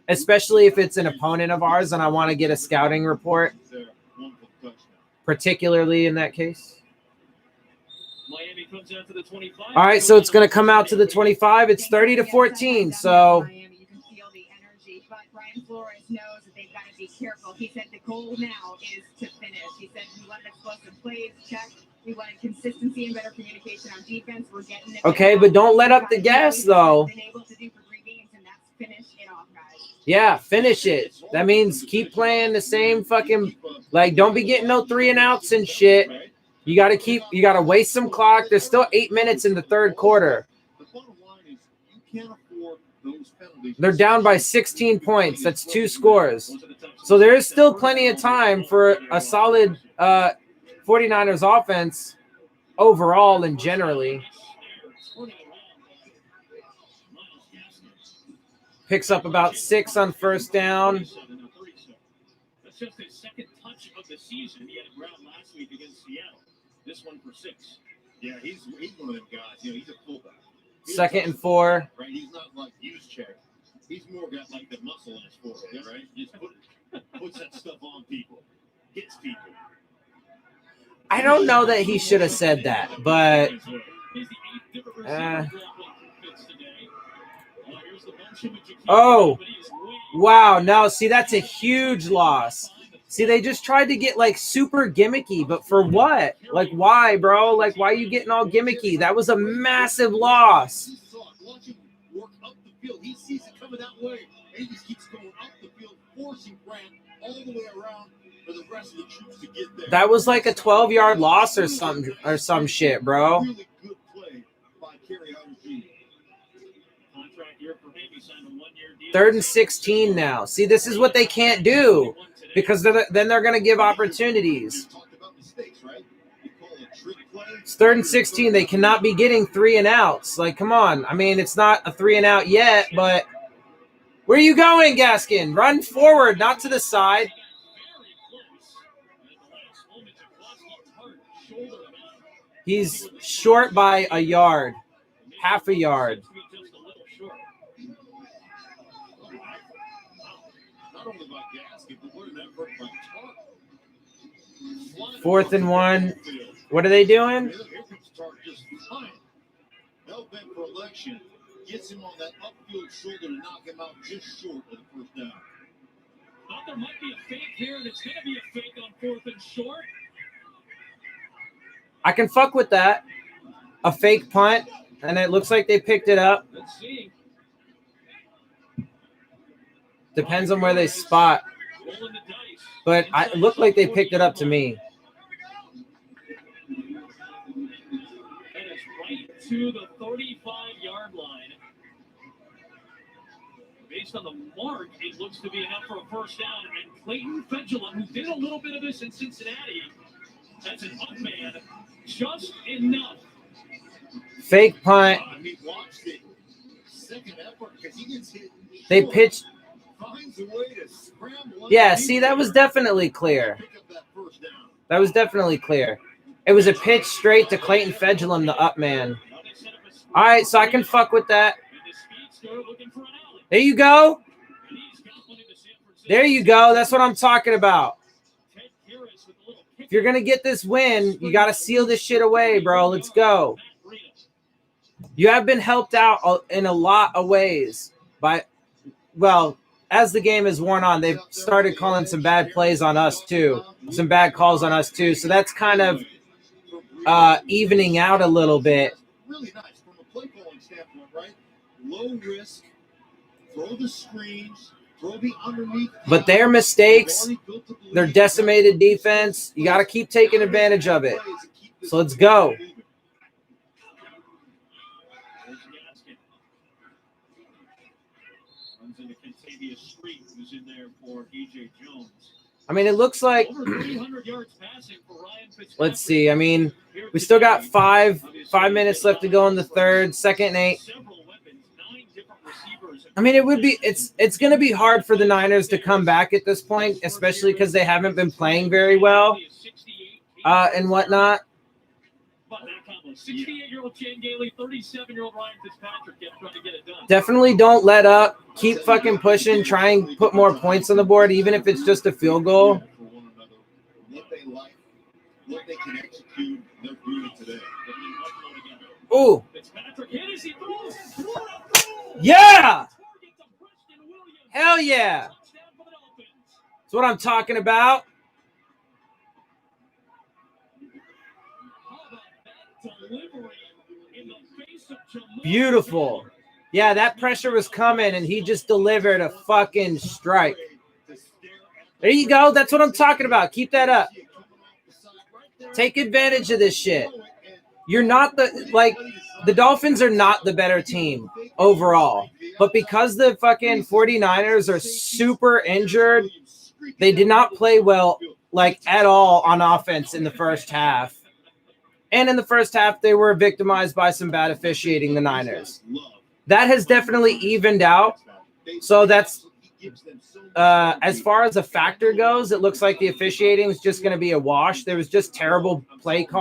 [SPEAKER 2] especially if it's an opponent of ours and I want to get a scouting report, particularly in that case.
[SPEAKER 6] Miami comes out to the 25.
[SPEAKER 2] All right, so it's going to come out to the 25. It's 30-14, so
[SPEAKER 11] Miami, you can feel the energy, but Brian Flores knows that they've got to be careful. He said the goal now is to finish. He said we wanted explosive plays, check. We wanted consistency and better communication on defense. We're getting it.
[SPEAKER 2] Okay, but don't let up the gas, though.
[SPEAKER 11] Been able to do for 3 games, and that's finish it off, guys.
[SPEAKER 2] Yeah, finish it. That means keep playing the same fucking, like, don't be getting no 3 and outs and shit. You got to waste some clock. There's still 8 minutes in the third quarter.
[SPEAKER 12] The bottom line is you can't afford those penalties.
[SPEAKER 2] They're down by 16 points. That's 2 scores. So there is still plenty of time for a solid 49ers offense overall and generally. Picks up about 6 on first down.
[SPEAKER 6] That's just his second touch of the season. He had a ground last week against Seattle. This one for 6.
[SPEAKER 12] Yeah, he's one of them guys. You know, he's a fullback.
[SPEAKER 2] Second and 4.
[SPEAKER 12] Right, he's not like use check. He's more got like the muscle in his forehead, right? Just puts that stuff on people, hits people.
[SPEAKER 2] I don't know that he should have said that, but oh, wow. No, see, that's a huge loss. See, they just tried to get like super gimmicky, but for what? Like, why, bro? Like, why are you getting all gimmicky? That was a massive loss.
[SPEAKER 12] Watch him work up the field. He sees it coming that way, and he just keeps going up the field, forcing Grant all the way around for the rest of the troops to get there.
[SPEAKER 2] That was like a 12-yard loss or some shit, bro.
[SPEAKER 12] Really good play by Kerry Hunter.
[SPEAKER 6] Contract year for maybe signed a 1-year deal.
[SPEAKER 2] 3rd and 16 now. See, this is what they can't do because then they're going to give opportunities. It's 3rd and 16. They cannot be getting 3 and outs. Like, come on. I mean, it's not a 3 and out yet, but where are you going, Gaskin? Run forward, not to the side. He's short by a yard, half a yard. Fourth and 1. What are they doing?
[SPEAKER 12] Hell-bent for election gets him on that upfield shoulder to knock him out just short of the first down.
[SPEAKER 6] Thought there might be a fake here, and it's going to be a fake on 4th and short.
[SPEAKER 2] I can fuck with that. A fake punt, and it looks like they picked it up.
[SPEAKER 6] Let's see.
[SPEAKER 2] Depends on where they spot. But it looked like they picked it up to me.
[SPEAKER 6] And it's right to the 35-yard line. Based on the mark, it looks to be enough for a first down. And Clayton Fedulum, who did a little bit of this in Cincinnati, that's an up man, just enough.
[SPEAKER 2] Fake punt.
[SPEAKER 12] He watched it. Second effort because he gets hit.
[SPEAKER 2] They pitched.
[SPEAKER 12] Finds a way to scramble.
[SPEAKER 2] Yeah, see, that was definitely clear. That was definitely clear. It was a pitch straight to Clayton Fedulum, the up man. All right, so I can fuck with that. There you go. There you go. That's what I'm talking about. If you're going to get this win, you got to seal this shit away, bro. Let's go. You have been helped out in a lot of ways by, well, as the game has worn on, they've started calling some bad plays on us too, some bad calls on us too. So that's kind of evening out a little bit.
[SPEAKER 12] Really nice from a play calling standpoint, right? Low risk, throw the screens, throw the underneath.
[SPEAKER 2] But their mistakes, their decimated defense, you got to keep taking advantage of it. So let's go.
[SPEAKER 6] In there for DJ Jones.
[SPEAKER 2] I mean, it looks like
[SPEAKER 6] Over 300 yards passing for Ryan Fitzpatrick.
[SPEAKER 2] Let's see. I mean, we still got five minutes left to go in the third, 2nd and 8. I mean, it's going to be hard for the Niners to come back at this point, especially because they haven't been playing very well and whatnot.
[SPEAKER 6] 68-year-old Chan Gailey, 37-year-old Ryan Fitzpatrick trying to get it done.
[SPEAKER 2] Definitely don't let up. Keep fucking pushing. Try and put more points on the board, even if it's just a field goal.
[SPEAKER 12] What they like, what they can execute, they're doing today.
[SPEAKER 2] Ooh.
[SPEAKER 6] Fitzpatrick hit as he throws.
[SPEAKER 2] Yeah. Hell yeah. That's what I'm talking about. Beautiful. Yeah, that pressure was coming, and he just delivered a fucking strike. There you go. That's what I'm talking about. Keep that up. Take advantage of this shit. You're not the Dolphins are not the better team overall. But because the fucking 49ers are super injured, they did not play well, at all on offense in the first half. And in the first half, they were victimized by some bad officiating, the Niners. That has definitely evened out. So that's, as far as a factor goes, it looks like the officiating is just going to be a wash. There was just terrible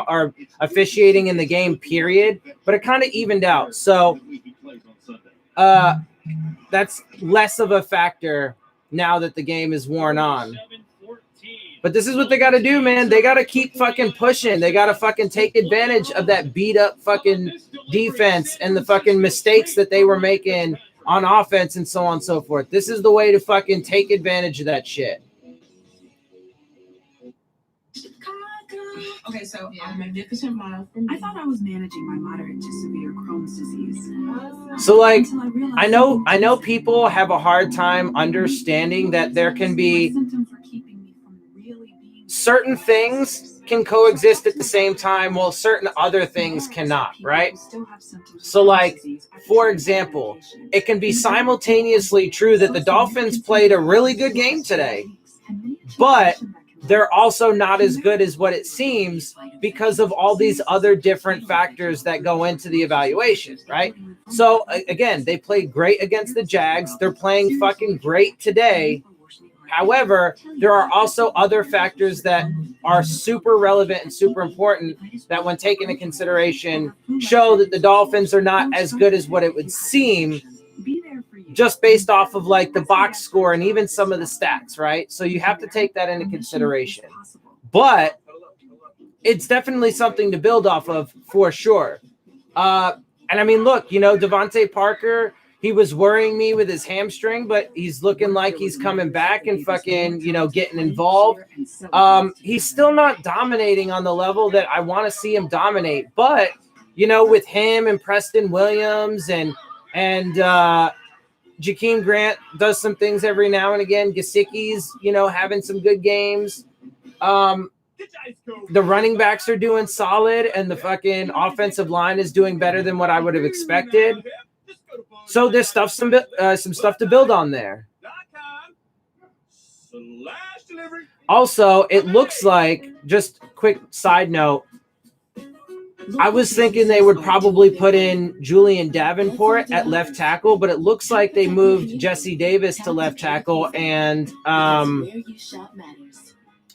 [SPEAKER 2] or officiating in the game, period. But it kind of evened out. So that's less of a factor now that the game is worn on. But this is what they got to do, man. They got to keep fucking pushing. They got to fucking take advantage of that beat up fucking defense and the fucking mistakes that they were making on offense and so on and so forth. This is the way to fucking take advantage of that shit.
[SPEAKER 19] Okay, so I'm a magnificent mile from I thought I was managing my moderate to severe Crohn's disease.
[SPEAKER 2] So I know people have a hard time understanding that there can be certain things can coexist at the same time while certain other things cannot, right? So for example, it can be simultaneously true that the Dolphins played a really good game today, but they're also not as good as what it seems because of all these other different factors that go into the evaluation, right? So again, they played great against the Jags. They're playing fucking great today. However, there are also other factors that are super relevant and super important that, when taken into consideration, show that the Dolphins are not as good as what it would seem just based off of the box score and even some of the stats, right? So you have to take that into consideration. But it's definitely something to build off of for sure. And I mean, look, Devontae Parker, he was worrying me with his hamstring, but he's looking like he's coming back and fucking, getting involved. He's still not dominating on the level that I want to see him dominate. But, with him and Preston Williams and Jakeem Grant does some things every now and again. Gesicki's, having some good games. The running backs are doing solid, and the fucking offensive line is doing better than what I would have expected. So there's some stuff to build on there. Also, it looks like, just quick side note, I was thinking they would probably put in Julian Davenport at left tackle, but it looks like they moved Jesse Davis to left tackle and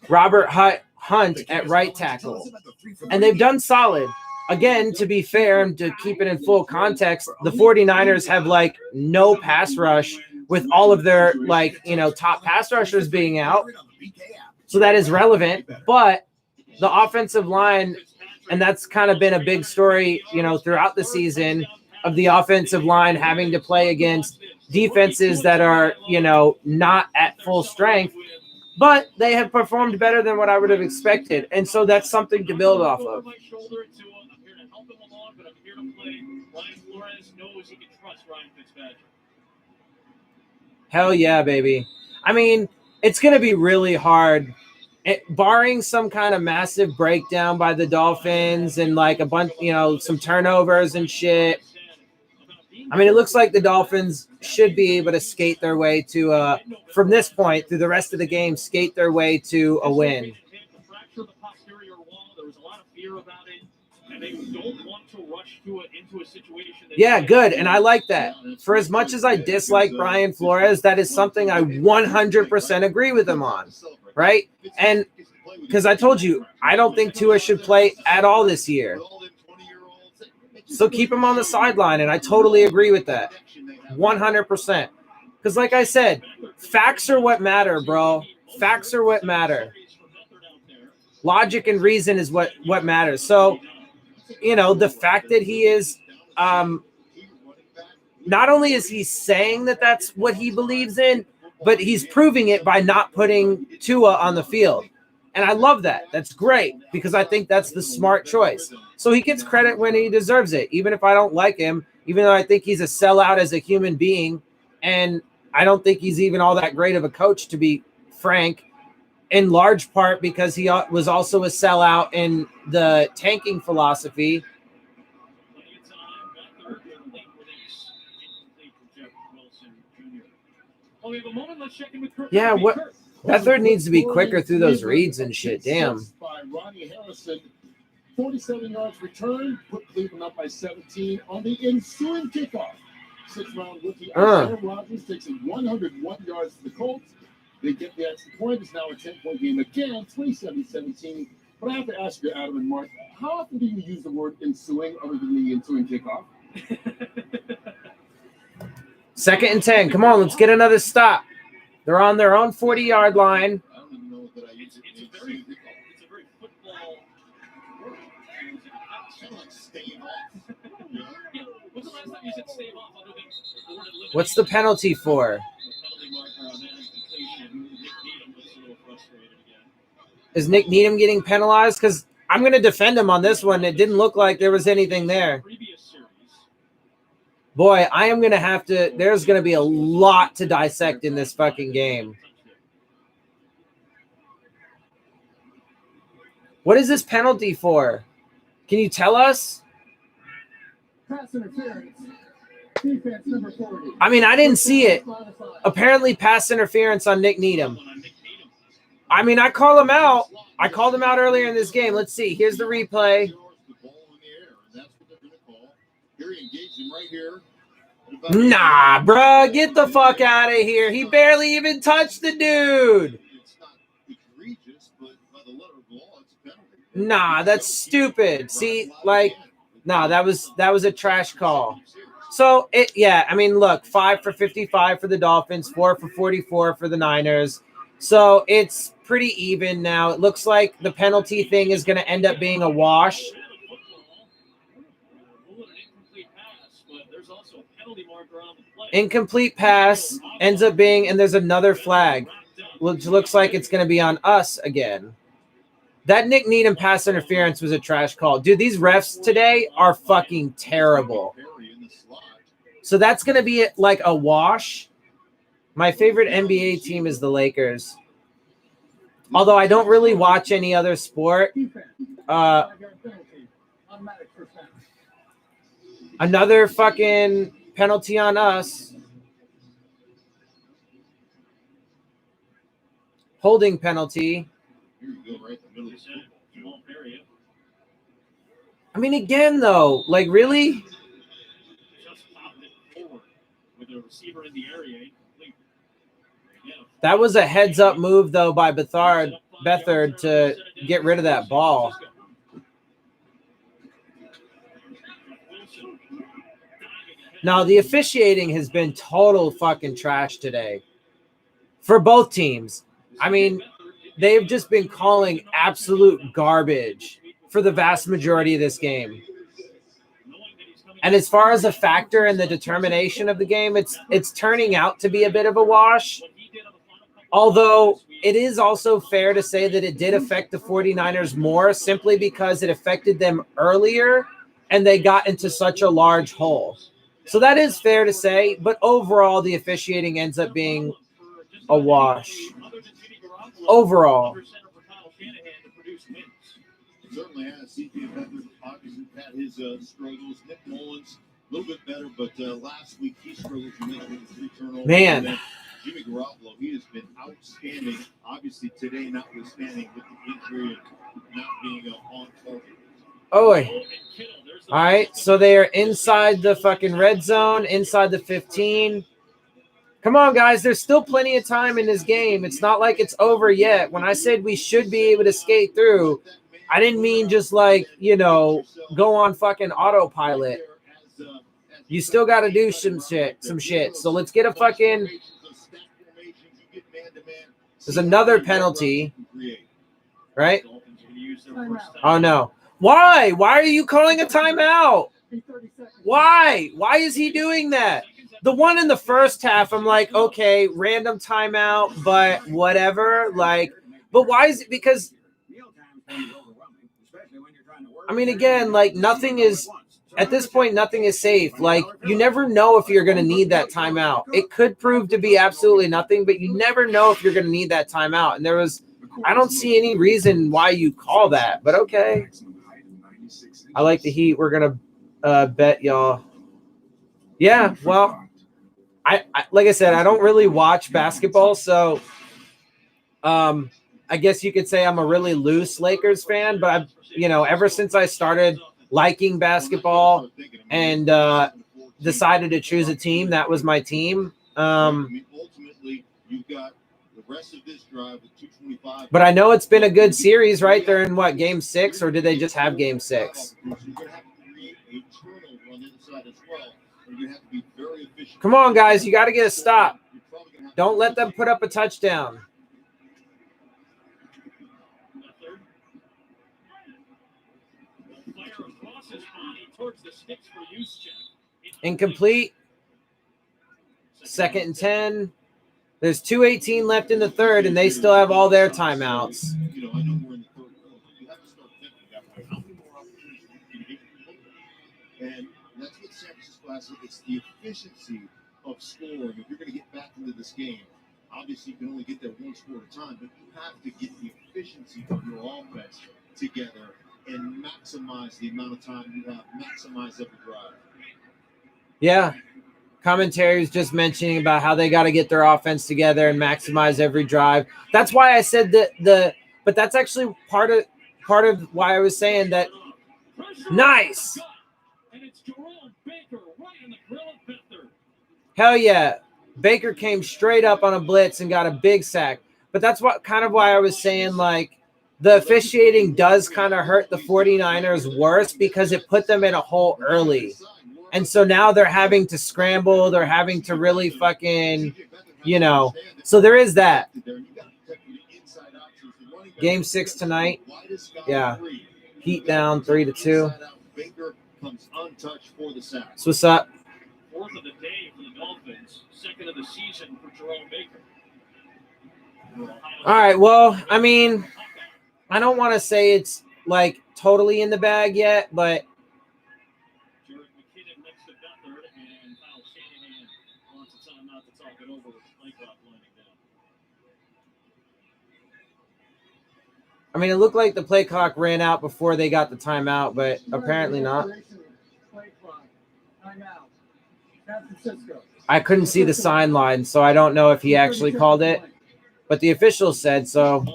[SPEAKER 2] Robert Hunt at right tackle. And they've done solid. Again, to be fair and to keep it in full context, the 49ers have no pass rush with all of their top pass rushers being out. So that is relevant. But the offensive line, and that's kind of been a big story, throughout the season, of the offensive line having to play against defenses that are, not at full strength, but they have performed better than what I would have expected. And so that's something to build off of. Hell yeah, baby. I mean, it's going to be really hard. Barring some kind of massive breakdown by the Dolphins and a bunch, some turnovers and shit. I mean, it looks like the Dolphins should be able to skate their way to, from this point through the rest of the game, skate their way to a win. Yeah, good. And I like that. For as much as I dislike Brian Flores, that is something I 100% agree with him on. Right? And because I told you, I don't think Tua should play at all this year. So keep him on the sideline. And I totally agree with that. 100%. Because like I said, facts are what matter, bro. Facts are what matter. Logic and reason is what matters. So, the fact that he is not only is he saying that that's what he believes in, but he's proving it by not putting Tua on the field. And I love that. That's great because I think that's the smart choice. So he gets credit when he deserves it, even if I don't like him, even though I think he's a sellout as a human being. And I don't think he's even all that great of a coach, to be frank, in large part because he was also a sellout in the tanking philosophy. Yeah, what? Beathard needs to be quicker through those reads and shit. Damn.
[SPEAKER 21] By Ronnie Harrison, 47 yards return, put Cleveland up by 17 on the ensuing kickoff. 6th-round rookie Isaiah Rodgers takes it 101 yards to the Colts. They get the extra point. It's now a 10-point game again, 27-17. But I have to ask you, Adam and Mark, how often do you use the word ensuing other than the ensuing kickoff?
[SPEAKER 2] 2nd and 10. Come on, let's get another stop. They're on their own 40-yard line.
[SPEAKER 12] I don't even know that I use it. It's a very football word. It's kind of like staying off. Yeah.
[SPEAKER 6] When's the last time you said stay off other than
[SPEAKER 2] What's the penalty for? Is Nick Needham getting penalized? Because I'm going to defend him on this one. It didn't look like there was anything there. Boy, I am going to have to – there's going to be a lot to dissect in this fucking game. What is this penalty for? Can you tell us?
[SPEAKER 21] Pass interference. Defense number 40.
[SPEAKER 2] I mean, I didn't see it. Apparently pass interference on Nick Needham. I mean, I call him out. I called him out earlier in this game. Let's see. Here's the replay. Nah, bruh, get the fuck out of here. He barely even touched the dude. Nah, that's stupid. See, like, nah, that was a trash call. So I mean, look, 5 for 55 for the Dolphins, 4 for 44 for the Niners. So it's pretty even now. It looks like the penalty thing is going to end up being a wash. Incomplete pass ends up being, and there's another flag, which looks like it's going to be on us again. That Nick Needham pass interference was a trash call. Dude, these refs today are fucking terrible. So that's going to be like a wash. My favorite NBA team is the Lakers. Although I don't really watch any other sport. Another fucking penalty on us. Holding penalty. I mean, again, though, like, really? That was a heads-up move, though, by Beathard to get rid of that ball. Now, the officiating has been total fucking trash today for both teams. I mean, they've just been calling absolute garbage for the vast majority of this game. And as far as a factor in the determination of the game, it's turning out to be a bit of a wash. Although it is also fair to say that it did affect the 49ers more simply because it affected them earlier and they got into such a large hole. So that is fair to say, but overall the officiating ends up being a wash. Overall.
[SPEAKER 12] Certainly has. C.J. Beathard obviously had his struggles. Nick Mullins a little bit better, but last week he struggled to make with 3 turnovers.
[SPEAKER 2] Man.
[SPEAKER 12] Jimmy Garoppolo, he has been outstanding. Obviously today, notwithstanding with the injury and not being on target.
[SPEAKER 2] Oh, wait. All right, so they are inside the fucking red zone, inside the 15. Come on, guys. There's still plenty of time in this game. It's not like it's over yet. When I said we should be able to skate through, I didn't mean just like, go on fucking autopilot. You still got to do some shit. So let's get a fucking – there's another penalty, right? Oh, no. Why? Why are you calling a timeout? Why? Why is he doing that? the one in the first half, I'm like, okay, random timeout, but whatever. Like, but why is it? Because, I mean, again, like nothing is, at this point, nothing is safe. Like, you never know if you're going to need that timeout. It could prove to be absolutely nothing, but you never know if you're going to need that timeout. And I don't see any reason why you call that, but okay. I like the Heat. We're going to bet y'all. Yeah, well, I like I said, I don't really watch basketball, so I guess you could say I'm a really loose Lakers fan, but ever since I started liking basketball and decided to choose a team, that was my team.
[SPEAKER 12] Ultimately, you've got the rest of this drive with 2:25.
[SPEAKER 2] But I know it's been a good series, right? They're in what, game 6, or did they just have game 6? Come on, guys, you got to get a stop. Don't let them put up a touchdown. Incomplete. 2nd and 10. There's 2:18 left in the third, and they still have all their timeouts.
[SPEAKER 12] I know we're in the third quarter. You have to start thinking that way. How many more opportunities can you get from And that's what San Francisco has. It's the efficiency of scoring. If you're going to get back into this game, obviously you can only get there one score at a time, but you have to get the efficiency of your offense together and maximize the amount of time you have, maximize every drive.
[SPEAKER 2] Yeah. Commentary is just mentioning about how they got to get their offense together and maximize every drive. That's why I said but that's actually part of why I was saying that. Nice. Hell yeah. Baker came straight up on a blitz and got a big sack. But that's why I was saying, like, the officiating does kind of hurt the 49ers worse because it put them in a hole early. And so now they're having to scramble. They're having to really fucking, So there is that. Game 6 tonight. Yeah. Heat down 3-2. So what's up?
[SPEAKER 6] 4th of the day for the Dolphins. 2nd of the season for Jerome Baker.
[SPEAKER 2] All right. Well, I mean, I don't want to say it's like totally in the bag yet, but I mean, it looked like the play clock ran out before they got the timeout, but apparently not. I couldn't see the sideline, so I don't know if he actually called it, but the officials said so.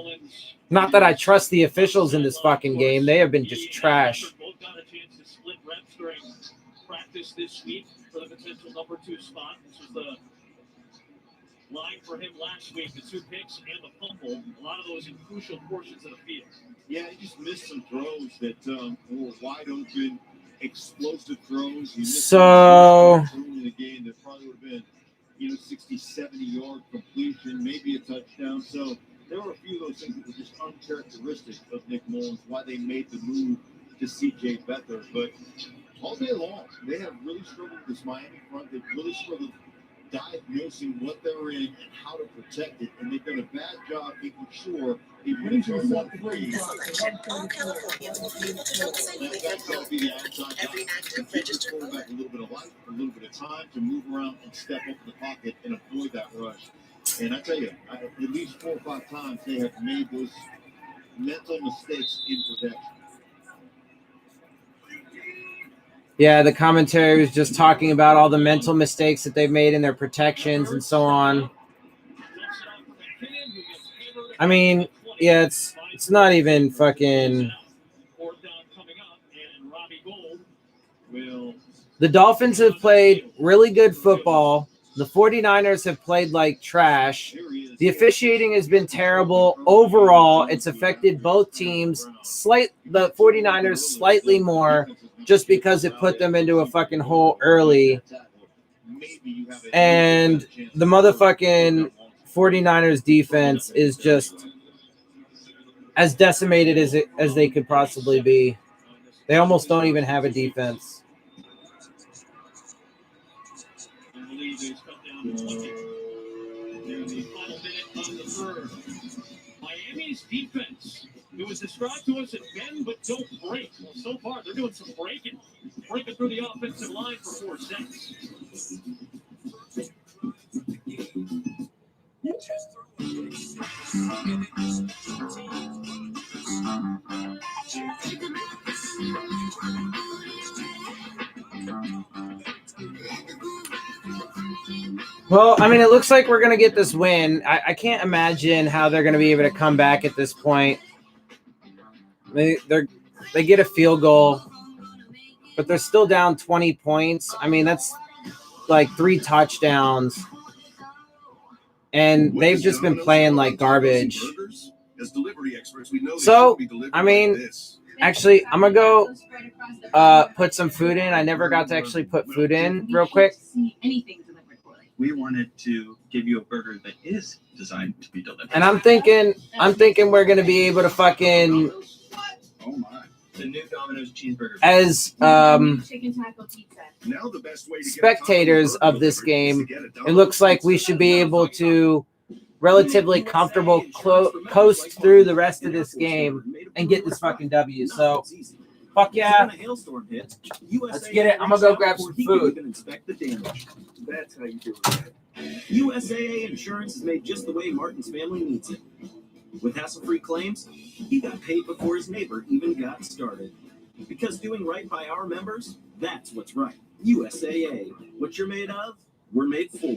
[SPEAKER 2] Not that I trust the officials in this fucking game. They have been just trash.
[SPEAKER 6] Both got a chance to split reps during practice this week for the potential number 2 spot. This was the line for him last week, the 2 picks and the fumble. A lot of those in crucial portions of the field.
[SPEAKER 12] Yeah, he just missed some throws that were wide open, explosive throws. He missed
[SPEAKER 2] So
[SPEAKER 12] in the game that probably would have been, 60, 70-yard completion, maybe a touchdown. So there were a few of those things that were just uncharacteristic of Nick Mullins, why they made the move to C.J. Beathard. But all day long, they have really struggled with this Miami front. They've really struggled diagnosing what they're in and how to protect it. And they've done a bad job making sure they really turn one free. That's going to be the outside guy. Give the quarterback a little bit of life, a little bit of time to move around and step up in the pocket and avoid that rush. And I tell you, at least 4 or 5 times they have made those mental mistakes in protection.
[SPEAKER 2] yeah, the commentary was just talking about all the mental mistakes that they've made in their protections and so on. I mean, yeah, it's not even fucking. The Dolphins have played really good football. The 49ers have played like trash. The officiating has been terrible. Overall, it's affected both teams. The 49ers slightly more just because it put them into a fucking hole early. And the motherfucking 49ers defense is just as decimated as they could possibly be. They almost don't even have a defense.
[SPEAKER 6] Near the final minute of the third. Miami's defense, it was described to us as bend but don't break. Well, so far they're doing some breaking through the offensive line for 4 sets.
[SPEAKER 2] Well, I mean, it looks like we're going to get this win. I can't imagine how they're going to be able to come back at this point. They get a field goal, but they're still down 20 points. I mean, that's like 3 touchdowns. And they've just been playing like garbage. So, I mean, actually, I'm going to go put some food in. I never got to actually put food in real quick.
[SPEAKER 13] We wanted to give you a burger that is designed to be delivered.
[SPEAKER 2] And I'm thinking we're going to be able to fucking...
[SPEAKER 13] Oh my. The new Domino's cheeseburger.
[SPEAKER 2] As spectators of this game, it looks like we should be able to relatively comfortable coast through the rest of this game and get this fucking W. So, fuck yeah. Let's get it. I'm going to go grab some food.
[SPEAKER 15] That's how you do it. USAA Insurance is made just the way Martin's family needs it. With hassle-free claims, he got paid before his neighbor even got started. Because doing right by our members, that's what's right. USAA. What you're made of, we're made for.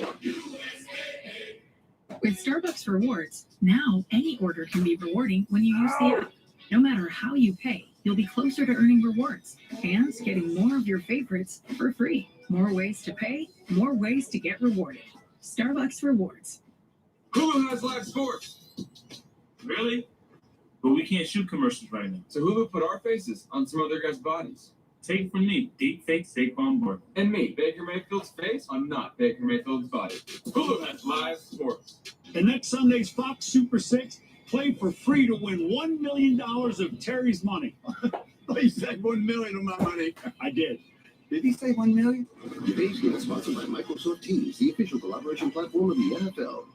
[SPEAKER 14] With Starbucks Rewards, now any order can be rewarding when you use the app. No matter how you pay, you'll be closer to earning rewards and getting more of your favorites for free. More ways to pay, more ways to get rewarded. Starbucks Rewards.
[SPEAKER 16] Hulu has live sports. Really? But we can't shoot commercials right now. So Hulu put our faces on some other guys' bodies. Take from me, deepfake Saquon Barkley. And me, Baker Mayfield's face on not Baker Mayfield's body. Hulu has live sports.
[SPEAKER 17] And next Sunday's Fox Super 6, play for free to win $1 million of Terry's money.
[SPEAKER 12] You said $1 million of my money.
[SPEAKER 17] I did.
[SPEAKER 12] Did he say $1 million? Today's game is sponsored by Microsoft Teams, the official collaboration platform of the NFL.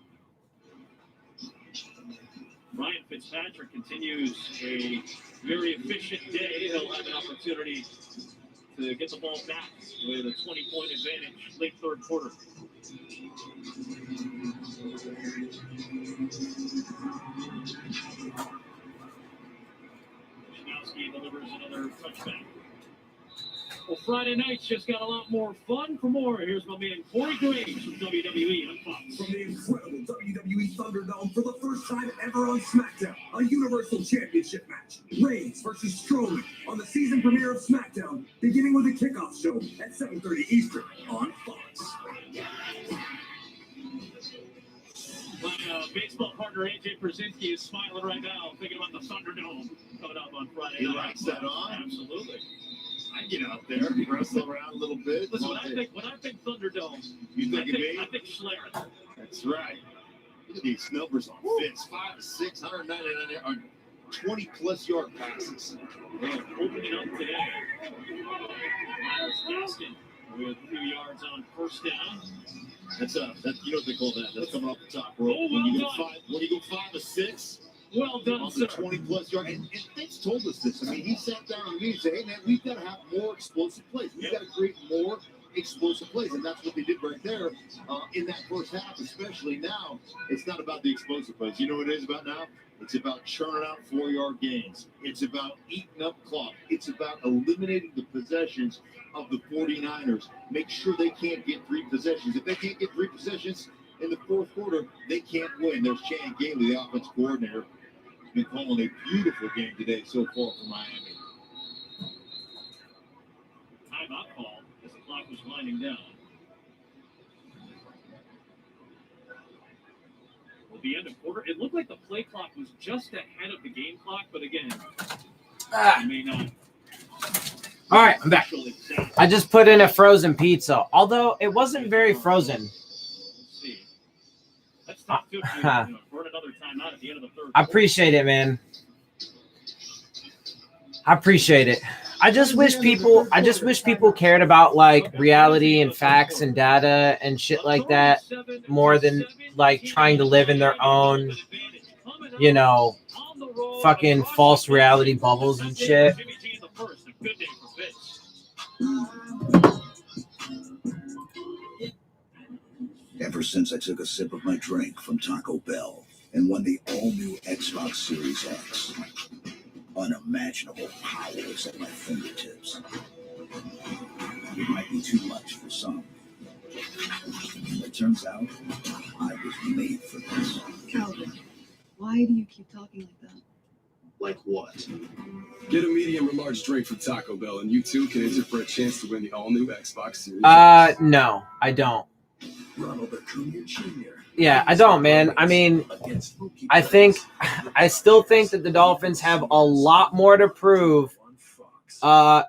[SPEAKER 6] Ryan Fitzpatrick continues a very efficient day. He'll have an opportunity to get the ball back with a 20-point advantage late third quarter. Wisnowski delivers another touchback. Well, Friday nights just got a lot more fun. For more, here's my man Corey Graves from WWE on Fox.
[SPEAKER 20] From the incredible WWE Thunderdome for the first time ever on SmackDown, a Universal Championship match. Reigns versus Strowman on the season premiere of SmackDown, beginning with a kickoff show at 7:30 Eastern on Fox.
[SPEAKER 6] My baseball partner AJ Przinsky is smiling right now, thinking about the Thunderdome coming up on Friday night.
[SPEAKER 12] He likes that on?
[SPEAKER 6] Absolutely.
[SPEAKER 12] I get out there, wrestle around a little bit.
[SPEAKER 6] Listen, when I think Thunderdome,
[SPEAKER 12] you think of me?
[SPEAKER 6] I think Schler.
[SPEAKER 12] That's right. Look at these numbers on Fitz. 5 to 6, 199, 20-plus yard passes.
[SPEAKER 6] Well, opening up today. Miles Gaskin with a few yards on first down.
[SPEAKER 12] That's you know what they call that? That's coming off the top rope.
[SPEAKER 6] Oh, well
[SPEAKER 12] when you
[SPEAKER 6] done.
[SPEAKER 12] go 5 to 6.
[SPEAKER 6] Well done,
[SPEAKER 12] on
[SPEAKER 6] sir.
[SPEAKER 12] the 20-plus yard. And Fitz told us this. I mean, he sat down on me and said, hey, man, we've got to have more explosive plays. We've got to create more explosive plays. And that's what they did right there in that first half, especially. Now, it's not about the explosive plays. You know what it is about now? It's about churning out 4-yard gains. It's about eating up clock. It's about eliminating the possessions of the 49ers. Make sure they can't get 3 possessions. If they can't get 3 possessions in the fourth quarter, they can't win. There's Chan Gailey, the offensive coordinator. Been calling a beautiful game today so far for Miami.
[SPEAKER 6] Timeout call as the clock was winding down. At the end of quarter, it looked like the play clock was just ahead of the game clock, but again, it may not.
[SPEAKER 2] All right, I'm back. I just put in a frozen pizza, although it wasn't very frozen.
[SPEAKER 6] That's tough too. For another timeout at the end of the third.
[SPEAKER 2] I appreciate it, man. I appreciate it. I just wish people cared about like reality and facts and data and shit like that more than like trying to live in their own, you know, fucking false reality bubbles and shit.
[SPEAKER 3] Ever since I took a sip of my drink from Taco Bell and won the all-new Xbox Series X, unimaginable power is at my fingertips. It might be too much for some. It turns out I was made for this.
[SPEAKER 5] Calvin, why do you keep talking like that?
[SPEAKER 3] Like what?
[SPEAKER 10] Get a medium or large drink from Taco Bell, and you too can enter for a chance to win the all-new Xbox Series X.
[SPEAKER 2] No, I don't.
[SPEAKER 3] Ronald Acuna Jr.
[SPEAKER 2] Yeah, I don't, man. I mean, I still think that the Dolphins have a lot more to prove. And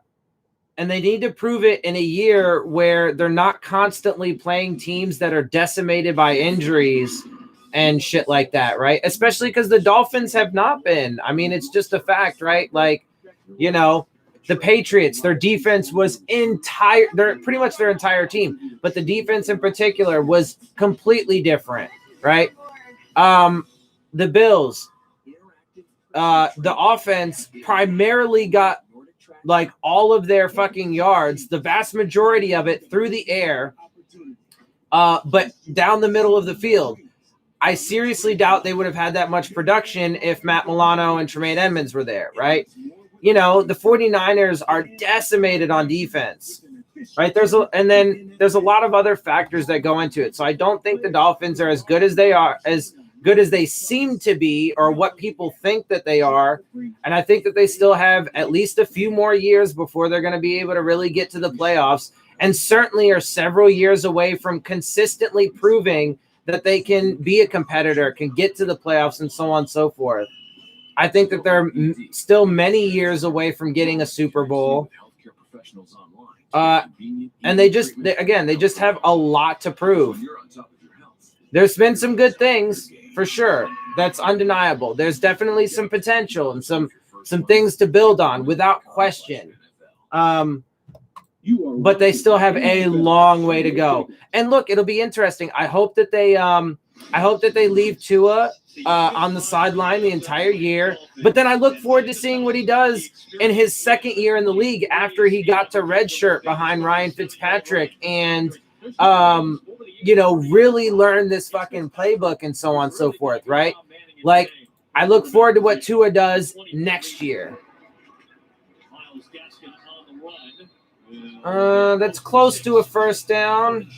[SPEAKER 2] they need to prove it in a year where they're not constantly playing teams that are decimated by injuries and shit like that, right? Especially because the Dolphins have not been. I mean, it's just a fact, right? Like, you know, the Patriots, their defense was pretty much their entire team, but the defense in particular was completely different, right? The Bills, the offense primarily got like all of their fucking yards, the vast majority of it through the air, but down the middle of the field. I seriously doubt they would have had that much production if Matt Milano and Tremaine Edmonds were there, right? You know, the 49ers are decimated on defense, right? There's a lot of other factors that go into it. So I don't think the Dolphins are as good as they seem to be, or what people think that they are. And I think that they still have at least a few more years before they're going to be able to really get to the playoffs, and certainly are several years away from consistently proving that they can be a competitor, can get to the playoffs, and so on and so forth. I think that they're still many years away from getting a Super Bowl. And they just have a lot to prove. There's been some good things, for sure. That's undeniable. There's definitely some potential and some things to build on, without question. But they still have a long way to go. And look, it'll be interesting. I hope that they leave Tua on the sideline the entire year. But then I look forward to seeing what he does in his second year in the league after he got to redshirt behind Ryan Fitzpatrick and you know, really learn this fucking playbook and so on and so forth, right? Like, I look forward to what Tua does next year. That's close to a first down.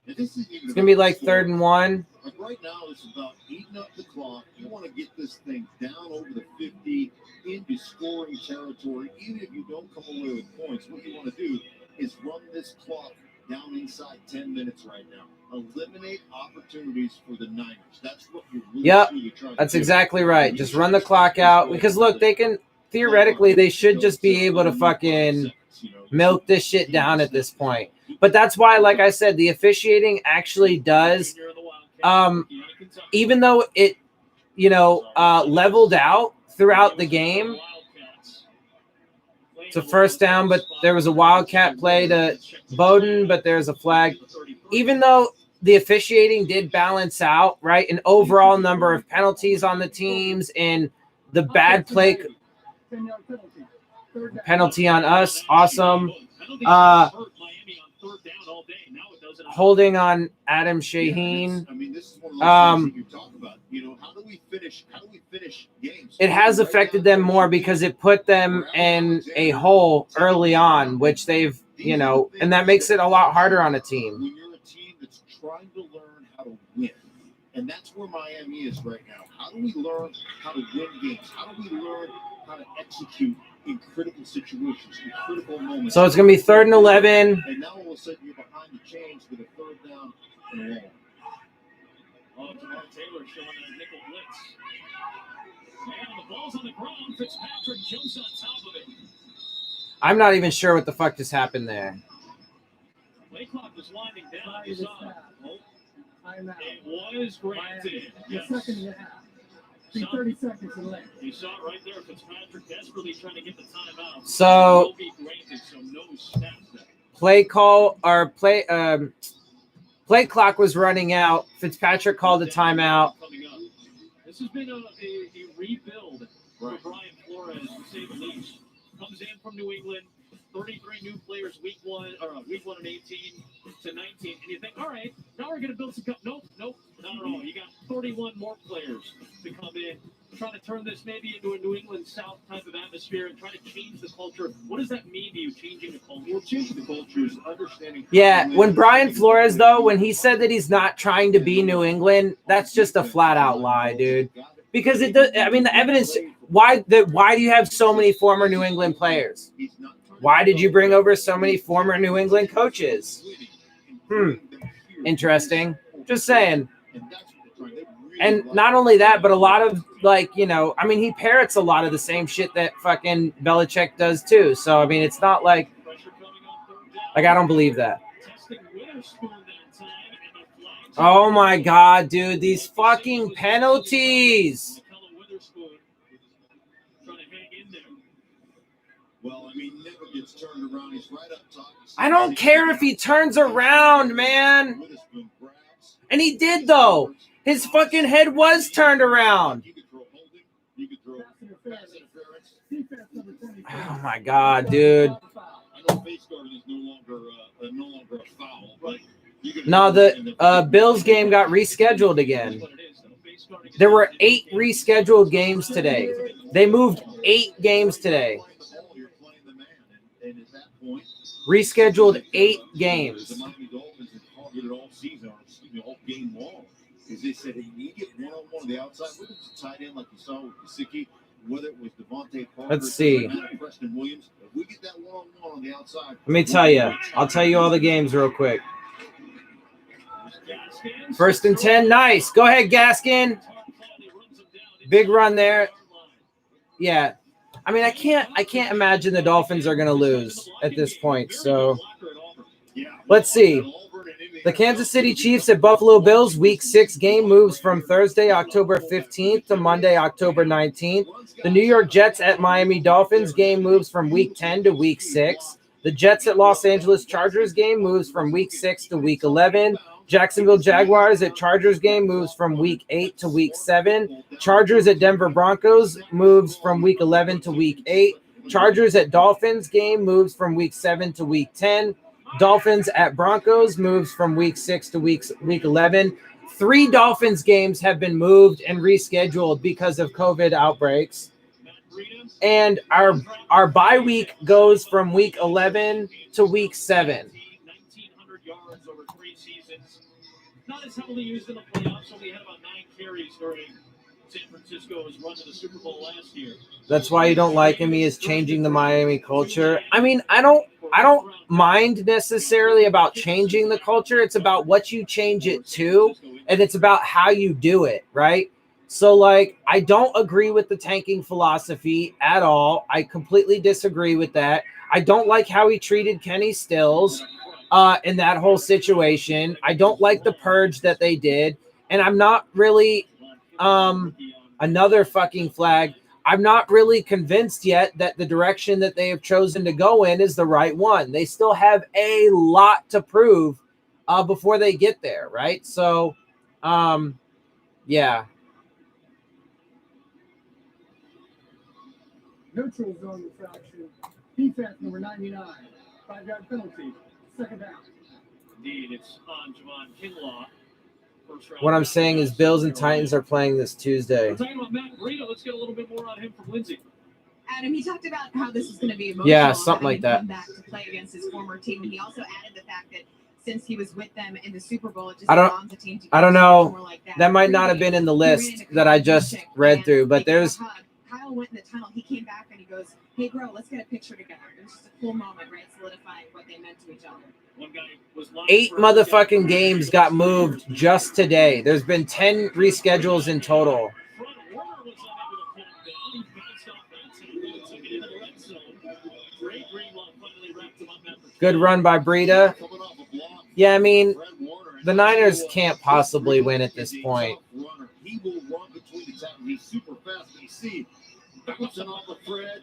[SPEAKER 2] It's going to be like 3rd and 1.
[SPEAKER 12] Like right now, it's about eating up the clock. You want to get this thing down over the 50 into scoring territory. Even if you don't come away with points, what you want to do is run this clock down inside 10 minutes right now. Eliminate opportunities for the Niners. That's what you're really trying to do.
[SPEAKER 2] That's exactly right. Just run the clock out. Because, look, they can – theoretically, they should just be able to fucking milk this shit down at this point. But that's why, like I said, the officiating actually does even though it, you know, leveled out throughout the game. It's a first down, but there was a wildcat play to Bowden, but there's a flag. Even though the officiating did balance out, right, an overall number of penalties on the teams and the bad play penalty on us, awesome. Holding on Adam Shaheen.
[SPEAKER 12] I mean, this is one of those things you talk about. You know, how do we finish games?
[SPEAKER 2] It has affected them more because it put them in a hole early on, which they've, you know, and that makes it a lot harder on a team.
[SPEAKER 12] When you're a team that's trying to learn how to win, and that's where Miami is right now. How do we learn how to win games? How do we learn how to execute in critical situations, in critical moments?
[SPEAKER 2] So it's going to be 3rd and 11.
[SPEAKER 12] And now all of a sudden you're behind the chains with a 3rd down and long.
[SPEAKER 6] Oh, Jamar Taylor showing a nickel blitz. And the ball's on the ground. Fitzpatrick jumps on top of it.
[SPEAKER 2] I'm not even sure what the fuck just happened there.
[SPEAKER 6] Play clock was winding down. You saw it. It was granted. Yes.
[SPEAKER 21] Be 30 seconds and left.
[SPEAKER 6] You saw it right there. Fitzpatrick desperately trying to get the timeout.
[SPEAKER 2] So
[SPEAKER 6] Will be granted, so no snaps there.
[SPEAKER 2] play clock was running out. Fitzpatrick called a timeout.
[SPEAKER 6] This has been a rebuild for Brian Flores, to say the least. Comes in from New England, 33 new players week one and 18 to 19. And you think, all right, now we're going to build some. Nope, not at all. You got 31 more players to come in, trying to turn this maybe into a New England South type of atmosphere and trying to change the culture. What does that mean to you, changing the culture?
[SPEAKER 12] Well, changing the culture is understanding.
[SPEAKER 2] Yeah, when Brian Flores, though, when he said that he's not trying to be New England, that's just a flat out lie, dude. Because it does. I mean, the evidence. Why do you have so many former New England players? Why did you bring over so many former New England coaches? Interesting. Just saying. And not only that, but a lot of, like, you know, I mean, he parrots a lot of the same shit that fucking Belichick does too. So, I mean, it's not like I don't believe that. Oh my God, dude, these fucking penalties.
[SPEAKER 12] Well, I mean, never gets turned around. He's right up top.
[SPEAKER 2] I don't care if he turns around, man. And he did, though. His fucking head was turned around. Oh my God, dude.
[SPEAKER 12] I know face guarding is no longer a foul, but
[SPEAKER 2] No, the Bills game got rescheduled again. There were 8 rescheduled games today. They moved 8 games today. Rescheduled 8 games.
[SPEAKER 12] The Miami Dolphins have targeted all season, all game long, because they said, hey, you get one-on-one on the outside, whether it's a tight end like you saw with Gesicki, whether it was Devontae Parker,
[SPEAKER 2] Let's see.
[SPEAKER 12] Preston Williams, if we get that one-on-one on the outside.
[SPEAKER 2] Let me tell you. I'll tell you all the games real quick. 1st and 10. Nice. Go ahead, Gaskin. Big run there. Yeah. I mean, I can't imagine the Dolphins are going to lose at this point. So let's see. The Kansas City Chiefs at Buffalo Bills Week 6 game moves from Thursday, October 15th to Monday, October 19th. The New York Jets at Miami Dolphins game moves from Week 10 to Week 6. The Jets at Los Angeles Chargers game moves from Week 6 to Week 11. Jacksonville Jaguars at Chargers game moves from Week 8 to Week 7. Chargers at Denver Broncos moves from Week 11 to Week 8. Chargers at Dolphins game moves from Week 7 to Week 10. Dolphins at Broncos moves from Week 6 to Week 11. 3 Dolphins games have been moved and rescheduled because of COVID outbreaks. And our bye week goes from Week 11 to Week 7.
[SPEAKER 6] 1,900 yards over 3 seasons. Not as heavily used in the playoffs, so we had about 9 carries during San Francisco's run to the Super Bowl last year.
[SPEAKER 2] That's why you don't like him. He is changing the Miami culture. I mean, I don't mind necessarily about changing the culture. It's about what you change it to, and it's about how you do it, right? So, like, I don't agree with the tanking philosophy at all. I completely disagree with that. I don't like how he treated Kenny Stills in that whole situation. I don't like the purge that they did. And I'm not really another fucking flag. I'm not really convinced yet that the direction that they have chosen to go in is the right one. They still have a lot to prove before they get there, right? So, yeah.
[SPEAKER 21] Neutral zone infraction. Defense number 99. 5-yard penalty. 2nd down.
[SPEAKER 6] Indeed, it's on Javon Kinlaw.
[SPEAKER 2] What I'm saying is Bills and Titans are playing this Tuesday.
[SPEAKER 6] We're talking about Matt Breida. Let's get a little bit more on him from Lindsay.
[SPEAKER 11] Adam, he talked about how this is going to be emotional.
[SPEAKER 2] Yeah, something like
[SPEAKER 11] having
[SPEAKER 2] that.
[SPEAKER 11] Come back to play against his former team, and he also added the fact that since he was with them in the Super Bowl, it just bonds the team together.
[SPEAKER 2] I don't know.
[SPEAKER 11] Like
[SPEAKER 2] that might not have been in the list that I just read through, but there's.
[SPEAKER 11] Kyle went in the tunnel. He came back and he goes, "Hey, bro, let's get a picture together." It was just a cool moment, right? Solidifying what they meant to each other.
[SPEAKER 2] 8 motherfucking games got moved just today. There's been 10 reschedules in total. Good run by Breida. Yeah, I mean, the Niners can't possibly win at this point.
[SPEAKER 12] He will run between the happen. He's super fast, but you see bouncing off of Fred.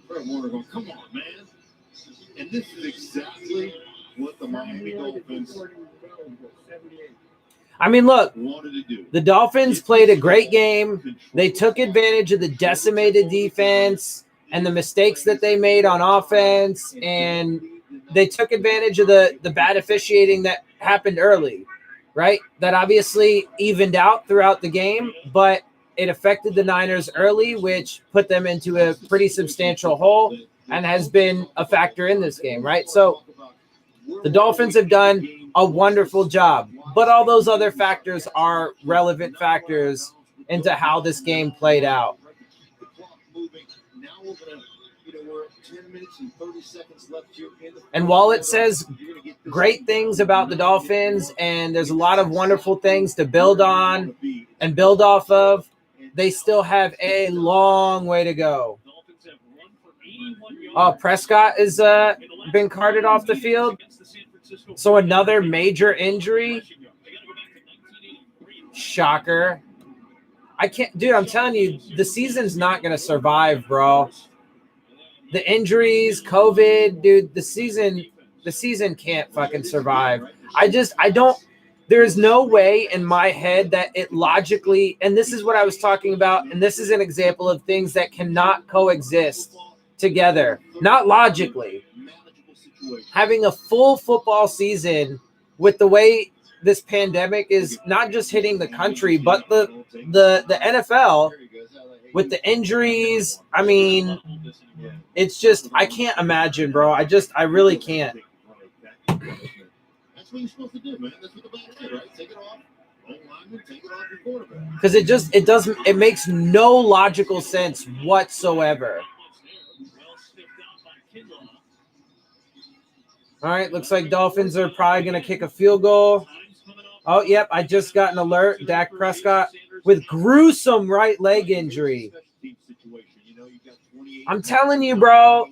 [SPEAKER 12] Fred Warner going, come on, man. And this is exactly what the Miami Dolphins
[SPEAKER 2] I mean, look,
[SPEAKER 12] wanted to do.
[SPEAKER 2] the Dolphins played a great game. They took advantage of the decimated defense and the mistakes that they made on offense, and they took advantage of the bad officiating that happened early, right? That obviously evened out throughout the game, but it affected the Niners early, which put them into a pretty substantial hole and has been a factor in this game, right? So the Dolphins have done a wonderful job, but all those other factors are relevant factors into how this game played out.
[SPEAKER 12] The clock moving. Now we're going to, we're 10 minutes and 30 seconds left here in the
[SPEAKER 2] And while it says great things about the Dolphins and there's a lot of wonderful things to build on and build off of, they still have a long way to go. Oh, Prescott is been carted off the field. So another major injury. Shocker. I can't, dude, I'm telling you, the season's not going to survive, bro. The injuries, COVID, dude, the season can't fucking survive. I don't, there's no way in my head that it logically, and this is what I was talking about, and this is an example of things that cannot coexist together. Not logically. Having a full football season with the way this pandemic is not just hitting the country, but the NFL with the injuries. I mean, it's just, I can't imagine, bro. I really can't.
[SPEAKER 12] That's what you're supposed to do, man. That's what the back did, right? Take it off. Take it off your quarterback.
[SPEAKER 2] Because it makes no logical sense whatsoever. All right, looks like Dolphins are probably going to kick a field goal. Oh, yep, I just got an alert. Dak Prescott with gruesome right leg injury. I'm telling you, bro,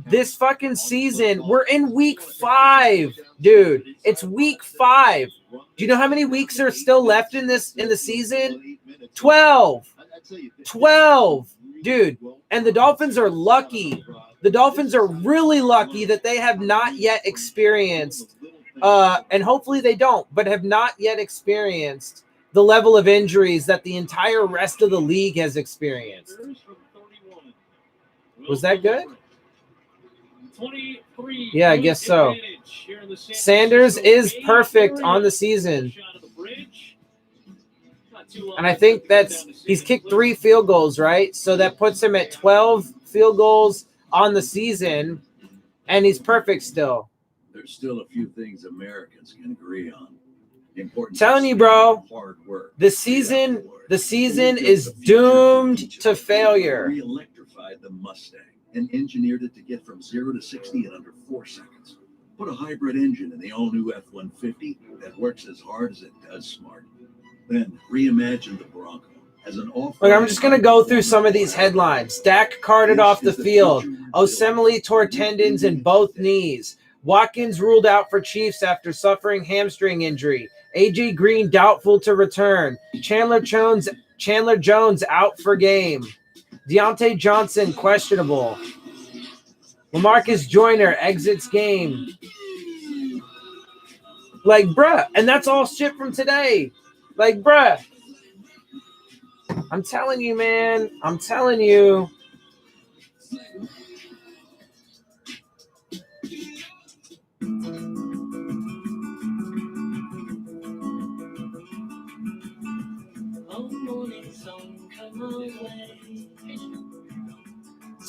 [SPEAKER 2] this fucking season, we're in week 5, dude. It's week 5. Do you know how many weeks are still left in the season? 12. 12, dude. And the Dolphins are lucky. The Dolphins are really lucky that they have not yet experienced, and hopefully they don't, but have not yet experienced the level of injuries that the entire rest of the league has experienced. Was that good? Yeah, I guess so. Sanders is perfect on the season. And I think he's kicked 3 field goals, right? So that puts him at 12 field goals on the season, and he's perfect still.
[SPEAKER 3] There's still a few things Americans can agree on. Important.
[SPEAKER 2] Telling you, bro,
[SPEAKER 3] hard work.
[SPEAKER 2] the season is doomed to failure.
[SPEAKER 3] Re-electrified the Mustang and engineered it to get from 0 to 60 in under 4 seconds. Put a hybrid engine in the all-new F-150 that works as hard as it does smart. Then reimagine the Bronco as an off.
[SPEAKER 2] Look, I'm just going to go through some of these headlines. Dak carted off the field. Osemele tore tendons in both knees. Watkins ruled out for Chiefs after suffering hamstring injury. A.J. Green doubtful to return. Chandler Jones out for game. Deontay Johnson questionable. LaMarcus Joyner exits game. Like, bruh. And that's all shit from today. Like, bruh. I'm telling you, man. I'm telling you.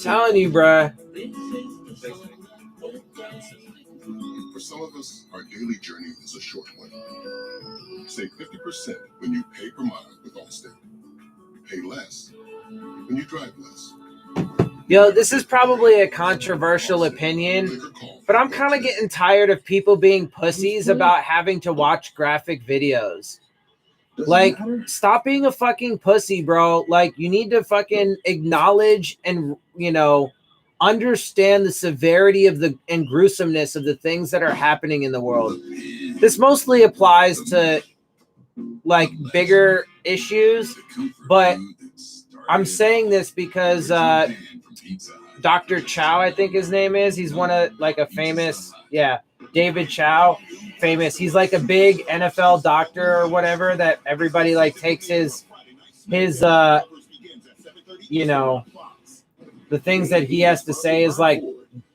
[SPEAKER 2] Telling you, bruh.
[SPEAKER 18] For some of us, our daily journey is a short one. Save 50% when you pay per mile with Allstate. Pay less when you drive less.
[SPEAKER 2] Yo, this is probably a controversial opinion, but I'm kind of getting tired of people being pussies about having to watch graphic videos. Like, stop being a fucking pussy, bro. Like, you need to fucking acknowledge and, understand the severity of and gruesomeness of the things that are happening in the world. This mostly applies to like bigger issues, but I'm saying this because Dr. Chow, I think his name is. He's one of like a famous, David Chow, famous. He's like a big NFL doctor or whatever that everybody like takes his you know, the things that he has to say is like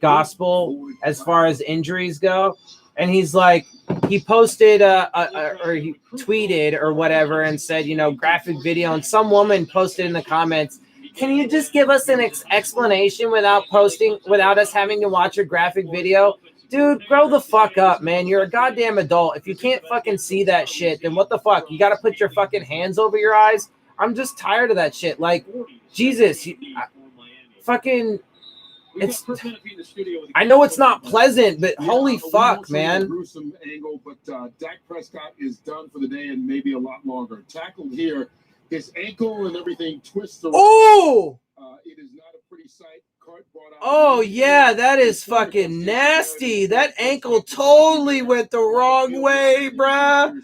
[SPEAKER 2] gospel as far as injuries go. And he's like, he posted or he tweeted or whatever and said, graphic video. And some woman posted in the comments, can you just give us an explanation without us having to watch a graphic video? Dude, grow the fuck up, man. You're a goddamn adult. If you can't fucking see that shit, then what the fuck? You got to put your fucking hands over your eyes? I'm just tired of that shit. Like, Jesus, I know it's not pleasant, but holy fuck, man.
[SPEAKER 21] Gruesome angle, but Dak Prescott is done for the day and maybe a lot longer. Tackled here, his ankle and everything twists around.
[SPEAKER 2] Oh!
[SPEAKER 21] It is not a pretty sight.
[SPEAKER 2] Oh, yeah, that is fucking nasty. That ankle totally went the wrong way, bruh.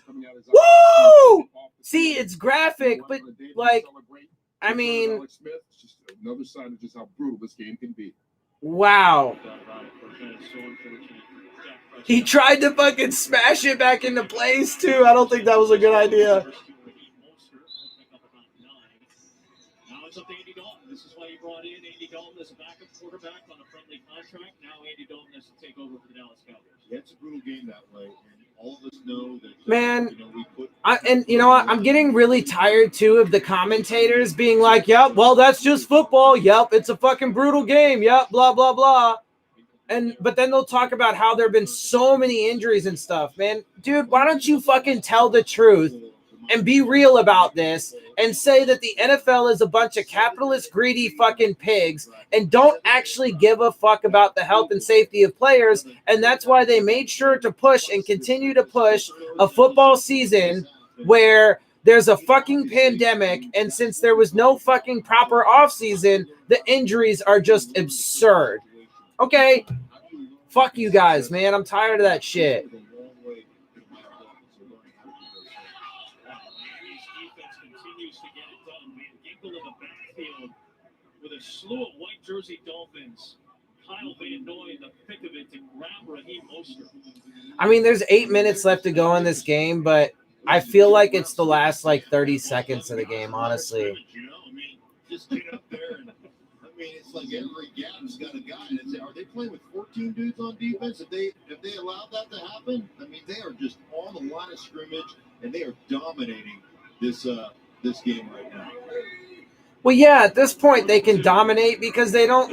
[SPEAKER 2] Woo! See, it's graphic, but like, I mean,
[SPEAKER 21] just another side of just how brutal this game can be.
[SPEAKER 2] Wow. He tried to fucking smash it back into place, too. I don't think that was a good idea.
[SPEAKER 6] Now it's up to Andy Dalton. This is why he brought in Andy Dalton as a backup quarterback on a friendly contract. Now Andy Dalton has to take over for the Dallas Cowboys.
[SPEAKER 12] Yeah, it's a brutal game that way, and all of us know that.
[SPEAKER 2] Man, and you know what? I'm getting really tired too of the commentators being like, "Yep, well, that's just football. Yep, it's a fucking brutal game. Yep, blah blah blah." But then they'll talk about how there have been so many injuries and stuff. Man, dude, why don't you fucking tell the truth and be real about this and say that the NFL is a bunch of capitalist, greedy fucking pigs and don't actually give a fuck about the health and safety of players. And that's why they made sure to push and continue to push a football season where there's a fucking pandemic. And since there was no fucking proper offseason, the injuries are just absurd. Okay, fuck you guys, man. I'm tired of that shit.
[SPEAKER 6] With a slew of white jersey Dolphins, Kyle Van Noy, the pick of it to grab Raheem Mostert.
[SPEAKER 2] I mean, there's 8 minutes left to go in this game, but I feel like it's the last like 30 seconds of the game, honestly.
[SPEAKER 12] Just get up there and it's like every gap's got a guy. And are they playing with 14 dudes on defense? If they allowed that to happen, I mean, they are just on the line of scrimmage and they are dominating this game right now.
[SPEAKER 2] Well, yeah, at this point they can dominate because they don't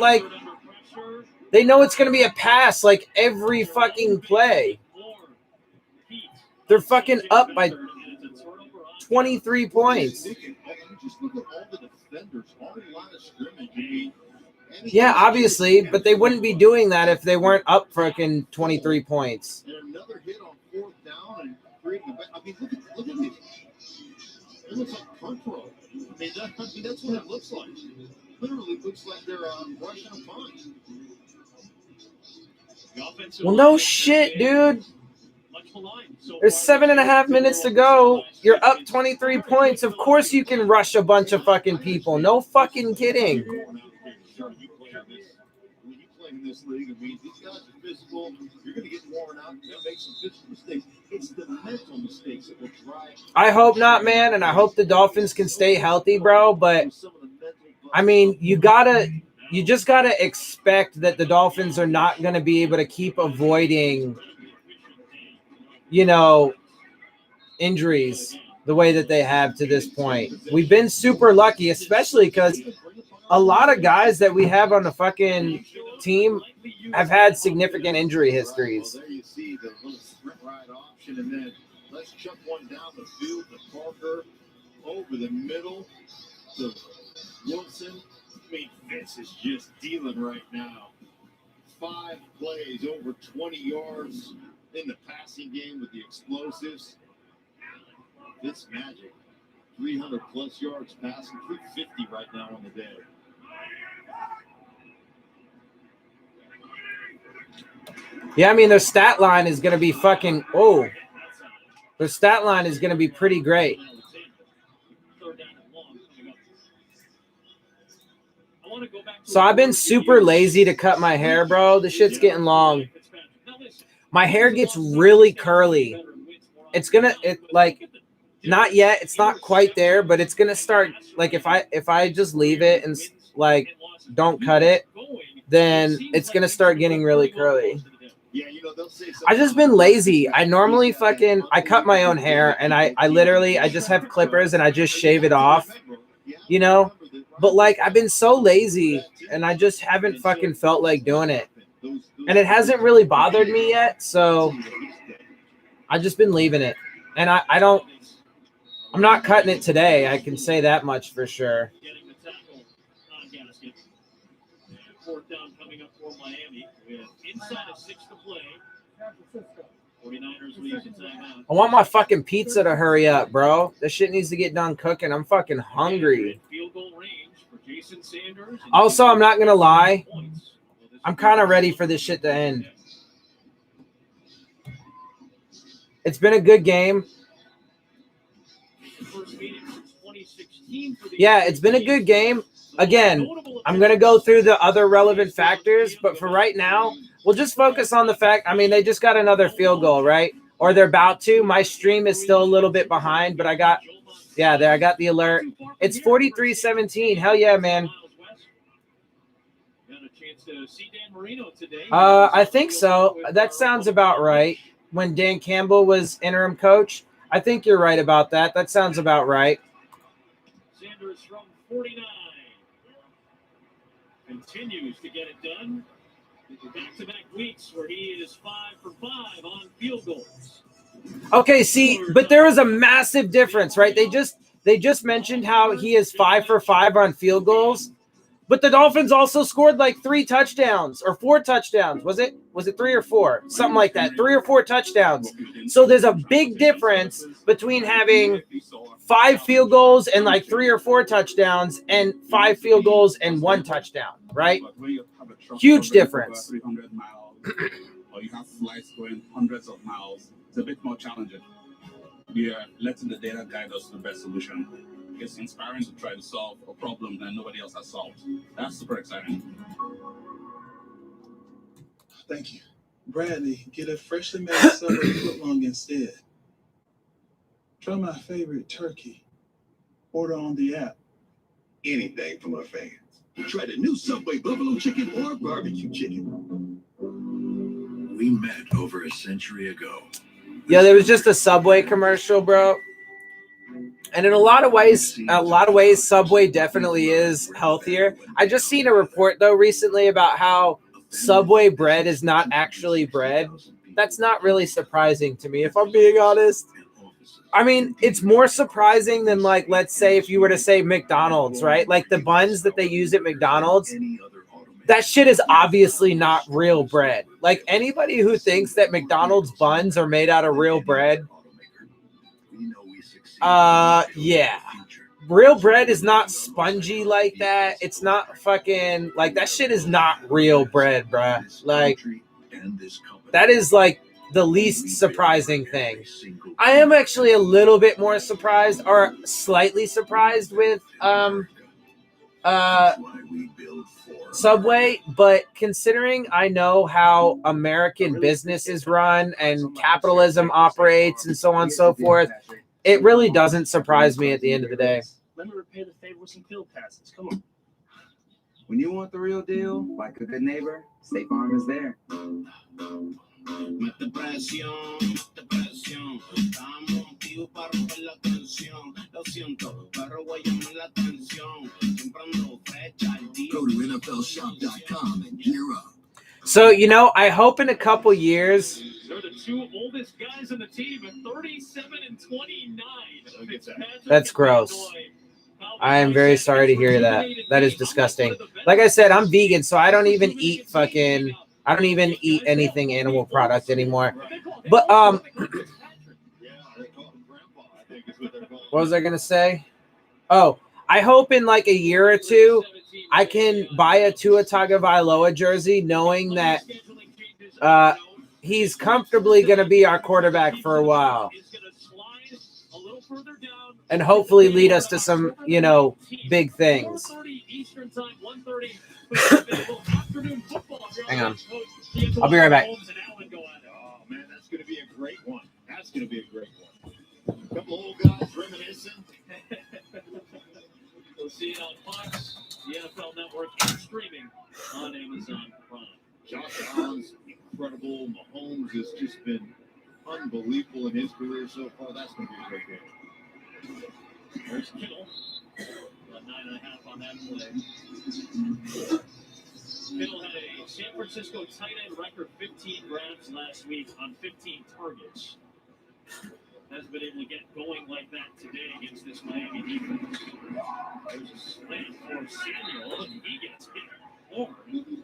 [SPEAKER 2] they know it's going to be a pass like every fucking play. They're fucking up by 23 points.
[SPEAKER 12] Just look at all the defenders on the line of scrimmage.
[SPEAKER 2] Yeah, obviously, but they wouldn't be doing that if they weren't up fucking 23 points.
[SPEAKER 12] And another hit on fourth down and creating the. I mean, look at these. It looks like punt throw. I mean, that's what it looks like. Literally looks like they're rushing a punt.
[SPEAKER 2] Well, no shit, dude. There's 7.5 minutes to go. You're up 23 points. Of course you can rush a bunch of fucking people. No fucking kidding.
[SPEAKER 12] When you play in this league, I mean, these guys are physical. You're going to get worn out. You're going to make some physical mistakes. It's the mental mistakes that will drive.
[SPEAKER 2] I hope not, man, and I hope the Dolphins can stay healthy, bro. But, I mean, you just got to expect that the Dolphins are not going to be able to keep avoiding injuries the way that they have to this point. We've been super lucky, especially because a lot of guys that we have on the fucking team have had significant injury histories.
[SPEAKER 12] Well, there you see the little sprint ride option, and then let's chuck one down the field to Parker over the middle to Wilson. I mean, Vince is just dealing right now. 5 plays, over 20 yards in the passing game with the explosives. It's magic. 300-plus yards passing, 350 right now on the day.
[SPEAKER 2] Yeah, I mean, their stat line is going to be fucking – oh. The stat line is going to be pretty great. So I've been super lazy to cut my hair, bro. The shit's getting long. My hair gets really curly. It's gonna not yet. It's not quite there, but it's gonna start. Like if I just leave it and like don't cut it, then it's gonna start getting really curly. I just been lazy. I normally I cut my own hair, and I literally just have clippers and I just shave it off, you know. But like I've been so lazy, and I just haven't fucking felt like doing it, and it hasn't really bothered me yet. So I've just been leaving it, and I'm not cutting it today. I can say that much for sure.
[SPEAKER 6] Fourth down coming up for Miami with inside of 6 to play. 49ers leads in timeout.
[SPEAKER 2] I want my fucking pizza to hurry up, bro. This shit needs to get done cooking. I'm fucking hungry.
[SPEAKER 6] Field goal range for Jason Sanders.
[SPEAKER 2] Also, I'm not gonna lie. I'm kind of ready for this shit to end. It's been a good game. Yeah, it's been a good game. Again, I'm going to go through the other relevant factors, but for right now, we'll just focus on the fact, I mean, they just got another field goal, right? Or they're about to. My stream is still a little bit behind, but I got the alert. It's 43-17. Hell yeah, man. I think so. That sounds about right. When Dan Campbell was interim coach, I think you're right about that. That sounds about right.
[SPEAKER 6] Sanders from 49 continues to get it done. Back-to-back weeks where he is 5 for 5 on field goals.
[SPEAKER 2] Okay, see, but there was a massive difference, right? They just mentioned how he is 5 for 5 on field goals, but the Dolphins also scored like 3 touchdowns or 4 touchdowns. Was it 3 or 4? Something like that. 3 or 4 touchdowns. So there's a big difference between having 5 field goals and like 3 or 4 touchdowns and 5 field goals and 1 touchdown, right? Huge difference.
[SPEAKER 4] 300 miles, or you have flights going hundreds of miles. It's a bit more challenging. We are letting the data guide us to the best solution. It's inspiring to try to solve a problem that nobody else has solved. That's super exciting.
[SPEAKER 10] Thank you. Bradley, get a freshly made Subway footlong instead. Try my favorite turkey. Order on the app.
[SPEAKER 12] Anything from our fans. Try the new Subway buffalo chicken or barbecue chicken.
[SPEAKER 3] We met over a century ago.
[SPEAKER 2] Yeah, there was just a Subway commercial, bro. And in a lot of ways, Subway definitely is healthier. I just seen a report, though, recently about how Subway bread is not actually bread. That's not really surprising to me, if I'm being honest. I mean, it's more surprising than, like, let's say if you were to say McDonald's, right? Like the buns that they use at McDonald's, that shit is obviously not real bread. Like anybody who thinks that McDonald's buns are made out of real bread, yeah. Real bread is not spongy like that. It's not fucking, like, that shit is not real bread, bruh. Like, that is, like, the least surprising thing. I am actually a little bit more surprised, or slightly surprised with Subway, but considering I know how American business is run and capitalism operates and so on and so forth, it really doesn't surprise me at the end of the day.
[SPEAKER 9] Let me repay the favor with some field passes. Come on.
[SPEAKER 8] When you want the real deal, like a good neighbor, State Farm is there.
[SPEAKER 3] Go to NFLshop.com and gear up.
[SPEAKER 2] So, you know, I hope in a couple years.
[SPEAKER 6] They're the 2 oldest guys on the team at 37 and 29.
[SPEAKER 2] That's gross. I am very sorry to hear that. That is disgusting. Like I said, I'm vegan, so I don't even eat anything animal product anymore. But what was I gonna say? Oh, I hope in like a year or two I can buy a Tua Tagovailoa jersey, knowing that he's comfortably gonna be our quarterback for a while. and hopefully lead us to some, big things.
[SPEAKER 6] 4:30 Eastern time, 1:30 afternoon football.
[SPEAKER 2] Hang on. I'll be right back.
[SPEAKER 12] Oh, man, that's going to be a great one. That's going to be a great one. A couple old guys reminiscing.
[SPEAKER 6] We'll see it on Fox, the NFL Network, and streaming on Amazon Prime.
[SPEAKER 12] Josh Allen's incredible. Mahomes has just been unbelievable in his career so far. That's going to be a great game.
[SPEAKER 6] There's Kittle. 9.5 on that play. Kittle had a San Francisco tight end record 15 grabs last week on 15 targets. Hasn't been able to get going like that today against this Miami defense. There's a slant for Samuel, and he gets hit hard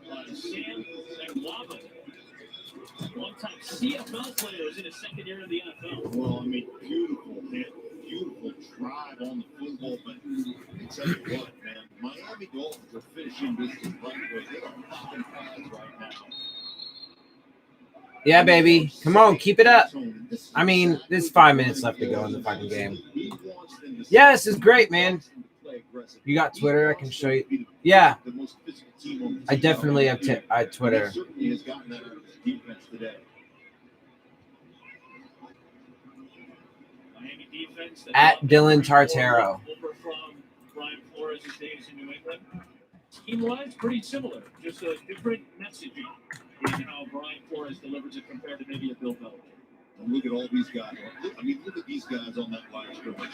[SPEAKER 6] by Sam Eglava. One-time CFL players in his second year in the NFL.
[SPEAKER 12] Well, I mean, beautiful hit, beautiful drive on the football, but I tell you what, man, Miami Dolphins are finishing this the right way. They are popping pads right now.
[SPEAKER 2] Yeah, baby. Come on, keep it up. I mean, there's 5 minutes left to go in the fucking game. Yeah, this is great, man. You got Twitter? I can show you. Yeah. I definitely have Twitter.
[SPEAKER 12] Certainly has gotten that out of his defense today.
[SPEAKER 6] Miami defense
[SPEAKER 2] At Dylan Tartaro.
[SPEAKER 6] Over from Brian Flores' days in New England. Team-wise, pretty similar. Just a different messaging in how Brian Flores delivers it compared to maybe a Bill Belichick.
[SPEAKER 12] And look at all these guys. I mean, look at these guys on that line scrimmage.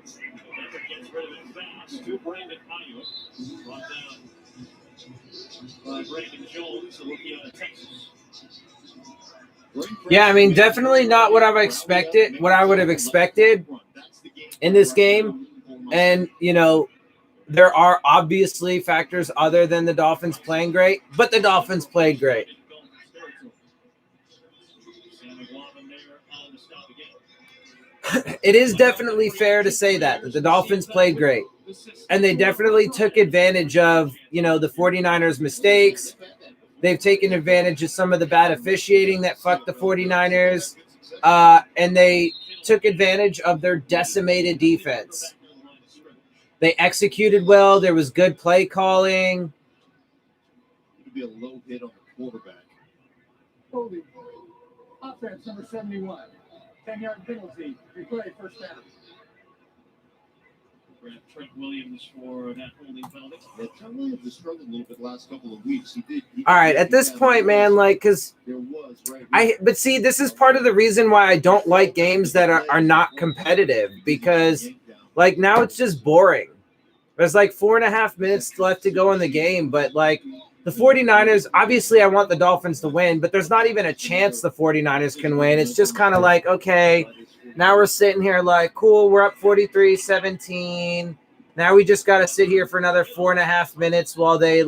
[SPEAKER 6] Becker gets rid of it fast to Brandon Ayuk. Brought down by Brandon Jones, the rookie out of Texas.
[SPEAKER 2] Yeah, I mean, definitely not what I've expected, what I would have expected in this game. And, there are obviously factors other than the Dolphins playing great, but the Dolphins played great. It is definitely fair to say that the Dolphins played great. And they definitely took advantage of, the 49ers' mistakes. They've taken advantage of some of the bad officiating that fucked the 49ers. And they took advantage of their decimated defense. They executed well. There was good play calling.
[SPEAKER 12] It would be a low hit on the quarterback.
[SPEAKER 21] Holding. Offense number 71. 10-yard penalty. Replay first down.
[SPEAKER 6] Trent Williams for that holding penalty.
[SPEAKER 12] Yeah, Trent Williams has struggled a little bit the last couple of weeks.
[SPEAKER 2] All right, at this point, man, because but see, this is part of the reason why I don't like games that are not competitive, because now it's just boring. There's 4.5 minutes left to go in the game, but the 49ers, obviously I want the Dolphins to win, but there's not even a chance the 49ers can win. It's just kind of okay, now we're sitting here cool, we're up 43-17. Now we just got to sit here for another 4.5 minutes while they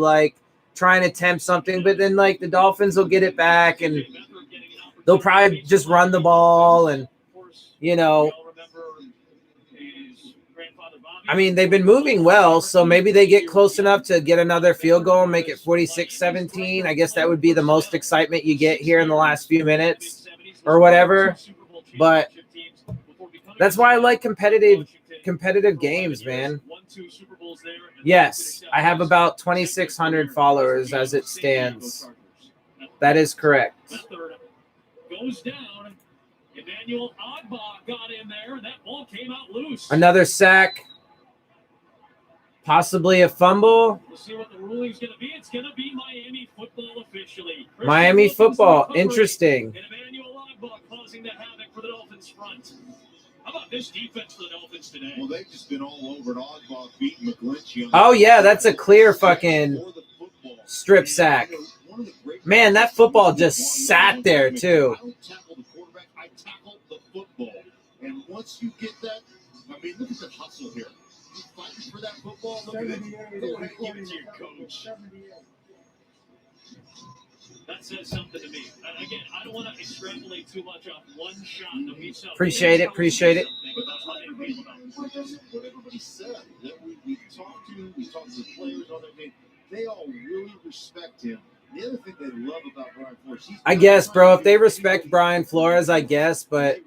[SPEAKER 2] try and attempt something. But then the Dolphins will get it back and they'll probably just run the ball. And, I mean, they've been moving well, so maybe they get close enough to get another field goal and make it 46-17. I guess that would be the most excitement you get here in the last few minutes or whatever. But that's why I like competitive games, man. Yes, I have about 2,600 followers as it stands. That is correct.
[SPEAKER 6] Goes down. Emmanuel Ogbah got in there, and that ball came out loose.
[SPEAKER 2] Another sack. Possibly a fumble.
[SPEAKER 6] We'll see what the ruling's going to be. It's going to be Miami football officially.
[SPEAKER 2] Miami football. Interesting.
[SPEAKER 6] And Emmanuel Ogbah causing the havoc for the Dolphins front. How about this defense for the Dolphins today?
[SPEAKER 12] Well, they've just been all over it. Ogbah beating McGlinchey.
[SPEAKER 2] Oh, yeah, that's a clear fucking strip sack. Man, that football just sat there, too.
[SPEAKER 12] I don't tackle the quarterback. I tackle the football. And once you get that, I mean, look at the hustle here. He's fighting for that football. Look at it. Go ahead, give it to your coach.
[SPEAKER 6] That says something to me. Again, I don't want to extrapolate too much off one shot that we saw.
[SPEAKER 2] Appreciate it.
[SPEAKER 12] What everybody said that we talked to the players on it. They all really respect him. The other thing they love about Brian Flores,
[SPEAKER 2] I guess, bro, if they respect Brian Flores, I guess, but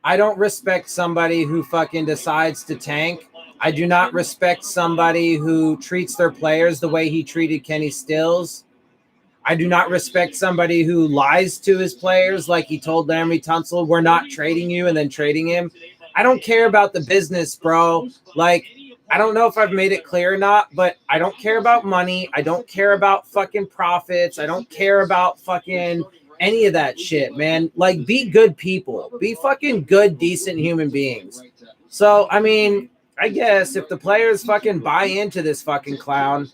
[SPEAKER 2] I don't respect somebody who fucking decides to tank. I do not respect somebody who treats their players the way he treated Kenny Stills. I do not respect somebody who lies to his players like he told Laramie Tunsil, we're not trading you, and then trading him. I don't care about the business, bro. Like, I don't know if I've made it clear or not, but I don't care about money. I don't care about fucking profits. I don't care about fucking any of that shit, man. Like, be good people. Be fucking good, decent human beings. So, I mean, I guess if the players fucking buy into this fucking clown,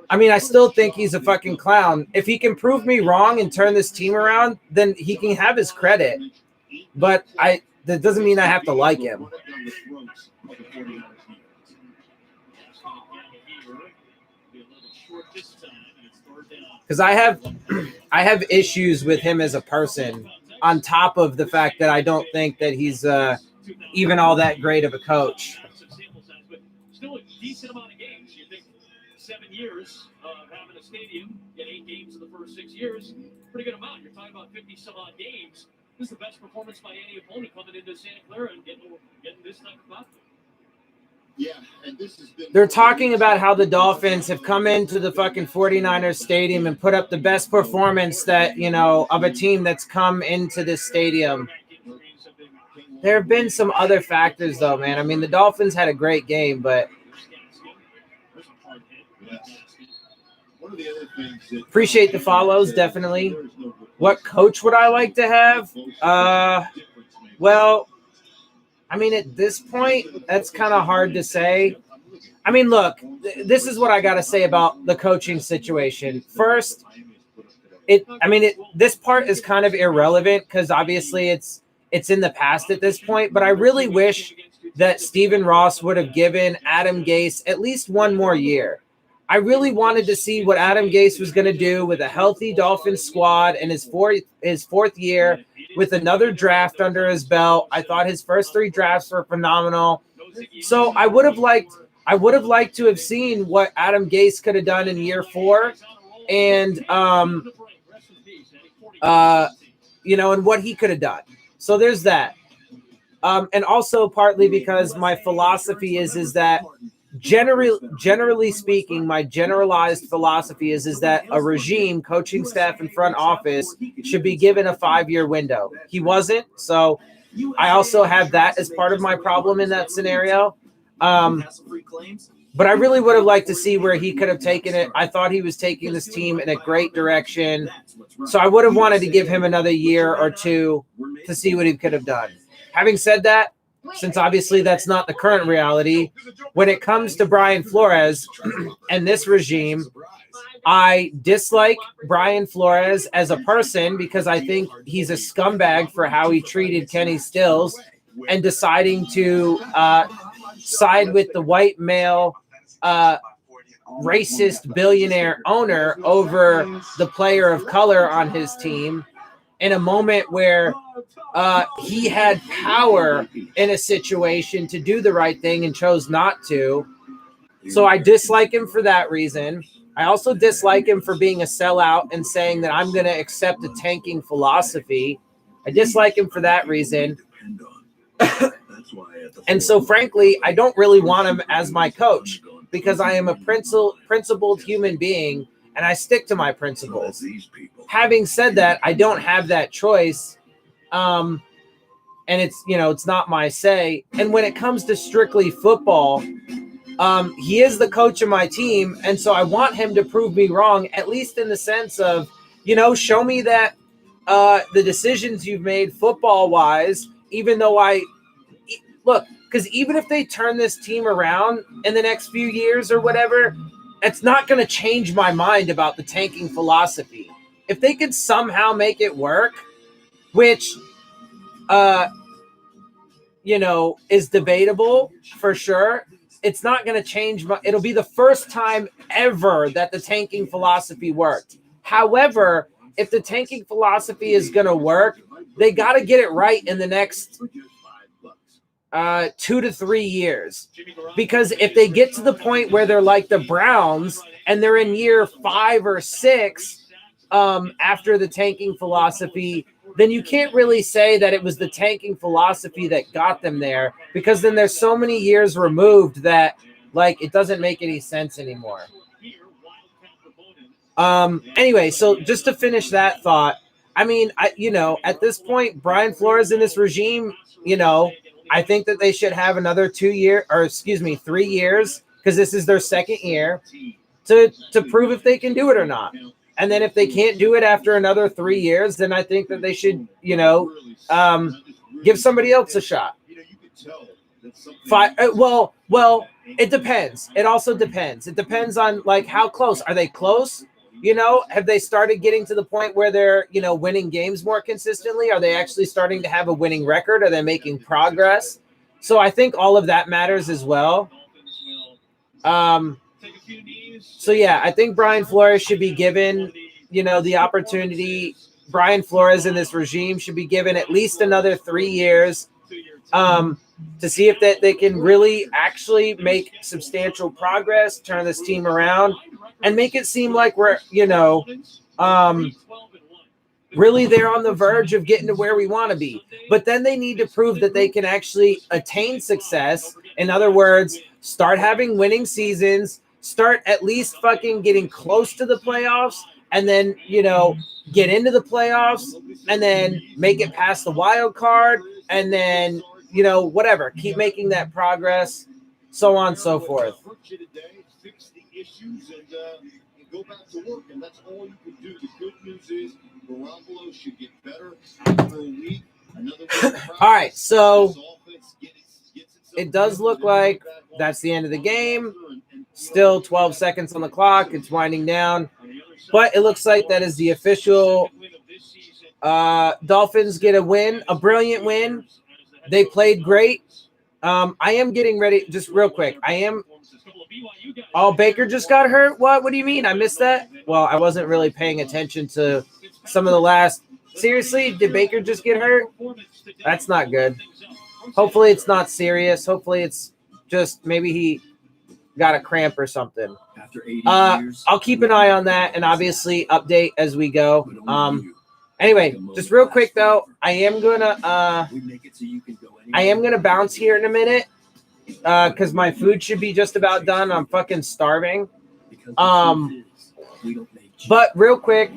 [SPEAKER 2] I mean, I still think he's a fucking clown. If he can prove me wrong and turn this team around, then he can have his credit. But that doesn't mean I have to like him. Because I have issues with him as a person, on top of the fact that I don't think that he's even all that great of a coach.
[SPEAKER 6] Still a decent amount of games. You think 7 years of having a stadium, get 8 games in the first 6 years, pretty good amount. You're talking about 50 some odd games. This is the best performance by any opponent coming into Santa Clara and getting this type of outcome.
[SPEAKER 12] Yeah, and this has been.
[SPEAKER 2] They're talking about how the Dolphins have come into the fucking 49ers stadium and put up the best performance that, you know, of a team that's come into this stadium. There have been some other factors, though, man. I mean, the Dolphins had a great game, but appreciate the follows, definitely. What coach would I like to have? Well, I mean, at this point, that's kind of hard to say. I mean, look, this is what I got to say about the coaching situation. First, this part is kind of irrelevant because obviously it's in the past at this point, but I really wish that Stephen Ross would have given Adam Gase at least one more year. I really wanted to see what Adam Gase was going to do with a healthy Dolphins squad in his fourth year with another draft under his belt. I thought his first 3 drafts were phenomenal. So I would have liked to have seen what Adam Gase could have done in year 4 and and what he could have done. So there's that. And also partly because my philosophy is that generally speaking, my generalized philosophy is that a regime, coaching staff, and front office should be given a 5-year window. He wasn't, so I also have that as part of my problem in that scenario. But I really would have liked to see where he could have taken it. I thought he was taking this team in a great direction. So I would have wanted to give him another year or 2 to see what he could have done. Having said that, since obviously that's not the current reality, when it comes to Brian Flores and this regime, I dislike Brian Flores as a person because I think he's a scumbag for how he treated Kenny Stills and deciding to side with the white male racist billionaire owner over the player of color on his team in a moment where he had power in a situation to do the right thing and chose not to. So I dislike him for that reason. I also dislike him for being a sellout and saying that I'm going to accept a tanking philosophy. I dislike him for that reason. And so, frankly, I don't really want him as my coach because I am a principled human being and I stick to my principles. Having said that, I don't have that choice. And it's not my say. And when it comes to strictly football, he is the coach of my team. And so I want him to prove me wrong, at least in the sense of, show me that the decisions you've made football wise, even though because even if they turn this team around in the next few years or whatever, it's not going to change my mind about the tanking philosophy. If they could somehow make it work, which is debatable for sure. It's not going to change. It'll be the first time ever that the tanking philosophy worked. However, if the tanking philosophy is going to work, they got to get it right in the next 2 to 3 years. Because if they get to the point where they're like the Browns and they're in year 5 or 6 after the tanking philosophy, then you can't really say that it was the tanking philosophy that got them there, because then there's so many years removed that like it doesn't make any sense anymore. Anyway, so just to finish that thought, I mean, at this point, Brian Flores and this regime, I think that they should have another 3 years, because this is their second year to prove if they can do it or not. And then if they can't do it after another 3 years, then I think that they should, give somebody else a shot. Well, it depends. It also depends. It depends on like how close. Are they close? Have they started getting to the point where they're, winning games more consistently? Are they actually starting to have a winning record? Are they making progress? So I think all of that matters as well. So yeah, I think Brian Flores should be given, the opportunity. Brian Flores and this regime should be given at least another 3 years to see if they can really actually make substantial progress, turn this team around, and make it seem like we're, really there on the verge of getting to where we want to be. But then they need to prove that they can actually attain success. In other words, start having winning seasons, start at least fucking getting close to the playoffs, and then, get into the playoffs, and then make it past the wild card, and then, whatever, keep making that progress, so on and so forth.
[SPEAKER 12] Fix the issues and go back to work, and that's all you can do. The good news is Garoppolo should get better after a week. Another week.
[SPEAKER 2] All right, so it does look like that's the end of the game. Still 12 seconds on the clock. It's winding down. But it looks like that is the official Dolphins get a win, a brilliant win. They played great. I am getting ready, just real quick. Oh, Baker just got hurt? What do you mean? I missed that? Well, I wasn't really paying attention to some of the last. Seriously, did Baker just get hurt? That's not good. Hopefully it's not serious. Hopefully it's just maybe he got a cramp or something. I'll keep an eye on that and obviously update as we go. Anyway, just real quick though, I am gonna bounce here in a minute because my food should be just about done. I'm fucking starving. But real quick,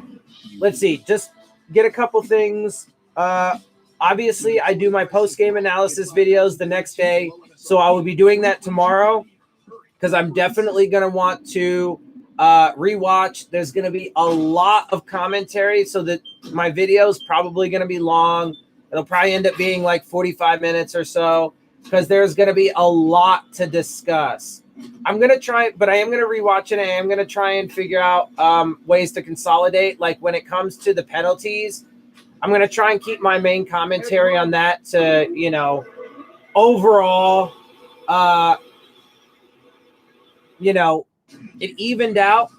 [SPEAKER 2] let's see, just get a couple things. Obviously, I do my post-game analysis videos the next day, so I will be doing that tomorrow because I'm definitely going to want to rewatch. There's going to be a lot of commentary, so that my video is probably going to be long. It'll probably end up being like 45 minutes or so because there's going to be a lot to discuss. I'm going to try, but I am going to rewatch it, and I am going to try and figure out ways to consolidate. Like when it comes to the penalties, I'm going to try and keep my main commentary on that to, overall, it evened out,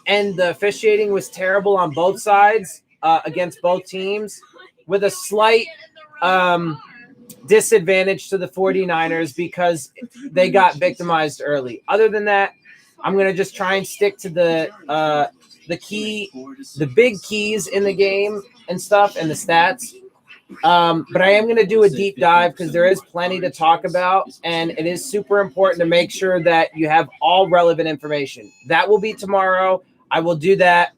[SPEAKER 2] and the officiating was terrible on both sides against both teams, with a slight disadvantage to the 49ers because they got victimized early. Other than that, I'm going to just try and stick to the big keys in the game and stuff and the stats. But I am going to do a deep dive because there is plenty to talk about, and it is super important to make sure that you have all relevant information. That will be tomorrow. I will do that.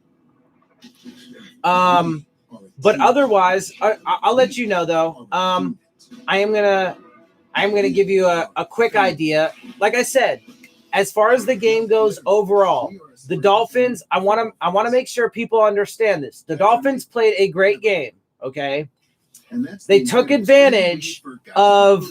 [SPEAKER 2] But otherwise, I'll let you know though. I am gonna give you a quick idea. Like I said, as far as the game goes overall, the Dolphins, I want to make sure people understand this. The Dolphins played a great game, okay? They took advantage of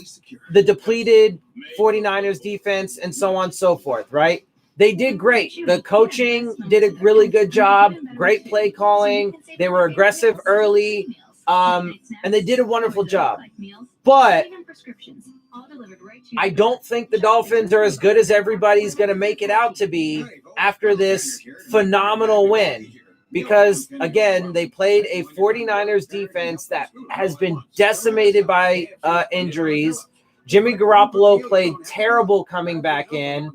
[SPEAKER 2] the depleted 49ers defense and so on and so forth, right? They did great. The coaching did a really good job. Great play calling. They were aggressive early, and they did a wonderful job. But I don't think the Dolphins are as good as everybody's going to make it out to be after this phenomenal win. Because, again, they played a 49ers defense that has been decimated by injuries. Jimmy Garoppolo played terrible coming back in.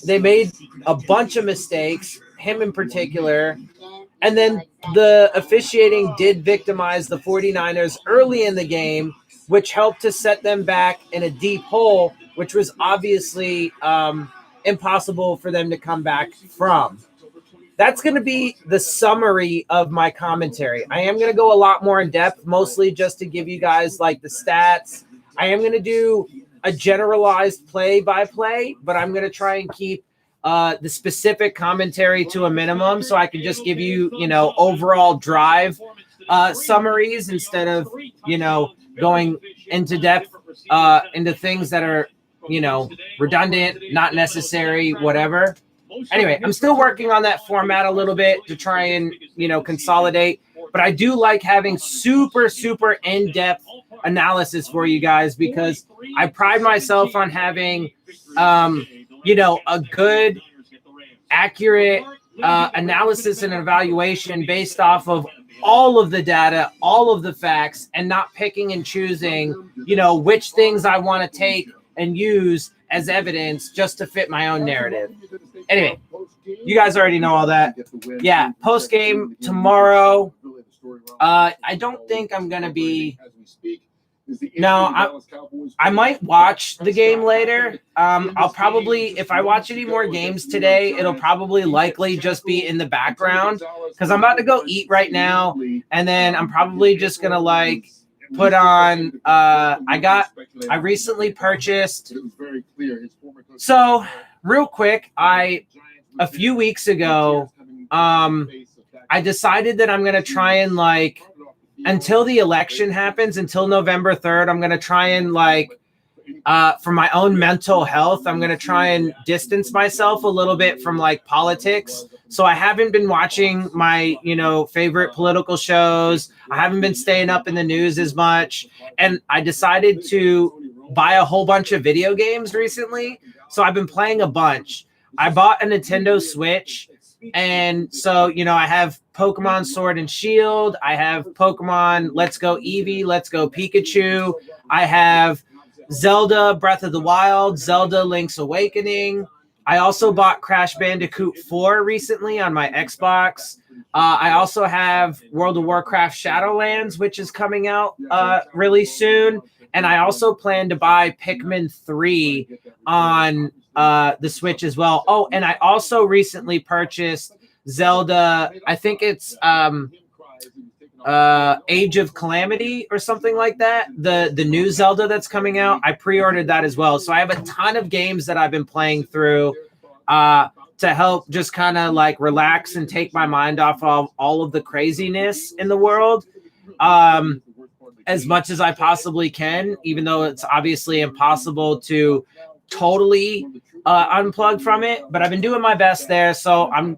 [SPEAKER 2] They made a bunch of mistakes, him in particular. And then the officiating did victimize the 49ers early in the game, which helped to set them back in a deep hole, which was obviously impossible for them to come back from. That's going to be the summary of my commentary. I am going to go a lot more in depth, mostly just to give you guys like the stats. I am going to do a generalized play-by-play, but I'm going to try and keep the specific commentary to a minimum, so I can just give you, overall drive summaries instead of, going into depth into things that are, redundant, not necessary, whatever. Anyway, I'm still working on that format a little bit to try and, consolidate. But I do like having super, super in-depth analysis for you guys because I pride myself on having, a good, accurate analysis and evaluation based off of all of the data, all of the facts, and not picking and choosing, which things I want to take and use as evidence just to fit my own narrative. Anyway, you guys already know all that. Yeah, post game tomorrow. I don't think I'm going to be. No, I might watch the game later. I'll probably, if I watch any more games today, it'll probably likely just be in the background because I'm about to go eat right now. And then I'm probably just going to put on, I recently purchased. So real quick, a few weeks ago, I decided that I'm going to try and until the election happens, until November 3rd, I'm going to try and for my own mental health, I'm going to try and distance myself a little bit from politics. So I haven't been watching my, favorite political shows. I haven't been staying up in the news as much. And I decided to buy a whole bunch of video games recently. So I've been playing a bunch. I bought a Nintendo Switch. And so, I have Pokemon Sword and Shield. I have Pokemon Let's Go Eevee, Let's Go Pikachu. I have Zelda Breath of the Wild, Zelda Link's Awakening. I also bought Crash Bandicoot 4 recently on my Xbox. I also have World of Warcraft Shadowlands, which is coming out really soon. And I also plan to buy Pikmin 3 on the Switch as well. Oh, and I also recently purchased Zelda, I think it's Age of Calamity or something like that. The new Zelda that's coming out, I pre-ordered that as well. So I have a ton of games that I've been playing through to help just kind of relax and take my mind off of all of the craziness in the world as much as I possibly can, even though it's obviously impossible to totally unplug from it. But I've been doing my best there, so I'm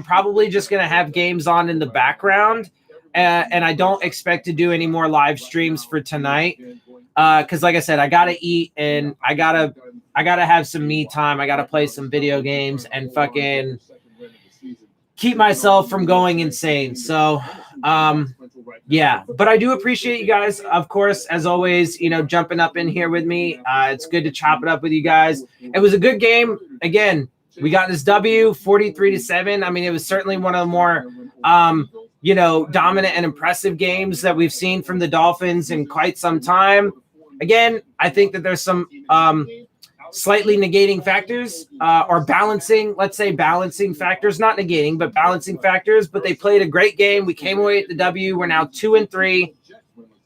[SPEAKER 2] probably just going to have games on in the background. And I don't expect to do any more live streams for tonight. Because like I said, I got to eat and I got to have some me time. I got to play some video games and fucking keep myself from going insane. So, yeah, but I do appreciate you guys, of course, as always, jumping up in here with me. It's good to chop it up with you guys. It was a good game. Again, we got this W 43-7. I mean, it was certainly one of the more, dominant and impressive games that we've seen from the Dolphins in quite some time. Again, I think that there's some slightly negating factors or balancing factors, not negating, but balancing factors. But they played a great game. We came away at the W. We're now 2-3.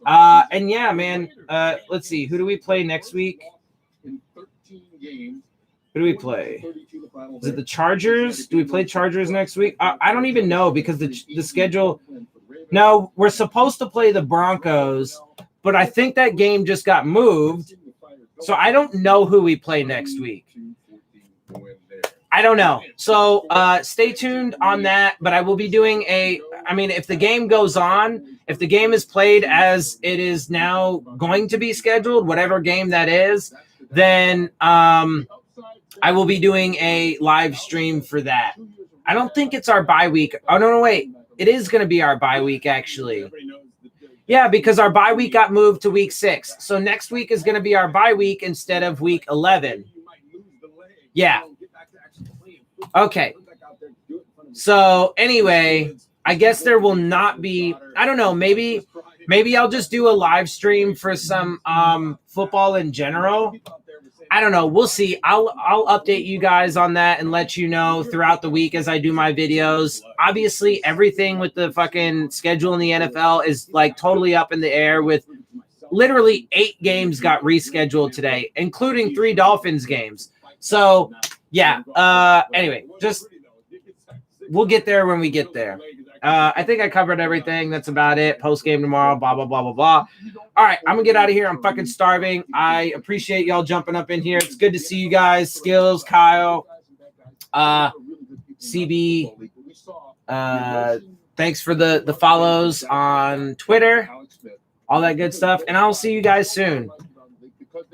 [SPEAKER 2] And yeah, man, let's see. Who do we play next week? Who do we play? Is it the Chargers? Do we play Chargers next week? I don't even know because the schedule. No, we're supposed to play the Broncos, but I think that game just got moved. So I don't know who we play next week. I don't know. So stay tuned on that. But I will be doing if the game goes on, if the game is played as it is now going to be scheduled, whatever game that is, then I will be doing a live stream for that. I don't think it's our bye week. Oh, no, wait. It is going to be our bye week, actually. Yeah, because our bye week got moved to week 6. So next week is going to be our bye week instead of week 11. Yeah. Okay. So anyway, I guess there will not be, I don't know, maybe I'll just do a live stream for some football in general. I don't know. We'll see. I'll update you guys on that and let you know throughout the week as I do my videos. Obviously, everything with the fucking schedule in the NFL is like totally up in the air with literally 8 games got rescheduled today, including 3 Dolphins games. So, yeah. Anyway, just we'll get there when we get there. I think I covered everything. That's about it. Post game tomorrow, blah, blah, blah, blah, blah. All right, I'm going to get out of here. I'm fucking starving. I appreciate y'all jumping up in here. It's good to see you guys. Skills, Kyle, CB. Thanks for the follows on Twitter, all that good stuff. And I'll see you guys soon.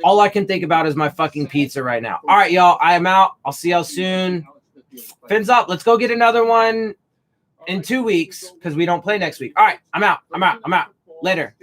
[SPEAKER 2] All I can think about is my fucking pizza right now. All right, y'all. I am out. I'll see y'all soon. Fins up. Let's go get another one in 2 weeks because we don't play next week. All right, I'm out. Later.